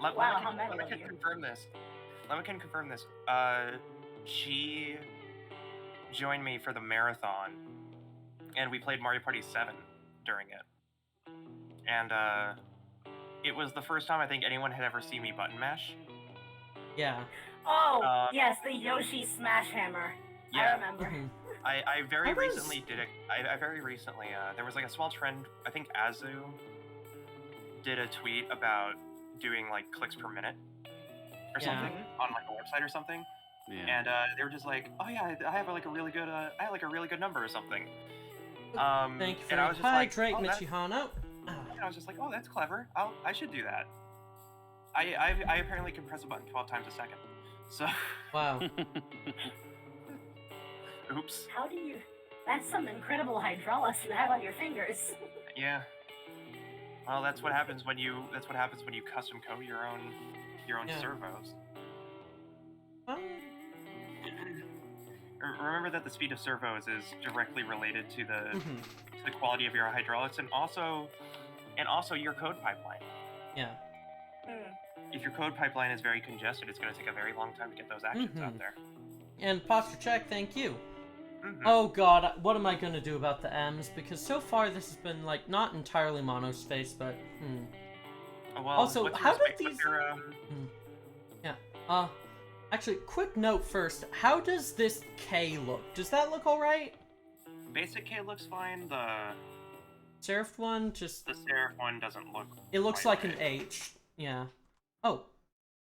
Wow, how metal Let of me you. confirm this. She joined me for the marathon, and we played Mario Party 7 during it. And it was the first time I think anyone had ever seen me button mash. Yeah. Oh, yes, the Yoshi Smash Hammer. Yeah. I remember. I very How does- recently did it. I very recently, there was like a small trend. I think Azu did a tweet about doing like clicks per minute or Yeah. something on like a website or something. Yeah. And they were just like, "Oh yeah, I have like a really good, I have like a really good number or something." Thank you for and I was the just like, hydrate, "Oh, that's-" Michihano. and I was just like, "Oh, that's clever. I should do that." I apparently can press a button 12 times a second. So. Wow. Oops. How do you... That's some incredible hydraulics you have on your fingers. Yeah. Well, that's what happens when you custom code your own Yeah. servos. Um, Remember that the speed of servos is directly related to the mhm. to the quality of your hydraulics and also your code pipeline. Yeah. If your code pipeline is very congested, it's going to take a very long time to get those actions out there. And posture check, thank you. Mhm. Oh god, what am I gonna do about the M's? Because so far this has been, like, not entirely monospace, but, Well, Also, what's how your, did what's these- your, Yeah. Actually, quick note first. How does this K look? Does that look alright? basic K looks fine. The Serif one, just... the serif one doesn't look. It looks quite like an right. H. Yeah. Oh.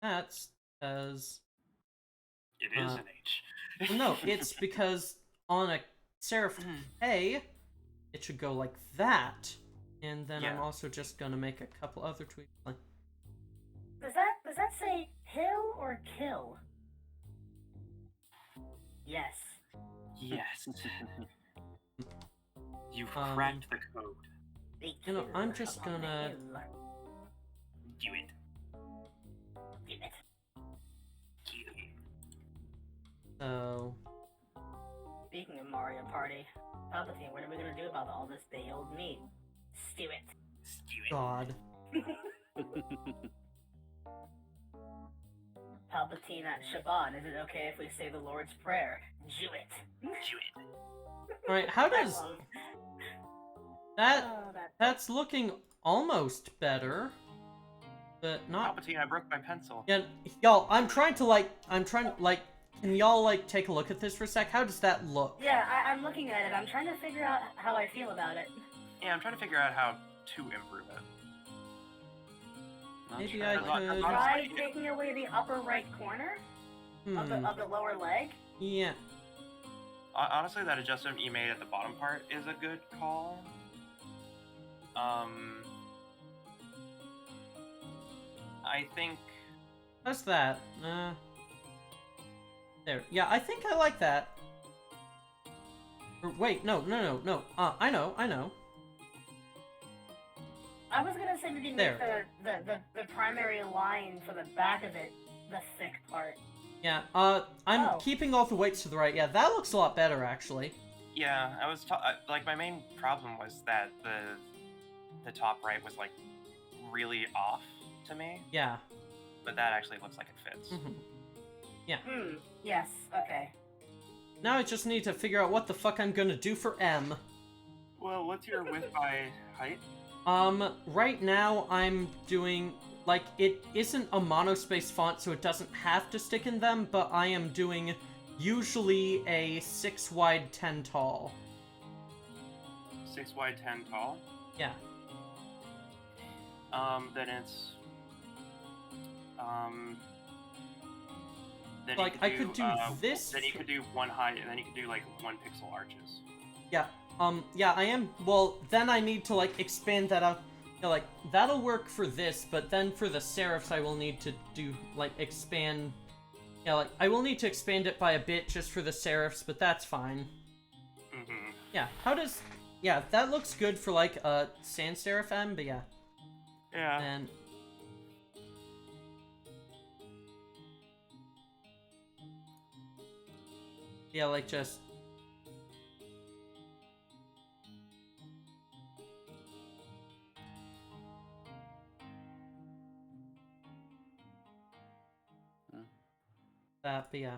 That's because... It is an H. Well, no, it's because on a serif K, it should go like that. And then I'm Yeah. also just gonna make a couple other tweaks. Like, Does that say hill or kill? Yes. Yes. You've Um, cracked the code. They You know, kill I'm just upon the gonna- hill. Do it. Do it. Do it. so... Speaking of Mario Party, Palpatine, what are we gonna do about all this day old meat? Stew it. Stew it. God. Palpatine at Shaban, is it okay if we say the Lord's Prayer? Jew it. Do it. Alright, how I does... love- That... Oh, that- That's looking almost better. But not... Palpatine, I broke my pencil. Yeah, y'all, I'm trying, can y'all, like, take a look at this for a sec? How does that look? Yeah, I'm looking at it. I'm trying to figure out how I feel about it. Yeah, I'm trying to figure out how to improve it. Not Maybe sure. I As long- as could... long as- Try taking away the upper right corner of Hmm, the lower leg. yeah. Honestly, that adjustment you made at the bottom part is a good call. I think How's that? There. Yeah, I think I like that. Or, wait, no. I know. I was gonna say maybe make the primary line for the back of it the thick part. Yeah, I'm keeping all the weights to the right. Yeah, that looks a lot better, actually. yeah, I was like my main problem was that the top right was like really off to me, Yeah. but that actually looks like it fits. Yes, okay. Now I just need to figure out what the fuck I'm gonna do for M. Well, what's your width by height? Right now I'm doing, like, it isn't a monospace font, so it doesn't have to stick in them, but I am doing usually a 6 wide, 10 tall. 6 wide, 10 tall. Yeah. Then it's then Like, I could do this Then you could do 1 height, and then you could do like 1 pixel arches. Yeah, yeah, I am, well, then I need to, like, expand that out. Yeah, like, that'll work for this, but then for the serifs I will need to do, like, expand... Yeah, like, I will need to expand it by a bit just for the serifs, but that's fine. Mm-hmm. Yeah, how does... Yeah, that looks good for, like, a sans serif M, but yeah. Yeah. And... Yeah, like, just... That, but yeah.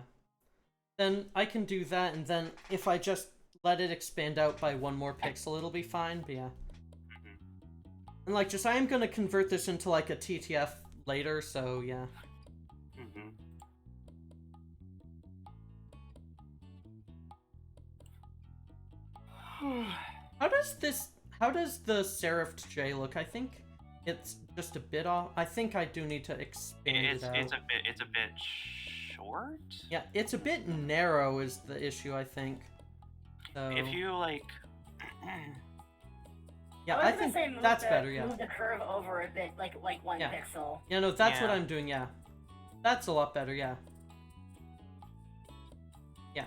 Then I can do that, and then if I just let it expand out by 1 more pixel, it'll be fine, but yeah. And, like, just, I am gonna convert this into, like, a TTF later, so, yeah. Mm-hmm. How does the serifed J look? I think it's just a bit off. I think I do need to expand it out. It's a bit short. Yeah, it's a bit narrow is the issue, I think. So... If you like, Yeah, I I was gonna think say that's better, yeah. Move the curve over a bit, like 1 Yeah. pixel. Yeah, no, that's what Yeah. I'm doing, yeah. That's a lot better, yeah. Yeah.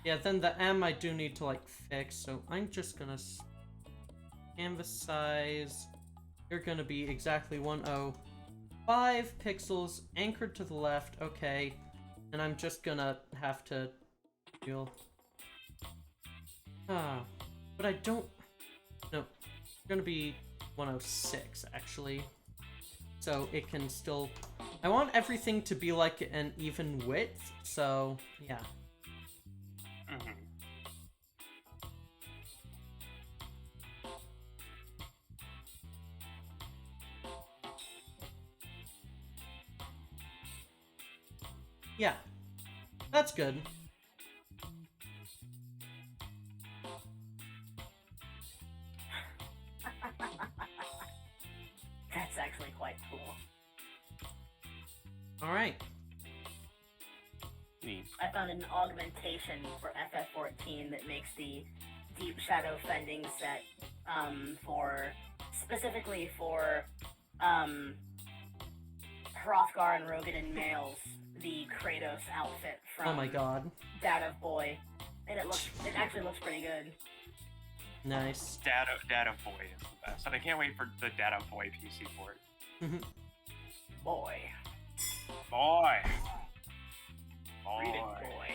Yeah, then the M I do need to, like, fix, so I'm just gonna... Canvas size... You're gonna be exactly 105 pixels, anchored to the left, okay. And I'm just gonna have to... deal... But I don't... No, it's gonna be 106, actually. So it can still... I want everything to be like an even width, so yeah. mm-hmm. Yeah. That's good. That's actually quite cool. Alright. Neat. I found an augmentation for FF14 that makes the Deep Shadow Fending set specifically for Hrothgar and Rogan males, the Kratos outfit from Oh my god. Dad of Boy, and it actually looks pretty good. Nice. Data Boy is the best, and I can't wait for the Data Boy PC port. Boy, Boy, read it, boy, boy.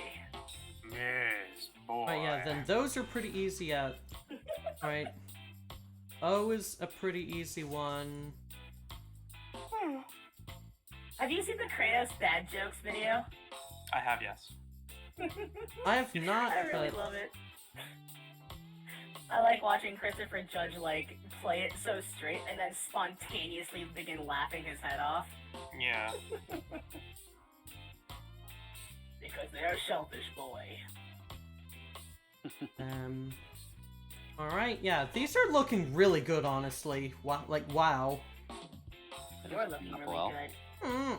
Miss Boy. Alright, yeah, then those are pretty easy out. Alright. O is a pretty easy one. Have you seen the Kratos dad jokes video? I have, yes. I have not, I really but... love it. I like watching Christopher Judge, like, play it so straight and then spontaneously begin laughing his head off. Yeah. Because they're a selfish boy. Alright, yeah, these are looking really good, honestly. Wow, like, wow. You're looking really Well. good. Mm.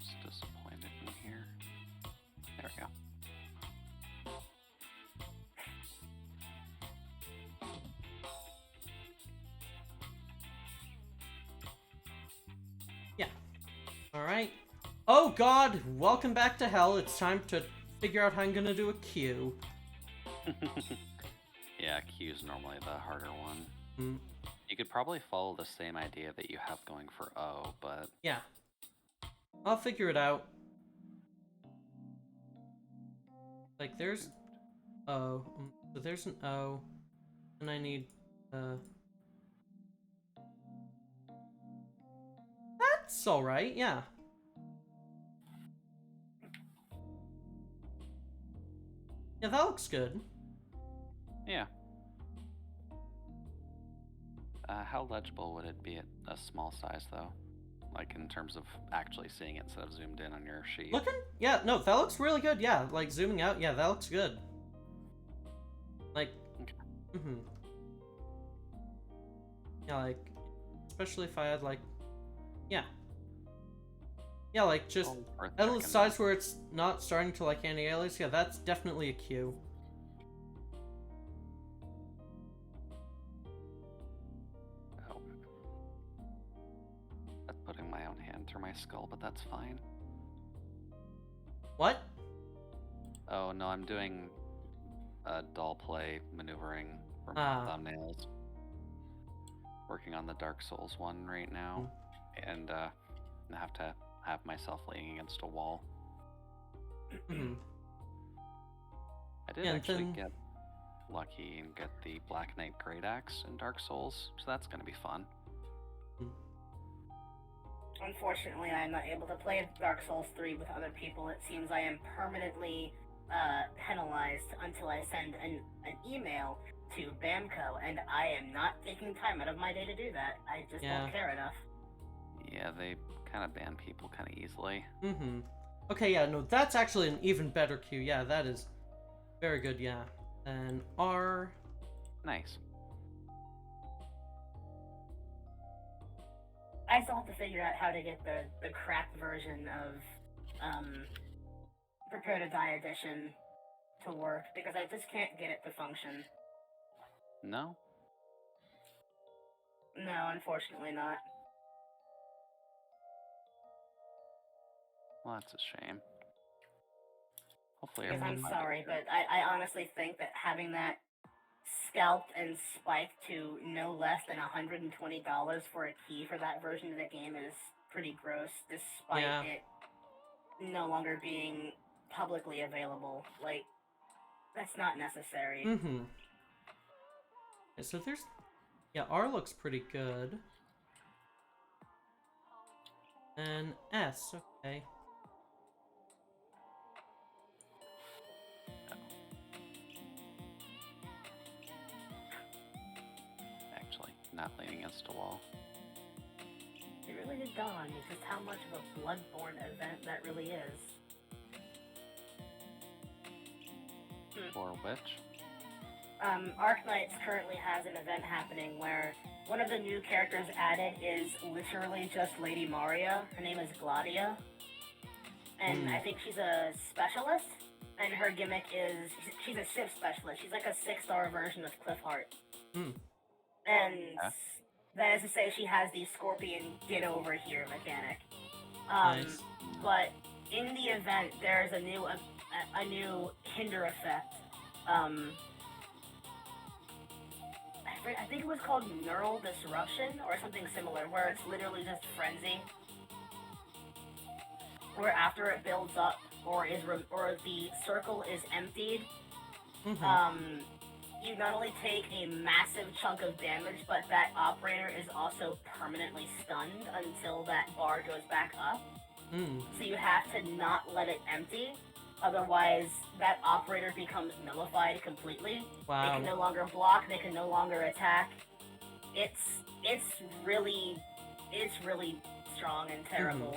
Just disappointed in here. There we go. Alright. Oh god, welcome back to hell. It's time to figure out how I'm gonna do a Q. Yeah, Q is normally the harder one. Mm. You could probably follow the same idea that you have going for O, but Yeah. I'll figure it out. Like, there's O. So there's an O. And I need, That's alright, yeah. Yeah, that looks good. yeah. How legible would it be at a small size, though? Like, in terms of actually seeing it instead of zoomed in on your sheet? Yeah, no, that looks really good, yeah. Like, zooming out, yeah, that looks good. Like, Okay. Yeah, like, especially if I had, like, yeah. Yeah, like, just Worth at a checking size where it's not starting to, like, anti-alias, yeah, that's definitely a Q. Oh. That's putting my own hand through my skull, but that's fine. What? Oh, no, I'm doing doll play maneuvering for Ah. thumbnails. Working on the Dark Souls one right now, and I have to have myself leaning against a wall. Mhm. I did Yeah, and actually then- get lucky and get the Black Knight Great Axe in Dark Souls, so that's gonna be fun. Unfortunately, I am not able to play Dark Souls 3 with other people. It seems I am permanently penalized until I send an email to Bamco, and I am not taking time out of my day to do that. I just Yeah. don't care enough. Yeah, they kind of ban people kind of easily. Mm-hmm. Okay, yeah, no, that's actually an even better Q. Yeah, that is very good, yeah. And R... Nice. I still have to figure out how to get the cracked version of Prepare to Die Edition to work, because I just can't get it to function. No? No, unfortunately not. Well, that's a shame. Hopefully Because I'm everyone... sorry, but I honestly think that having that scalped and spiked to no less than $120 for a key for that version of the game is pretty gross, despite Yeah. it no longer being publicly available. Like, that's not necessary. Mm-hmm. Yeah, so there's... Yeah, R looks pretty good. And S, okay. not leaning against a wall. It really did dawn on me just how much of a Bloodborne event that really is. For which? Arknights currently has an event happening where one of the new characters added is literally just Lady Maria. Her name is Gladia. And I think she's a specialist, and her gimmick is she's a Civ specialist. She's like a 6-star version of Cliffheart. And that is to say, she has the Scorpion get over here mechanic. Nice. But in the event, there's a new hinder effect. I think it was called Neural Disruption or something similar, where it's literally just frenzy. Where after it builds up or the circle is emptied, you not only take a massive chunk of damage, but that operator is also permanently stunned until that bar goes back up. So you have to not let it empty, otherwise that operator becomes nullified completely. Wow. They can no longer block, they can no longer attack. It's really strong and terrible.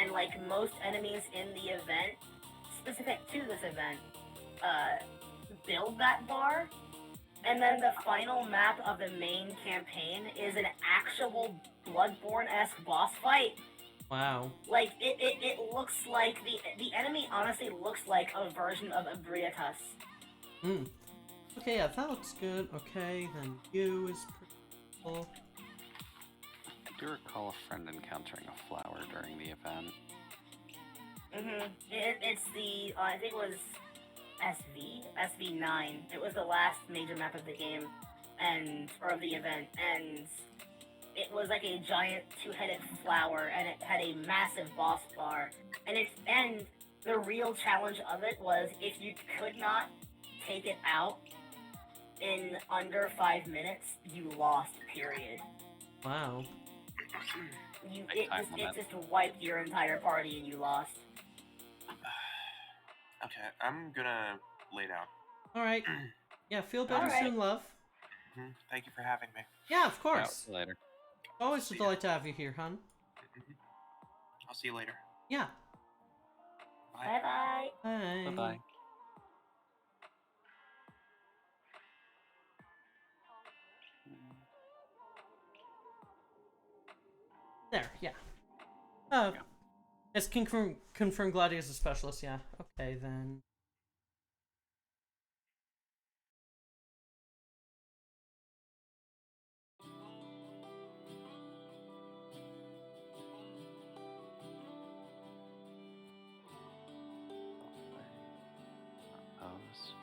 And like most enemies in the event, specific to this event, build that bar. And then the final map of the main campaign is an actual Bloodborne-esque boss fight. Wow. Like, it looks like, the enemy honestly looks like a version of Abriatus. Okay, yeah, that looks good. Okay, then you is pretty cool. I do recall a friend encountering a flower during the event. It's the, I think it was SV9. It was the last major map of the game, or of the event, and it was like a giant 2-headed flower, and it had a massive boss bar. And the real challenge of it was if you could not take it out in under 5 minutes, you lost, period. Wow. It just wiped your entire party and you lost. Okay, I'm gonna lay down. Alright. Yeah, feel better Alright. soon, love. Thank you for having me. Yeah, of course. Yeah, later. Always a delight to have you here, hon. I'll see you later. Yeah. Bye. Bye-bye. Bye. Bye-bye. There, yeah. As confirm Gladius a specialist, yeah. Okay, then. Pose.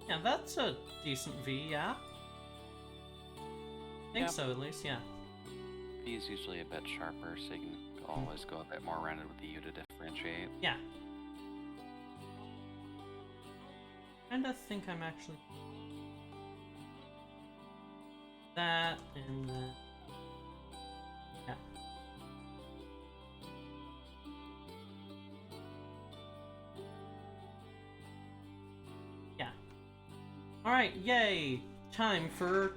Yeah, that's a decent V, yeah? I think Yeah. so, at least, yeah. V is usually a bit sharper, so you can always go a bit more rounded with the U to differentiate. Yeah. Kinda think I'm actually... that, and then... yeah. Yeah. Alright, yay! Time for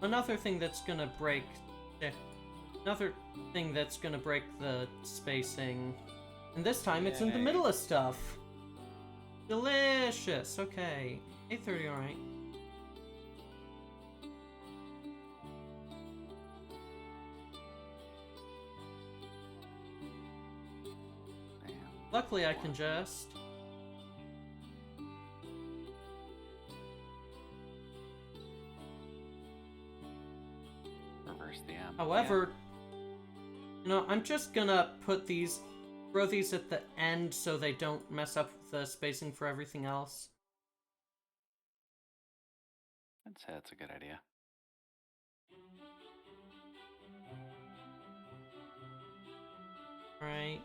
another thing that's gonna break... another thing that's gonna break the spacing. And this time it's in the Yay. middle of stuff. Delicious! Okay. 8:30, alright. Damn. Luckily I can just... Reverse the M. However, you know, I'm just gonna throw these at the end so they don't mess up the spacing for everything else. I'd say that's a good idea. Right.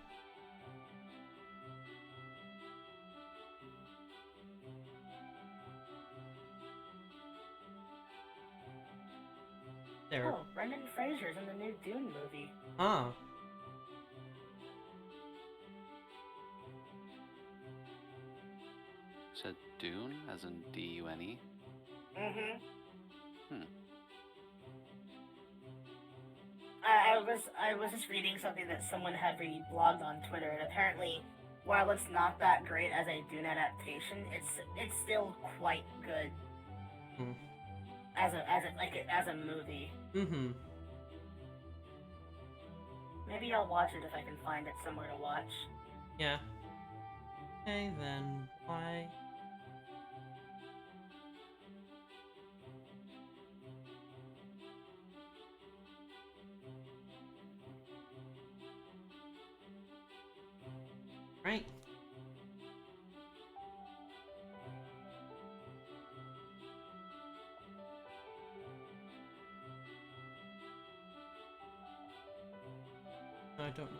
There. Oh, Brendan Fraser's in the new Dune movie. Ah. Said Dune, as in D-U-N-E. Mm-hmm. Hmm. I was just reading something that someone had reblogged on Twitter, and apparently, while it's not that great as a Dune adaptation, it's still quite good Hmm. as a movie. Mm-hmm. Maybe I'll watch it if I can find it somewhere to watch. Yeah. Okay, then why? Right. I don't know.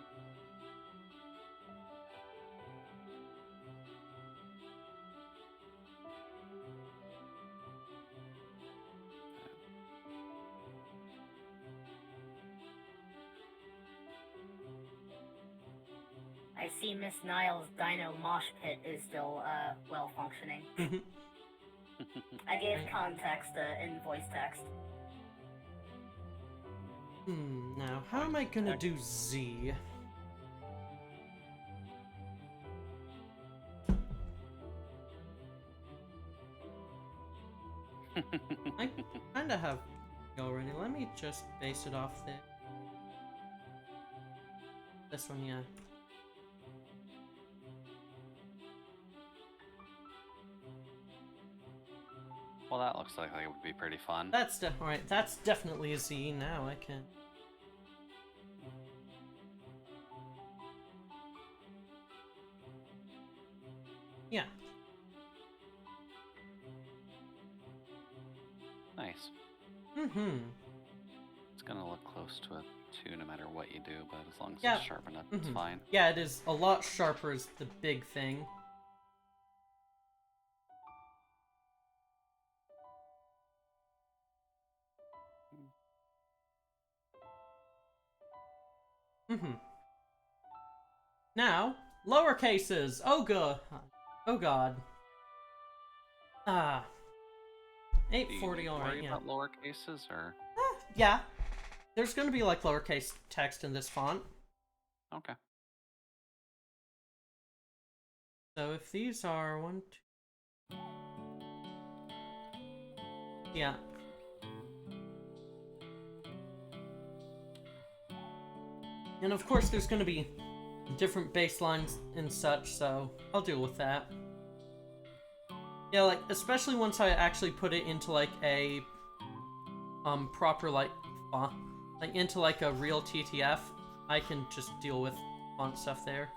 I see Miss Niles' Dino Mosh Pit is still well functioning. I gave context in voice text. Now, how am I gonna do Z? I kinda have already. Let me just base it off there. This one, yeah. Well, that looks like it would be pretty fun. That's alright. That's definitely a Z. Now I can. Yeah. Nice. Mm-hmm. It's gonna look close to a 2 no matter what you do, but as long as Yeah. it's sharp enough, it's fine. Yeah, it is a lot sharper is the big thing. Now, lower cases. Oh god. Oh god. Ah. Do you 840. need to All right. worry Yeah. about lower cases, or Yeah. There's gonna be like lowercase text in this font. okay? So if these are 1, 2. Yeah. And of course, there's gonna be different baselines and such, so I'll deal with that. Yeah, like, especially once I actually put it into, like, a, proper, like, font, like, into, like, a real TTF, I can just deal with font stuff there.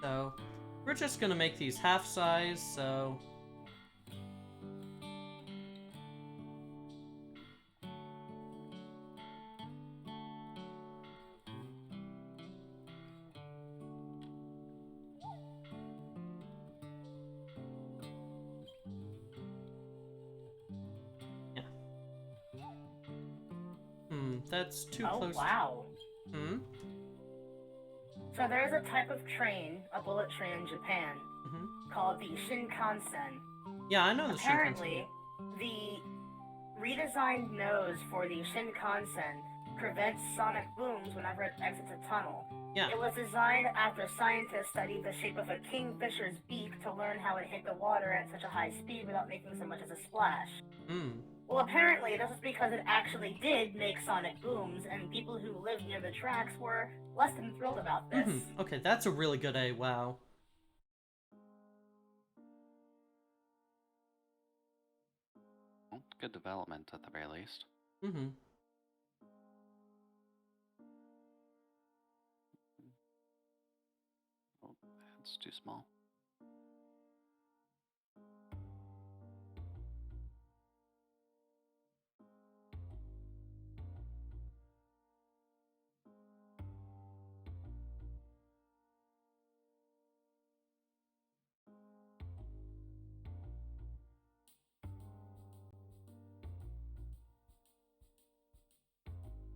So, we're just gonna make these half size, so... That's too close. Oh, wow. So there's a type of train, a bullet train in Japan, called the Shinkansen. Yeah, I know the Apparently, Shinkansen. the redesigned nose for the Shinkansen prevents sonic booms whenever it exits a tunnel. Yeah. It was designed after scientists studied the shape of a kingfisher's beak to learn how it hit the water at such a high speed without making so much as a splash. Well, apparently, this is because it actually did make sonic booms, and people who lived near the tracks were less than thrilled about this. Okay, that's a really good A, wow. Well, good development at the very least. Oh, it's too small.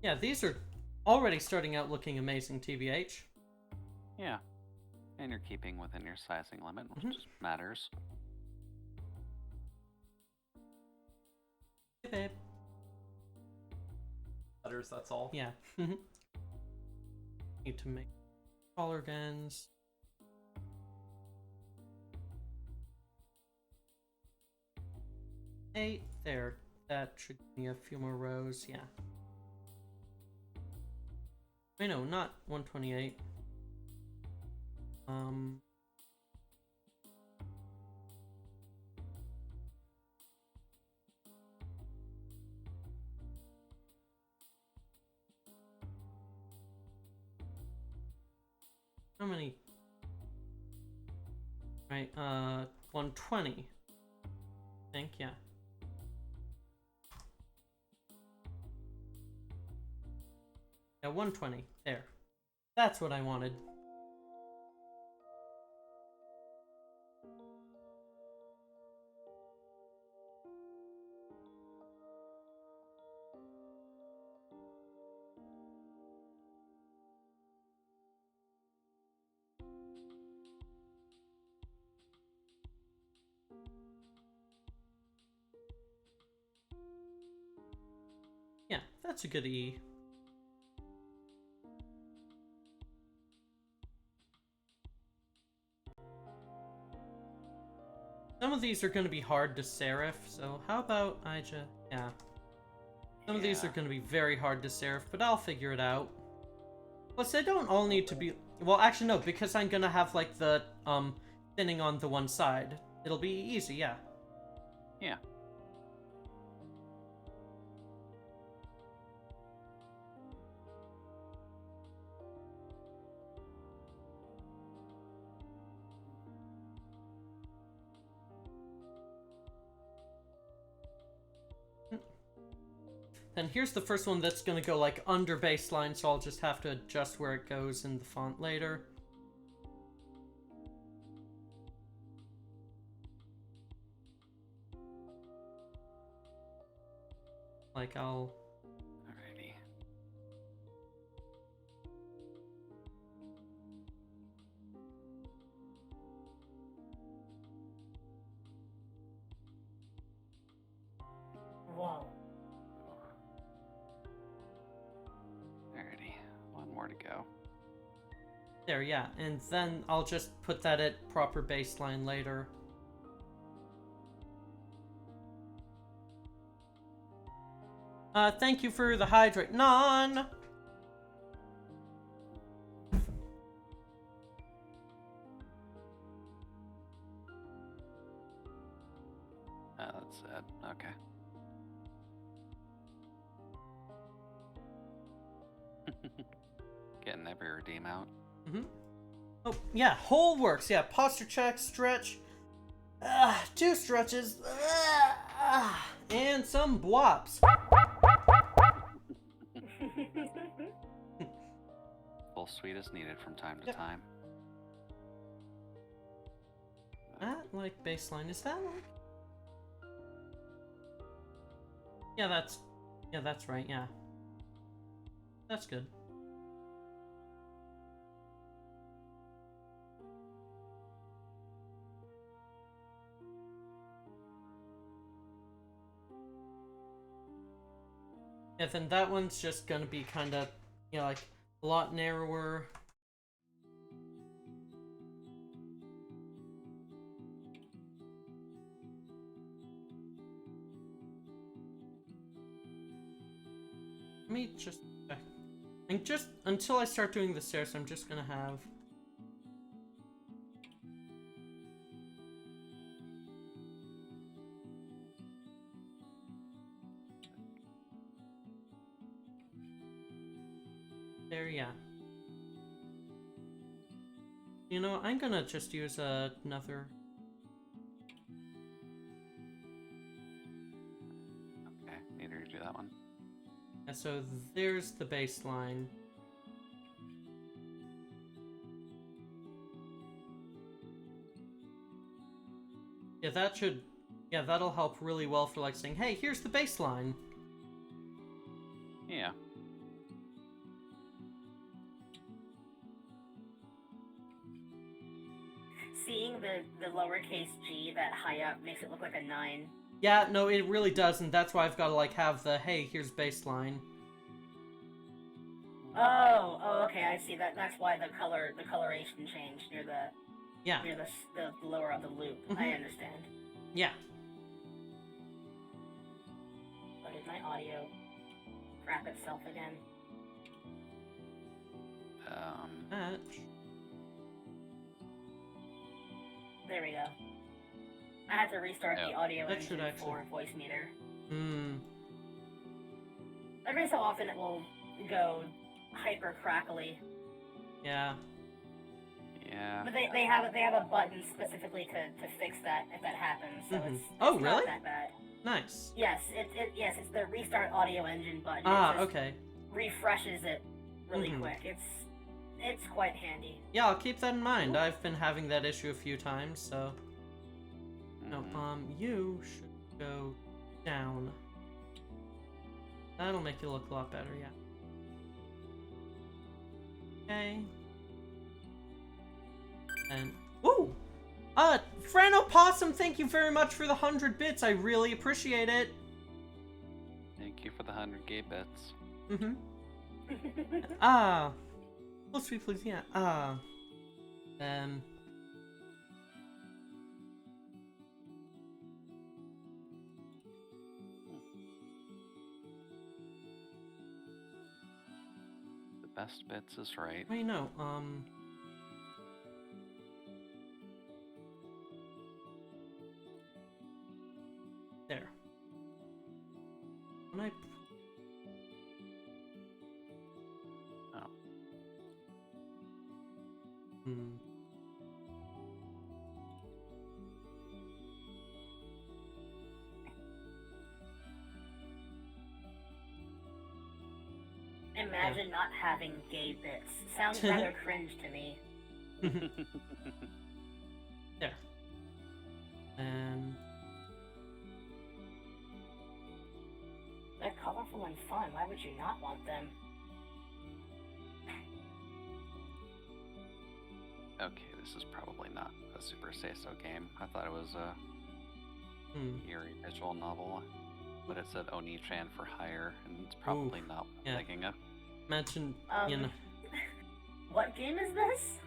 Yeah, these are already starting out looking amazing, TBH. Yeah. And you're keeping within your sizing limit, which just matters. Hey, babe. Letters, that's all. Yeah. Need to make collar guns. Eight there. That should give me a few more rows. Yeah. Wait, no, not 128. How many? Right, 120. I think, yeah. Yeah, 120. There. That's what I wanted. Yeah, that's a good E. Some of these are going to be hard to serif, so how about I just... yeah. Some of these are going to be very hard to serif, but I'll figure it out. Plus, they don't all need to be... well, actually, no, because I'm going to have, like, the, thinning on the one side. It'll be easy, yeah. Yeah. Then here's the first one that's gonna go like under baseline, so I'll just have to adjust where it goes in the font later. Like I'll... Alrighty. Whoa. Alrighty. One more to go. There, yeah, and then I'll just put that at proper baseline later. Thank you for the hydrate. Non! That's it. Okay. Getting every redeem out. Oh, yeah, whole works. Yeah, posture check, stretch. 2 stretches. And some blops. Full suite is needed from time to Yep. time. That, like, baseline. Is that, like... yeah, that's right, yeah. That's good. Yeah, then that one's just gonna be kind of, you know, like, a lot narrower. Let me just check. And just until I start doing the stairs, I'm just gonna have... there, yeah. You know, I'm gonna just use another... Okay, need to redo that one. yeah, so there's the baseline. Yeah, that should... yeah, that'll help really well for, like, saying, hey, here's the baseline. Yeah. the lowercase g, that high up, makes it look like a 9. Yeah, no, it really doesn't. That's why I've got to, like, have the, hey, here's baseline. Oh, okay, I see. That's why the coloration changed near the Yeah. near the lower of the loop. I Mhm. understand. Yeah. But did my audio crap itself again? There we go. I had to restart the audio that should engine actually... for voice meter. Hmm. Every so often it will go hyper crackly. Yeah. Yeah. But they have a button specifically to fix that if that happens. So it's Oh, not really? that bad. Nice. Yes, it's the restart audio engine button. Ah, it just okay. refreshes it really quick. It's quite handy. Yeah, I'll keep that in mind. I've been having that issue a few times, so... No, you should go down. That'll make you look a lot better, yeah. Okay. And... Ooh! Frano Possum, thank you very much for the 100 bits. I really appreciate it. Thank you for the 100 gay bits. Oh, sweet, please, yeah. The best bits is right. Wait, no, there. When I... Oh. Imagine not having gay bits. Sounds rather cringe to me. There. And... They're colorful and fun. Why would you not want them? Okay, this is probably not a Super Say-So game. I thought it was a eerie visual novel, but it said Oni-chan for hire, and it's probably not what I'm thinking of. Imagine, you know... What game is this?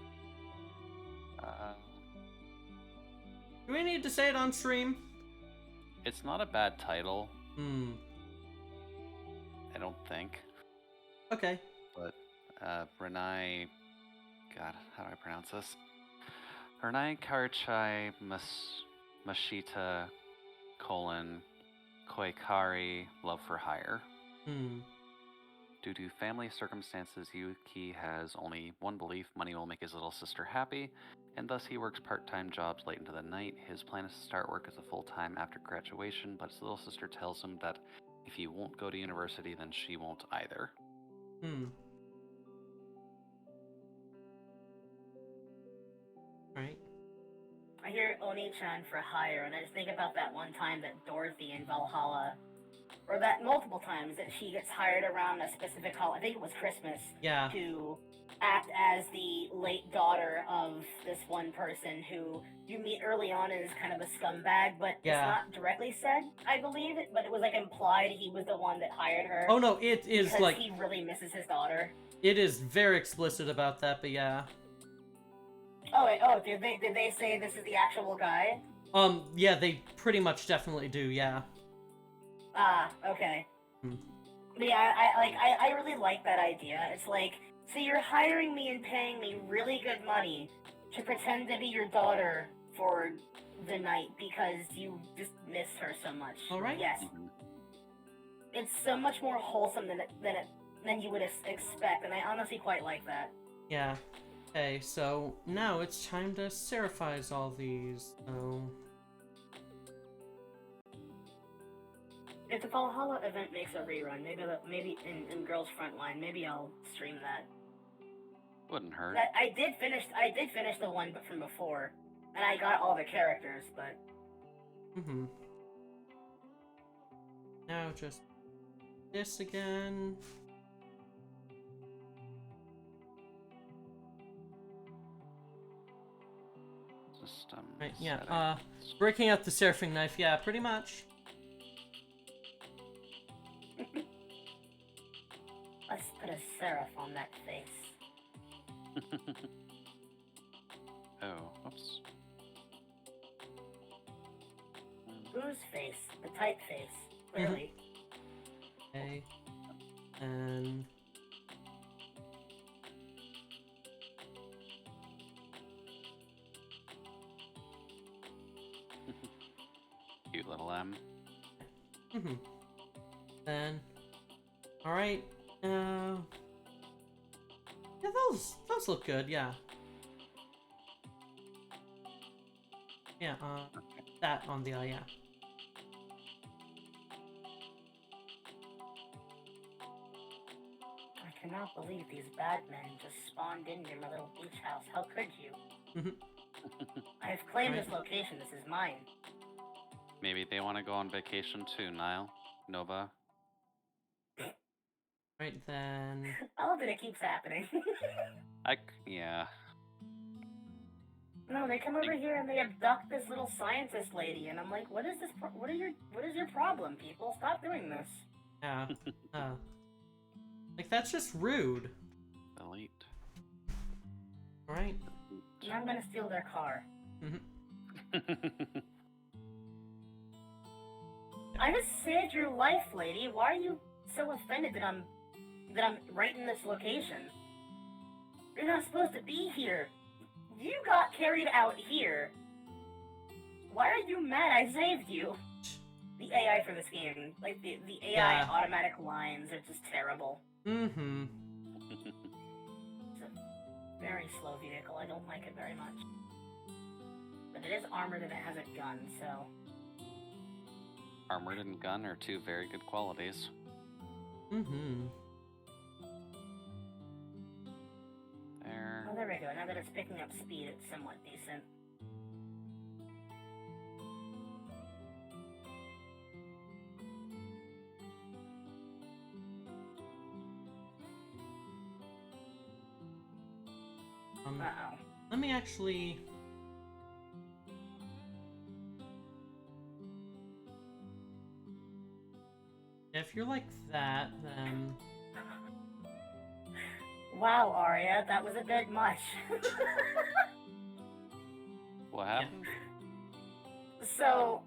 Do we need to say it on stream? It's not a bad title. Hmm. I don't think. Okay. But, Renai... God, how do I pronounce this? Renai Karachai Mashita, Koikari, Love for Hire. Due to family circumstances, Yuki has only one belief: money will make his little sister happy, and thus he works part-time jobs late into the night. His plan is to start work as a full-time after graduation, but his little sister tells him that if he won't go to university, then she won't either. Right. I hear Oni-chan for hire, and I just think about that one time that Dorothy in Valhalla, or that multiple times that she gets hired around a specific holiday, I think it was Christmas, Yeah. to act as the late daughter of this one person who you meet early on and is kind of a scumbag, but it's not directly said, I believe, but it was like implied he was the one that hired her. Oh no, it is because like... he really misses his daughter. It is very explicit about that, but yeah. Did they say this is the actual guy? Yeah, they pretty much definitely do, yeah. Ah, okay. But yeah, I really like that idea. It's like, so you're hiring me and paying me really good money to pretend to be your daughter for the night because you just miss her so much. All right. Yes. It's so much more wholesome than you would expect, and I honestly quite like that. Yeah. Okay, so now it's time to seraphize all these, so... If the Valhalla event makes a rerun, maybe in Girls Frontline, maybe I'll stream that. Wouldn't hurt. I did finish the one from before, and I got all the characters, but... Now just this again. system. Right, yeah, settings. breaking out the surfing knife, yeah, pretty much. Let's put a serif on that face. Oh, whoops. Whose face? The typeface. Clearly. Okay. And... Cute little M. Then... Alright, yeah, those look good, yeah. Yeah, that on the eye, yeah. I cannot believe these bad men just spawned in near my little beach house. How could you? I have claimed this location. This is mine. Maybe they want to go on vacation too, Niall. Nova. Right then... I love that it keeps happening. Yeah. No, they come over here and they abduct this little scientist lady, and I'm like, what is this? What is your problem, people? Stop doing this. Yeah, like, that's just rude. Delete. Right? And I'm gonna steal their car. I just saved your life, lady. Why are you so offended that I'm right in this location? You're not supposed to be here. You got carried out here. Why are you mad I saved you? The AI for this game, like the AI automatic lines are just terrible. It's a very slow vehicle. I don't like it very much. But it is armored and it has a gun, so... Armored and gun are two very good qualities. There. Oh, there we go. Now that it's picking up speed, it's somewhat decent. Uh-oh. Let me actually... If you're like that, then... Wow, Arya, that was a bit much. What happened? So,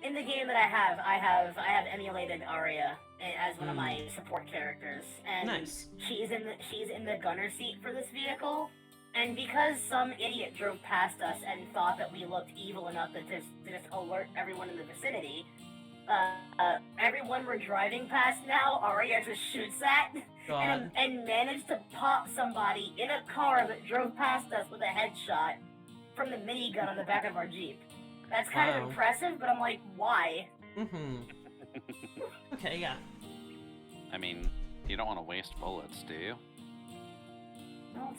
in the game that I have emulated Arya as one of my support characters, and Nice. she's in the gunner seat for this vehicle. And because some idiot drove past us and thought that we looked evil enough to just alert everyone in the vicinity, everyone we're driving past now, Arya just shoots at and managed to pop somebody in a car that drove past us with a headshot from the minigun on the back of our Jeep. That's kind of impressive, but I'm like, why? Okay, yeah. I mean, you don't want to waste bullets, do you? No,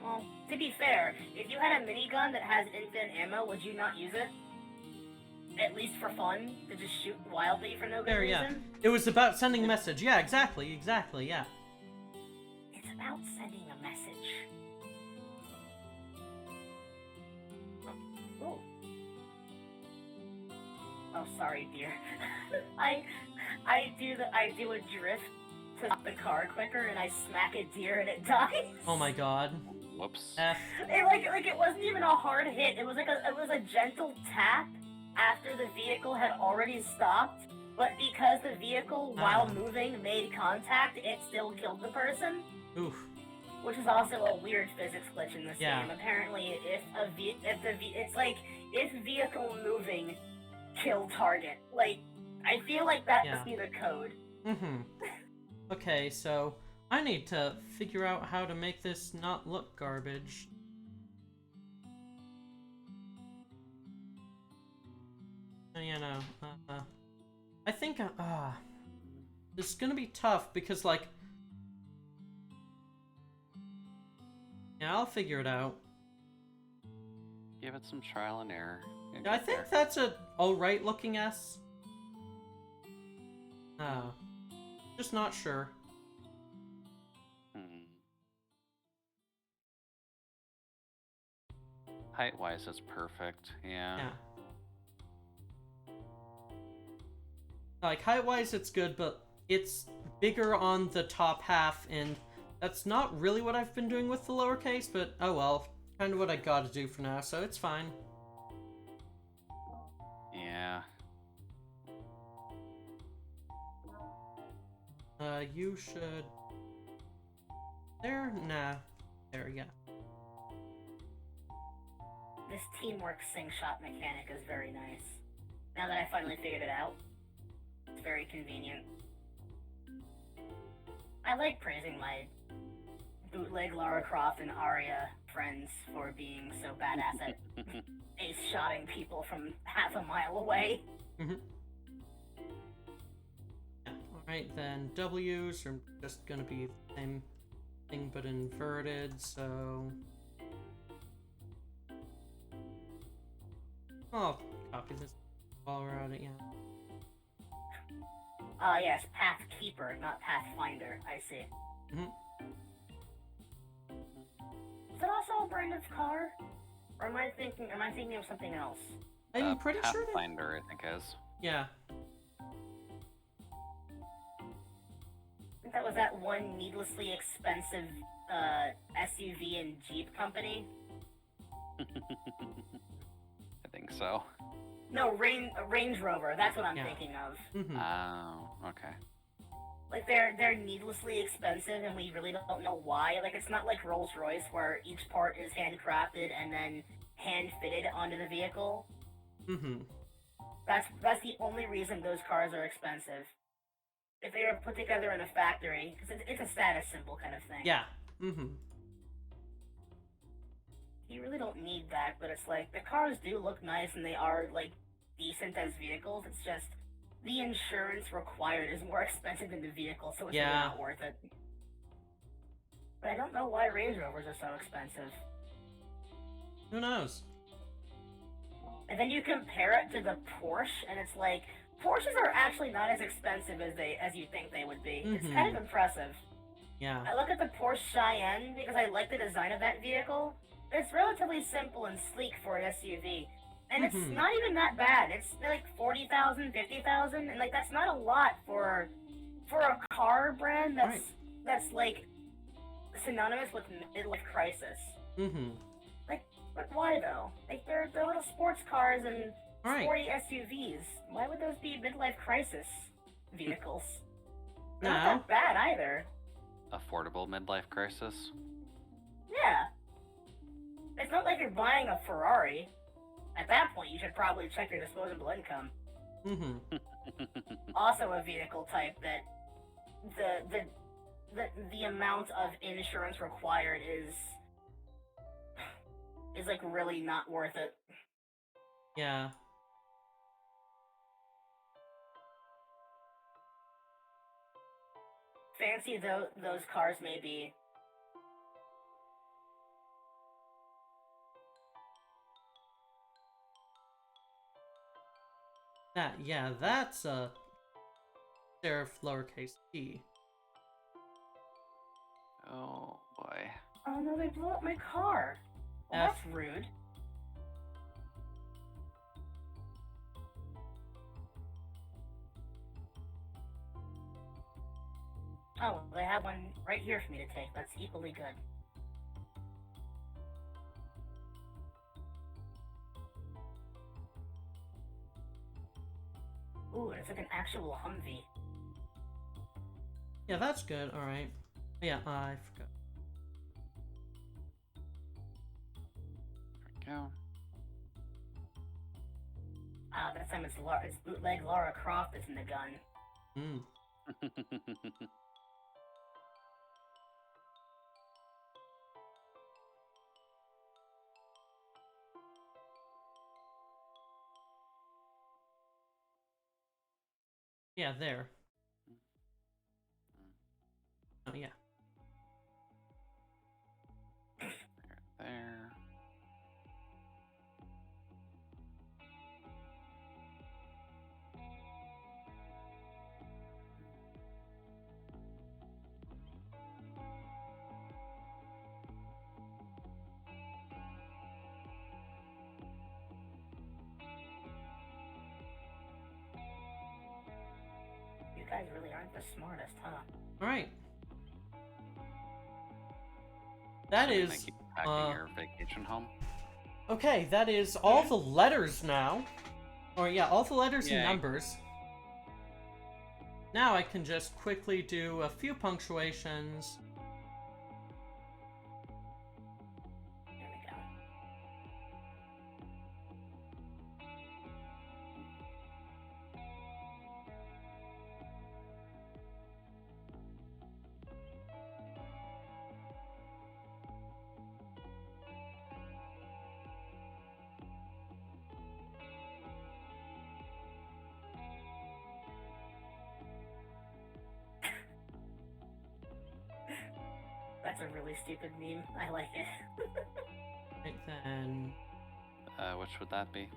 well, to be fair, if you had a minigun that has infinite ammo, would you not use it? At least for fun? To just shoot wildly for no good There, reason? yeah. It was about sending a message. Yeah, exactly, yeah. It's about sending a message. Oh. Oh, sorry, dear. I do a drift to stop the car quicker, and I smack a deer and it dies. Oh my god. Whoops. It wasn't even a hard hit. It was a gentle tap after the vehicle had already stopped. But because the vehicle, while moving, made contact, it still killed the person. Oof. Which is also a weird physics glitch in this game. Apparently, if vehicle moving, kill target. Like, I feel like that must be the code. Okay, so I need to figure out how to make this not look garbage. You know, I think, this is gonna be tough because, like, yeah, I'll figure it out. Give it some trial and error. Yeah, I think that's a alright looking S. Just not sure. Height-wise, it's perfect. Yeah. Yeah. Like, height-wise, it's good, but it's bigger on the top half, and that's not really what I've been doing with the lowercase, but oh well. Kind of what I gotta do for now, so it's fine. Yeah. You should... There? Nah. There, yeah. This teamwork sing shot mechanic is very nice. Now that I finally figured it out, it's very convenient. I like praising my bootleg Lara Croft and Arya friends for being so badass at ace-shotting people from half a mile away. Mm-hmm. Yeah, alright, then W's are just gonna be the same thing but inverted, so... I'll copy this while we're at it, yeah. Yes, Path Keeper, not Pathfinder, I see. Mm-hmm. Is that also a brand of car? Or am I thinking of something else? I'm pretty sure that... Pathfinder, I think, is. Yeah. I think that was that one needlessly expensive, SUV and Jeep company. I think so. No, Range Rover, that's what I'm Yeah. thinking of. Mm-hmm. Oh, okay. Like, they're needlessly expensive, and we really don't know why. Like, it's not like Rolls-Royce, where each part is handcrafted and then hand-fitted onto the vehicle. Mm-hmm. That's the only reason those cars are expensive. If they were put together in a factory, because it's a status symbol kind of thing. Yeah. Mm-hmm. You really don't need that, but it's like, the cars do look nice, and they are, like, decent as vehicles. It's just... the insurance required is more expensive than the vehicle, so it's really Yeah. not worth it. But I don't know why Range Rovers are so expensive. Who knows? And then you compare it to the Porsche, and it's like, Porsches are actually not as expensive as you think they would be. It's Mhm. kind of impressive. Yeah. I look at the Porsche Cheyenne because I like the design of that vehicle. It's relatively simple and sleek for an SUV. And it's Mhm. not even that bad. It's like 40,000, 50,000, and like that's not a lot for a car brand that's like synonymous with midlife crisis. Mm-hmm. But why though? Like they're little sports cars and Right. sporty SUVs. Why would those be midlife crisis vehicles? They're No. not that bad either. Affordable midlife crisis. Yeah. It's not like you're buying a Ferrari. At that point, you should probably check your disposable income. Mm-hmm. Also a vehicle type that the amount of insurance required is like really not worth it. Yeah. Fancy though those cars may be. That's a serif lowercase t. Oh boy. Oh no, they blew up my car. Well, F. that's rude. Oh, they have one right here for me to take. That's equally good. Ooh, it's like an actual Humvee. Yeah, that's good. All right. Yeah, I forgot. There we go. Ah, this time it's bootleg Lara Croft that's in the gun. Mm. Yeah, there. Oh, yeah. There. guys really aren't the smartest, huh? Alright. That So we is, make you packing your vacation home. okay, that is all the letters now. Or yeah, all the letters and Yay. numbers. Now I can just quickly do a few punctuations. There we go. That's a really stupid meme. I like it. Right then. Which would that be?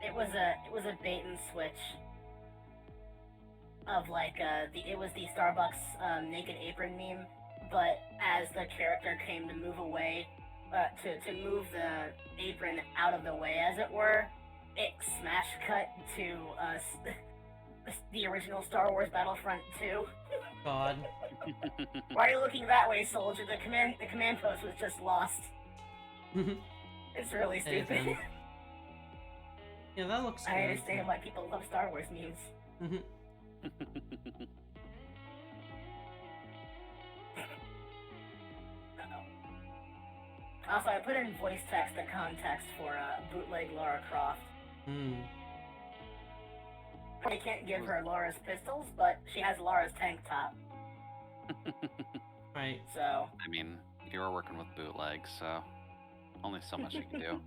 It was a bait and switch of like it was the Starbucks naked apron meme, but as the character came to move away, to move the apron out of the way, as it were, it smash cut to the original Star Wars Battlefront 2. God. Why are you looking that way, soldier? The command post was just lost. It's really Hey, stupid. then. Yeah, that looks I good. understand why people love Star Wars memes. Mhm. Uh-oh. Also, I put in voice text and context for bootleg Lara Croft. Hmm. I can't give her Lara's pistols, but she has Lara's tank top. Right. So, I mean, you were working with bootlegs, so only so much you can do.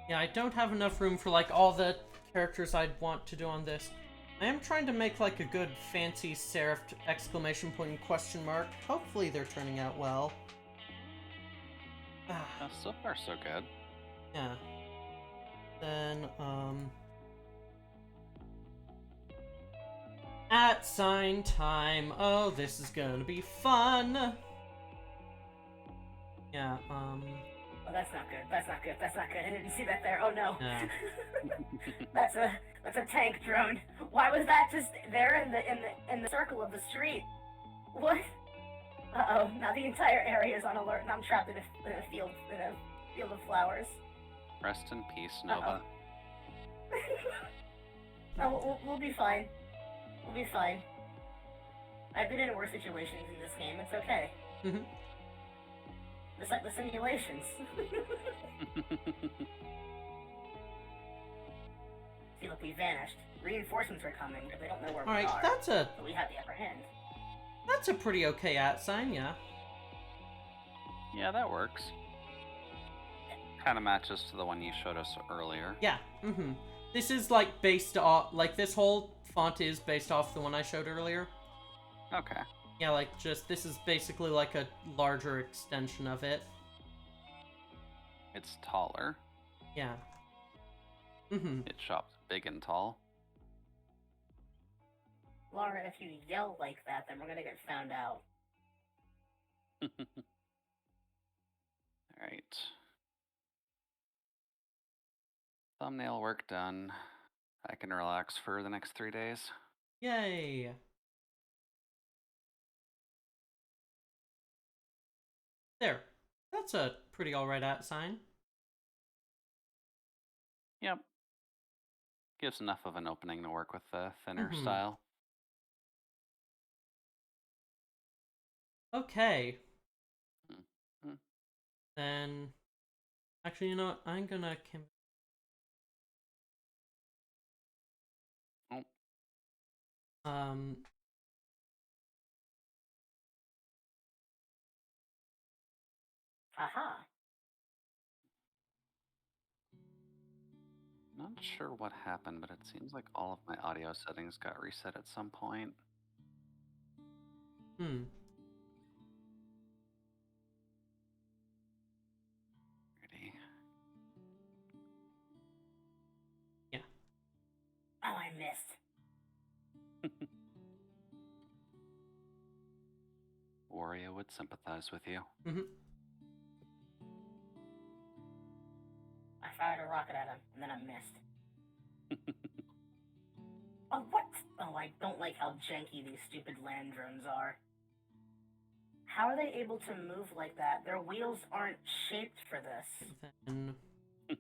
Yeah, I don't have enough room for like all the characters I'd want to do on this. I am trying to make like a good fancy serifed exclamation point and question mark. Hopefully they're turning out well. So far, so good. Yeah. Then, at sign time. Oh, this is gonna be fun. Yeah, oh, that's not good. That's not good. That's not good. I didn't see that there. Oh no. Yeah. that's a tank drone. Why was that just there in the circle of the street? What? Uh-oh. Now the entire area is on alert, and I'm trapped in a field of flowers. Rest in peace, Nova. Oh, we'll be fine. We'll be fine. I've been in worse situations in this game. It's okay. Mhm. It's like the simulations. See, look, we vanished. Reinforcements are coming, but they don't know where we Alright, are. that's a So we have the upper hand. pretty okay at sign, yeah. Yeah, that works. Kind of matches to the one you showed us earlier. Yeah, This is like based off, like this whole font is based off the one I showed earlier. Okay. Yeah, like just, this is basically like a larger extension of it. It's taller. Yeah. It shops big and tall. Laura, if you yell like that, then we're gonna get found out. Alright. Thumbnail work done. I can relax for the next 3 days. Yay. There. That's a pretty alright at sign. Yep. Gives enough of an opening to work with the thinner style. Okay. Mhm. Then, actually, you know what? I'm gonna Oh. Aha. Not sure what happened, but it seems like all of my audio settings got reset at some point. Ready. Yeah. Oh, I missed. Wario would sympathize with you. I fired a rocket at him, and then I missed. Oh, what? Oh, I don't like how janky these stupid land drones are. How are they able to move like that? Their wheels aren't shaped for this. Then,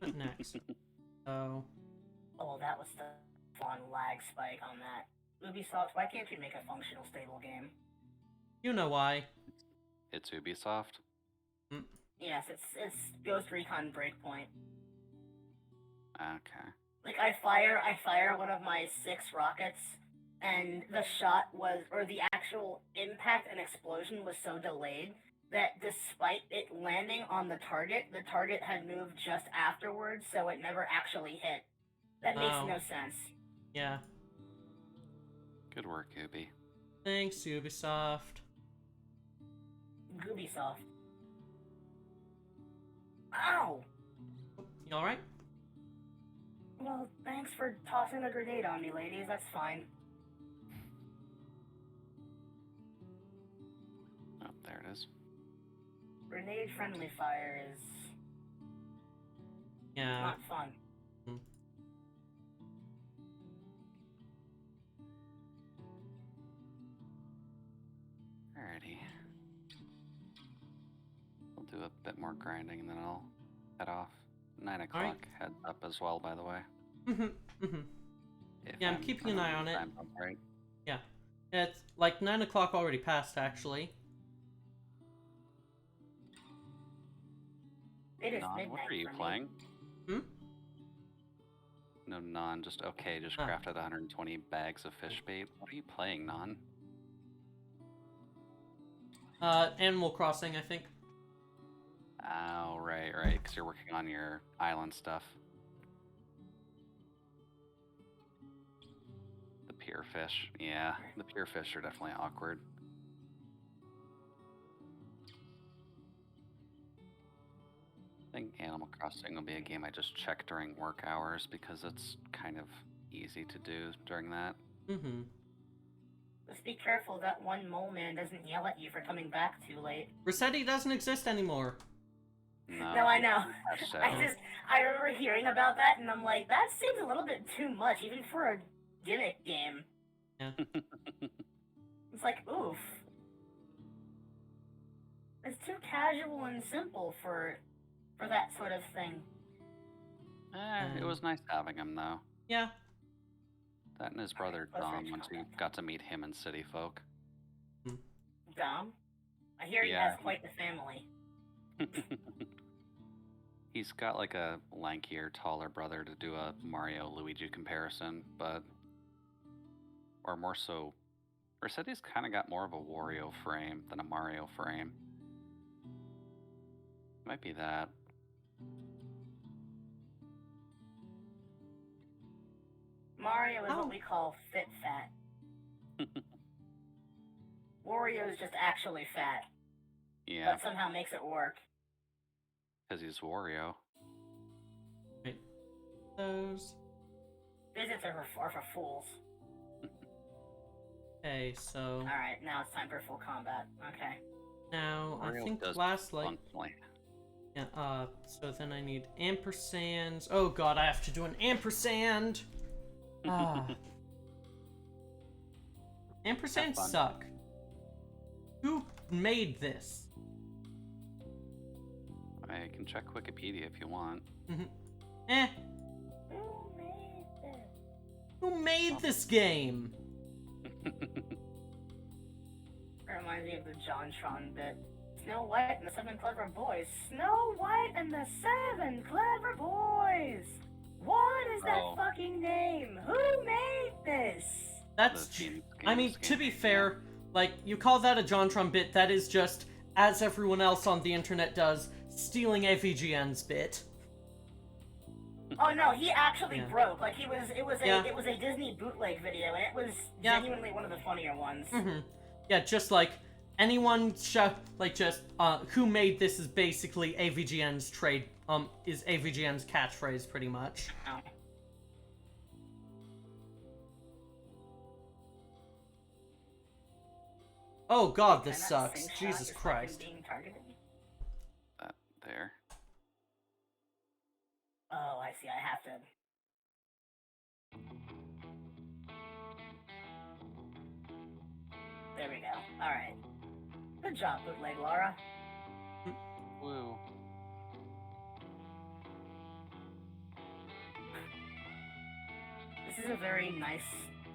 what next? So, Oh, that was the fun lag spike on that. Ubisoft, why can't you make a functional, stable game? you know why. It's Ubisoft. Yes, it's Ghost Recon Breakpoint. Okay. Like I fire one of my 6 rockets, and the shot was, or the actual impact and explosion was so delayed that despite it landing on the target had moved just afterwards, so it never actually hit. That makes Oh. no sense. Yeah. Good work, Ubi. Thanks, Ubisoft. Ubisoft. Ow! You alright? Well, thanks for tossing a grenade on me, ladies. That's fine. Oh, there it is. Grenade friendly fire is Yeah. not fun. Alrighty. We'll do a bit more grinding and then I'll head off. 9 o'clock Alright. heads up as well, by the way. If Yeah, I'm keeping an eye on it. Right. Yeah. It's like 9 o'clock already passed, actually. It is Non, midnight what are you for me. playing? Hmm? No, Non, just okay, just Ah. crafted 120 bags of fish bait. What are you playing, Non? Animal Crossing, I think. Oh, right, because you're working on your island stuff. The pier fish. Yeah, the pier fish are definitely awkward. I think Animal Crossing will be a game I just check during work hours because it's kind of easy to do during that. Mm-hmm. Just be careful that one mole man doesn't yell at you for coming back too late. Rossetti doesn't exist anymore. No, I know. So, I remember hearing about that, and I'm like, that seems a little bit too much, even for a gimmick game. Yeah. It's like, oof. It's too casual and simple for that sort of thing. It was nice having him, though. Yeah. That and his brother Dom, once you got to meet him in City Folk. Dom? I hear he has quite the family. He's got like a lankier, taller brother to do a Mario Luigi comparison, but or more so, Rossetti's kind of got more of a Wario frame than a Mario frame. Might be that. Mario is what we call fit fat. Wario is just actually fat. Yeah. But somehow makes it work. Because he's Wario. Wait. Those. Visits are for fools. Okay, so. Alright, now it's time for full combat. Okay. Now, Wario I think does last, like. functionally. Yeah, so then I need ampersands. Oh god, I have to do an ampersand! Ampersands suck. Who made this? I can check Wikipedia if you want. Eh. Who made this? Who made this game? It reminds me of the JonTron bit. Snow White and the Seven Clever Boys. Snow White and the Seven Clever Boys! What is that fucking name? Who made this? That's... I mean, to be fair, like, you call that a JonTron bit, that is just, as everyone else on the internet does, stealing AVGN's bit. Oh no, he actually broke. Like, it was a Disney bootleg video, and it was genuinely one of the funnier ones. Yeah, just like, anyone who made this is basically AVGN's is AVGN's catchphrase, pretty much. Oh. Oh god, this sucks. Jesus Christ. Being targeted? There. Oh, I see. I have to Good job, bootleg Laura. Woo. This is a very nice,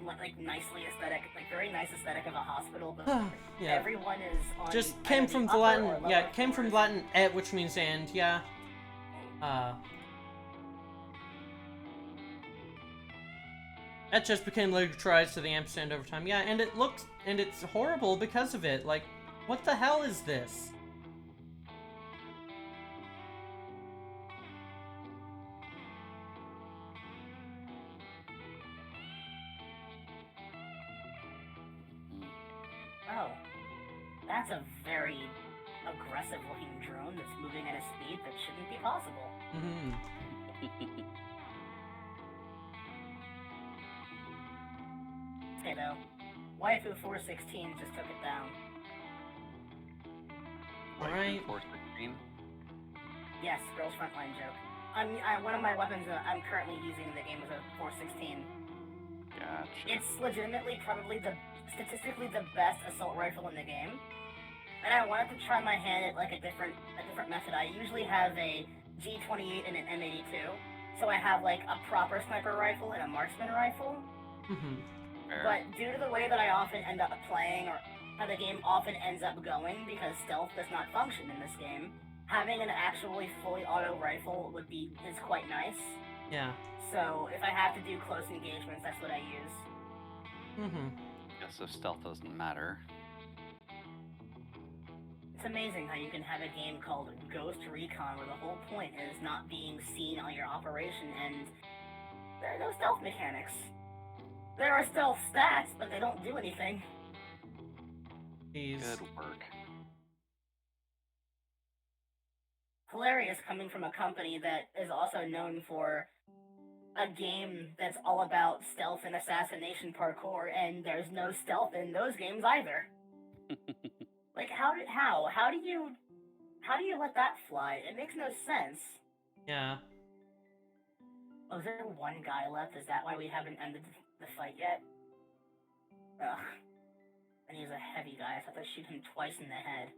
like nicely aesthetic, like very nice aesthetic of a hospital, but Yeah. everyone is on. Just came either from the upper Latin, or yeah, lower it came from floors. Latin et, which means and, yeah. That just became literalized to the ampersand over time. Yeah, and it looks, and it's horrible because of it. Like, what the hell is this? Oh, that's a very aggressive-looking drone that's moving at a speed that shouldn't be possible. Mm-hmm. Okay, though. Waifu 416 just took it down. Alright. 416. Yes, girl's frontline joke. One of my weapons I'm currently using in the game is a 416. Gotcha. It's legitimately probably statistically the best assault rifle in the game. And I wanted to try my hand at like a different method. I usually have a G28 and an M82. So I have like a proper sniper rifle and a marksman rifle. Mm-hmm. Fair. But due to the way that I often end up playing, or how the game often ends up going, because stealth does not function in this game, having an actually fully auto rifle is quite nice. Yeah. So if I have to do close engagements, that's what I use. Mm-hmm. Guess if stealth doesn't matter. It's amazing how you can have a game called Ghost Recon where the whole point is not being seen on your operation, and there are no stealth mechanics. There are stealth stats, but they don't do anything. Jeez. Good work. Hilarious coming from a company that is also known for a game that's all about stealth and assassination parkour, and there's no stealth in those games either. Like, how do you let that fly? It makes no sense. Yeah. Oh, is there one guy left? Is that why we haven't ended the fight yet? Ugh. And he's a heavy guy. I have to shoot him twice in the head.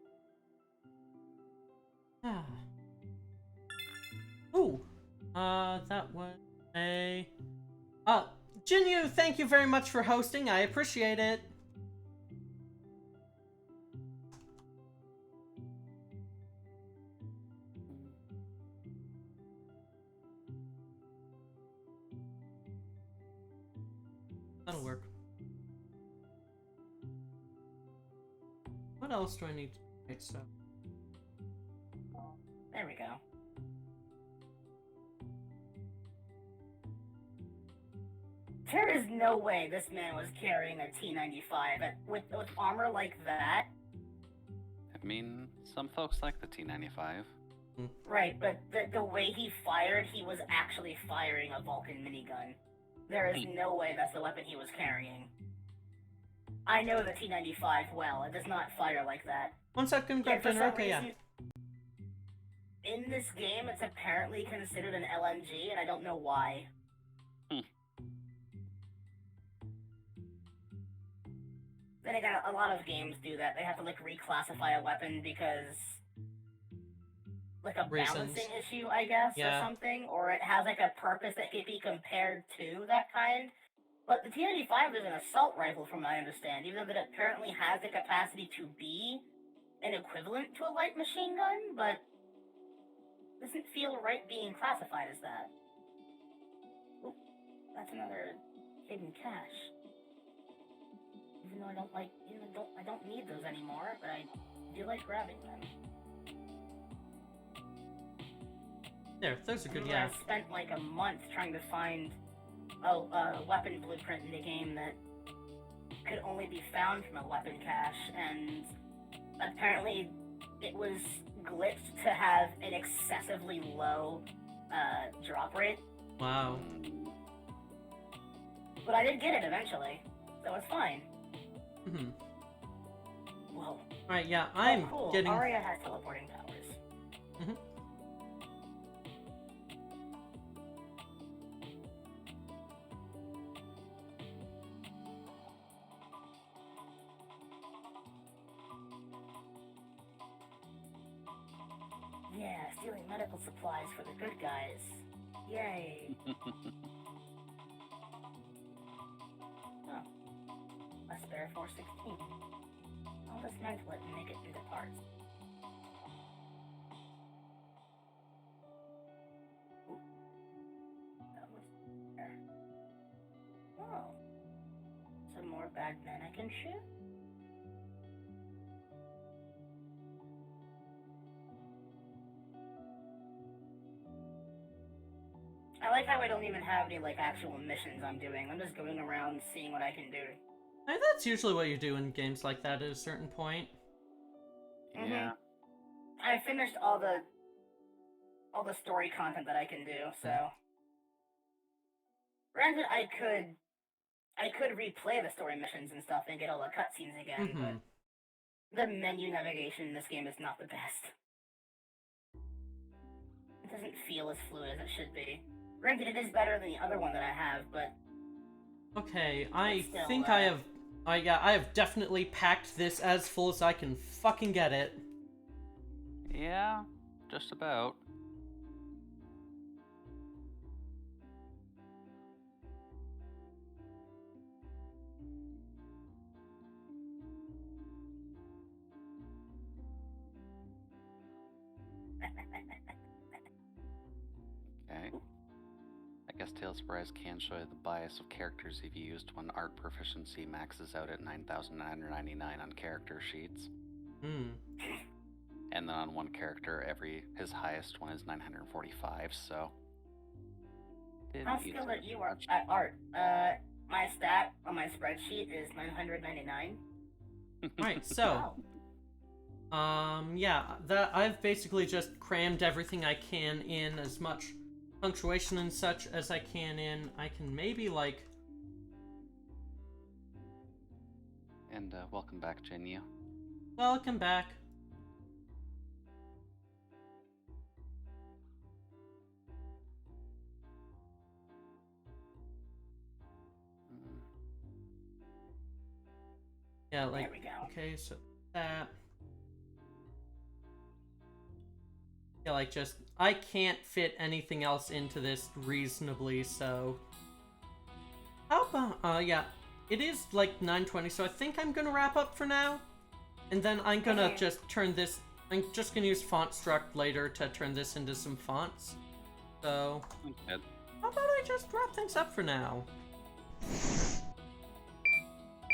Ooh. That was a... Jinyu, thank you very much for hosting. I appreciate it. That'll work. What else do I need to make stuff? There we go. There is no way this man was carrying a T-95 with armor like that. I mean, some folks like the T-95. Right, but the way he fired, he was actually firing a Vulcan minigun. There is no way that's the weapon he was carrying. I know the T-95 well. It does not fire like that. 1 second, grab For dinner. some Okay, yeah. reason, in this game, it's apparently considered an LMG, and I don't know why. Then again, a lot of games do that. They have to, like, reclassify a weapon because... like a Reasons. balancing issue, I guess, Yeah. or something. Or it has, like, a purpose that could be compared to that kind. But the T-95 is an assault rifle, from what I understand, even though it apparently has the capacity to be an equivalent to a light machine gun, but doesn't feel right being classified as that. Oop, that's another hidden cache. Even though I don't need those anymore, but I do like grabbing them. There, those are good, Remember, yeah. I spent like a month trying to find a weapon blueprint in the game that could only be found from a weapon cache, and apparently it was glitched to have an excessively low drop rate. Wow. But I did get it eventually, so it's fine. Mm-hmm. Whoa. Alright, yeah, I'm cool. getting... Arya has teleporting powers. Mm-hmm. stealing medical supplies for the good guys. Yay. Oh. A spare 416. I'll dismantle it and make it into parts. Ooh. That was there. Oh. Some more bad men I can shoot? I like how I don't even have any, like, actual missions I'm doing. I'm just going around seeing what I can do. I mean, that's usually what you do in games like that at a certain point. Yeah. I finished all the story content that I can do, so... Granted, I could replay the story missions and stuff and get all the cutscenes again, but the menu navigation in this game is not the best. It doesn't feel as fluid as it should be. Granted, it is better than the other one that I have, but... Okay, I still, think I have definitely packed this as full as I can fucking get it. Yeah, just about. Okay. I guess Tales of Arise can show you the bias of characters you've used when art proficiency maxes out at 9,999 on character sheets. And then on one character, his highest one is 945, so... How skilled are you at art? My stat on my spreadsheet is 999. Right, so... yeah, I've basically just crammed everything I can in, as much punctuation and such as I can in. I can maybe, like... And, welcome back, Jinyu. Welcome back. Yeah, like, There we go. okay, so that... Yeah, like, just, I can't fit anything else into this reasonably, so... How about, yeah, it is, like, 9:20, so I think I'm gonna wrap up for now. And then I'm gonna just turn this, I'm just gonna use font struct later to turn this into some fonts. So, Okay. how about I just wrap things up for now?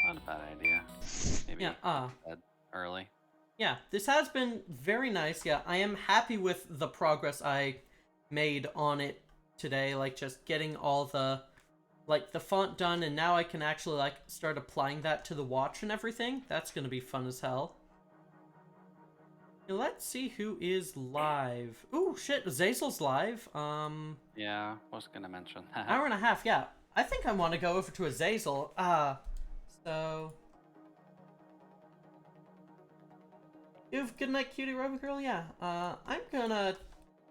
Not a bad idea. Maybe Yeah, bed early. yeah, this has been very nice. Yeah, I am happy with the progress I made on it today. Like, just getting all the, like, the font done, and now I can actually, like, start applying that to the watch and everything. That's gonna be fun as hell. Let's see who is live. Ooh, shit, Zazel's live. Yeah, I was gonna mention that. Hour and a half, yeah. I think I want to go over to Azazel. So... You have good night, cutie Robo Girl? Yeah. I'm gonna...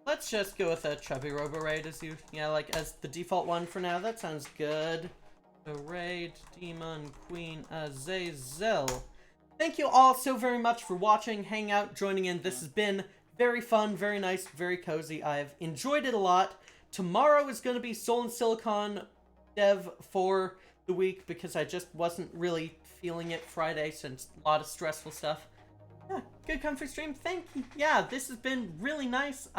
Let's just go with a chubby Robo Raid as you... Yeah, like, as the default one for now. That sounds good. So, Raid, Demon, Queen, Azazel. Thank you all so very much for watching, hanging out, joining in. This has been very fun, very nice, very cozy. I've enjoyed it a lot. Tomorrow is going to be Soul and Silicon dev for the week because I just wasn't really feeling it Friday since a lot of stressful stuff. Yeah, good comfy stream. Thank you. Yeah, this has been really nice.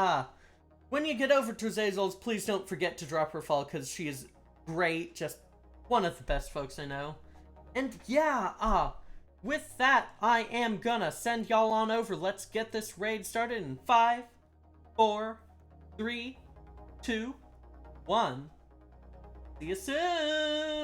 When you get over to Zazel's, please don't forget to drop her follow because she is great. Just one of the best folks I know. And yeah, with that, I am gonna send y'all on over. Let's get this raid started in 5, 4, 3, 2, 1. See you soon!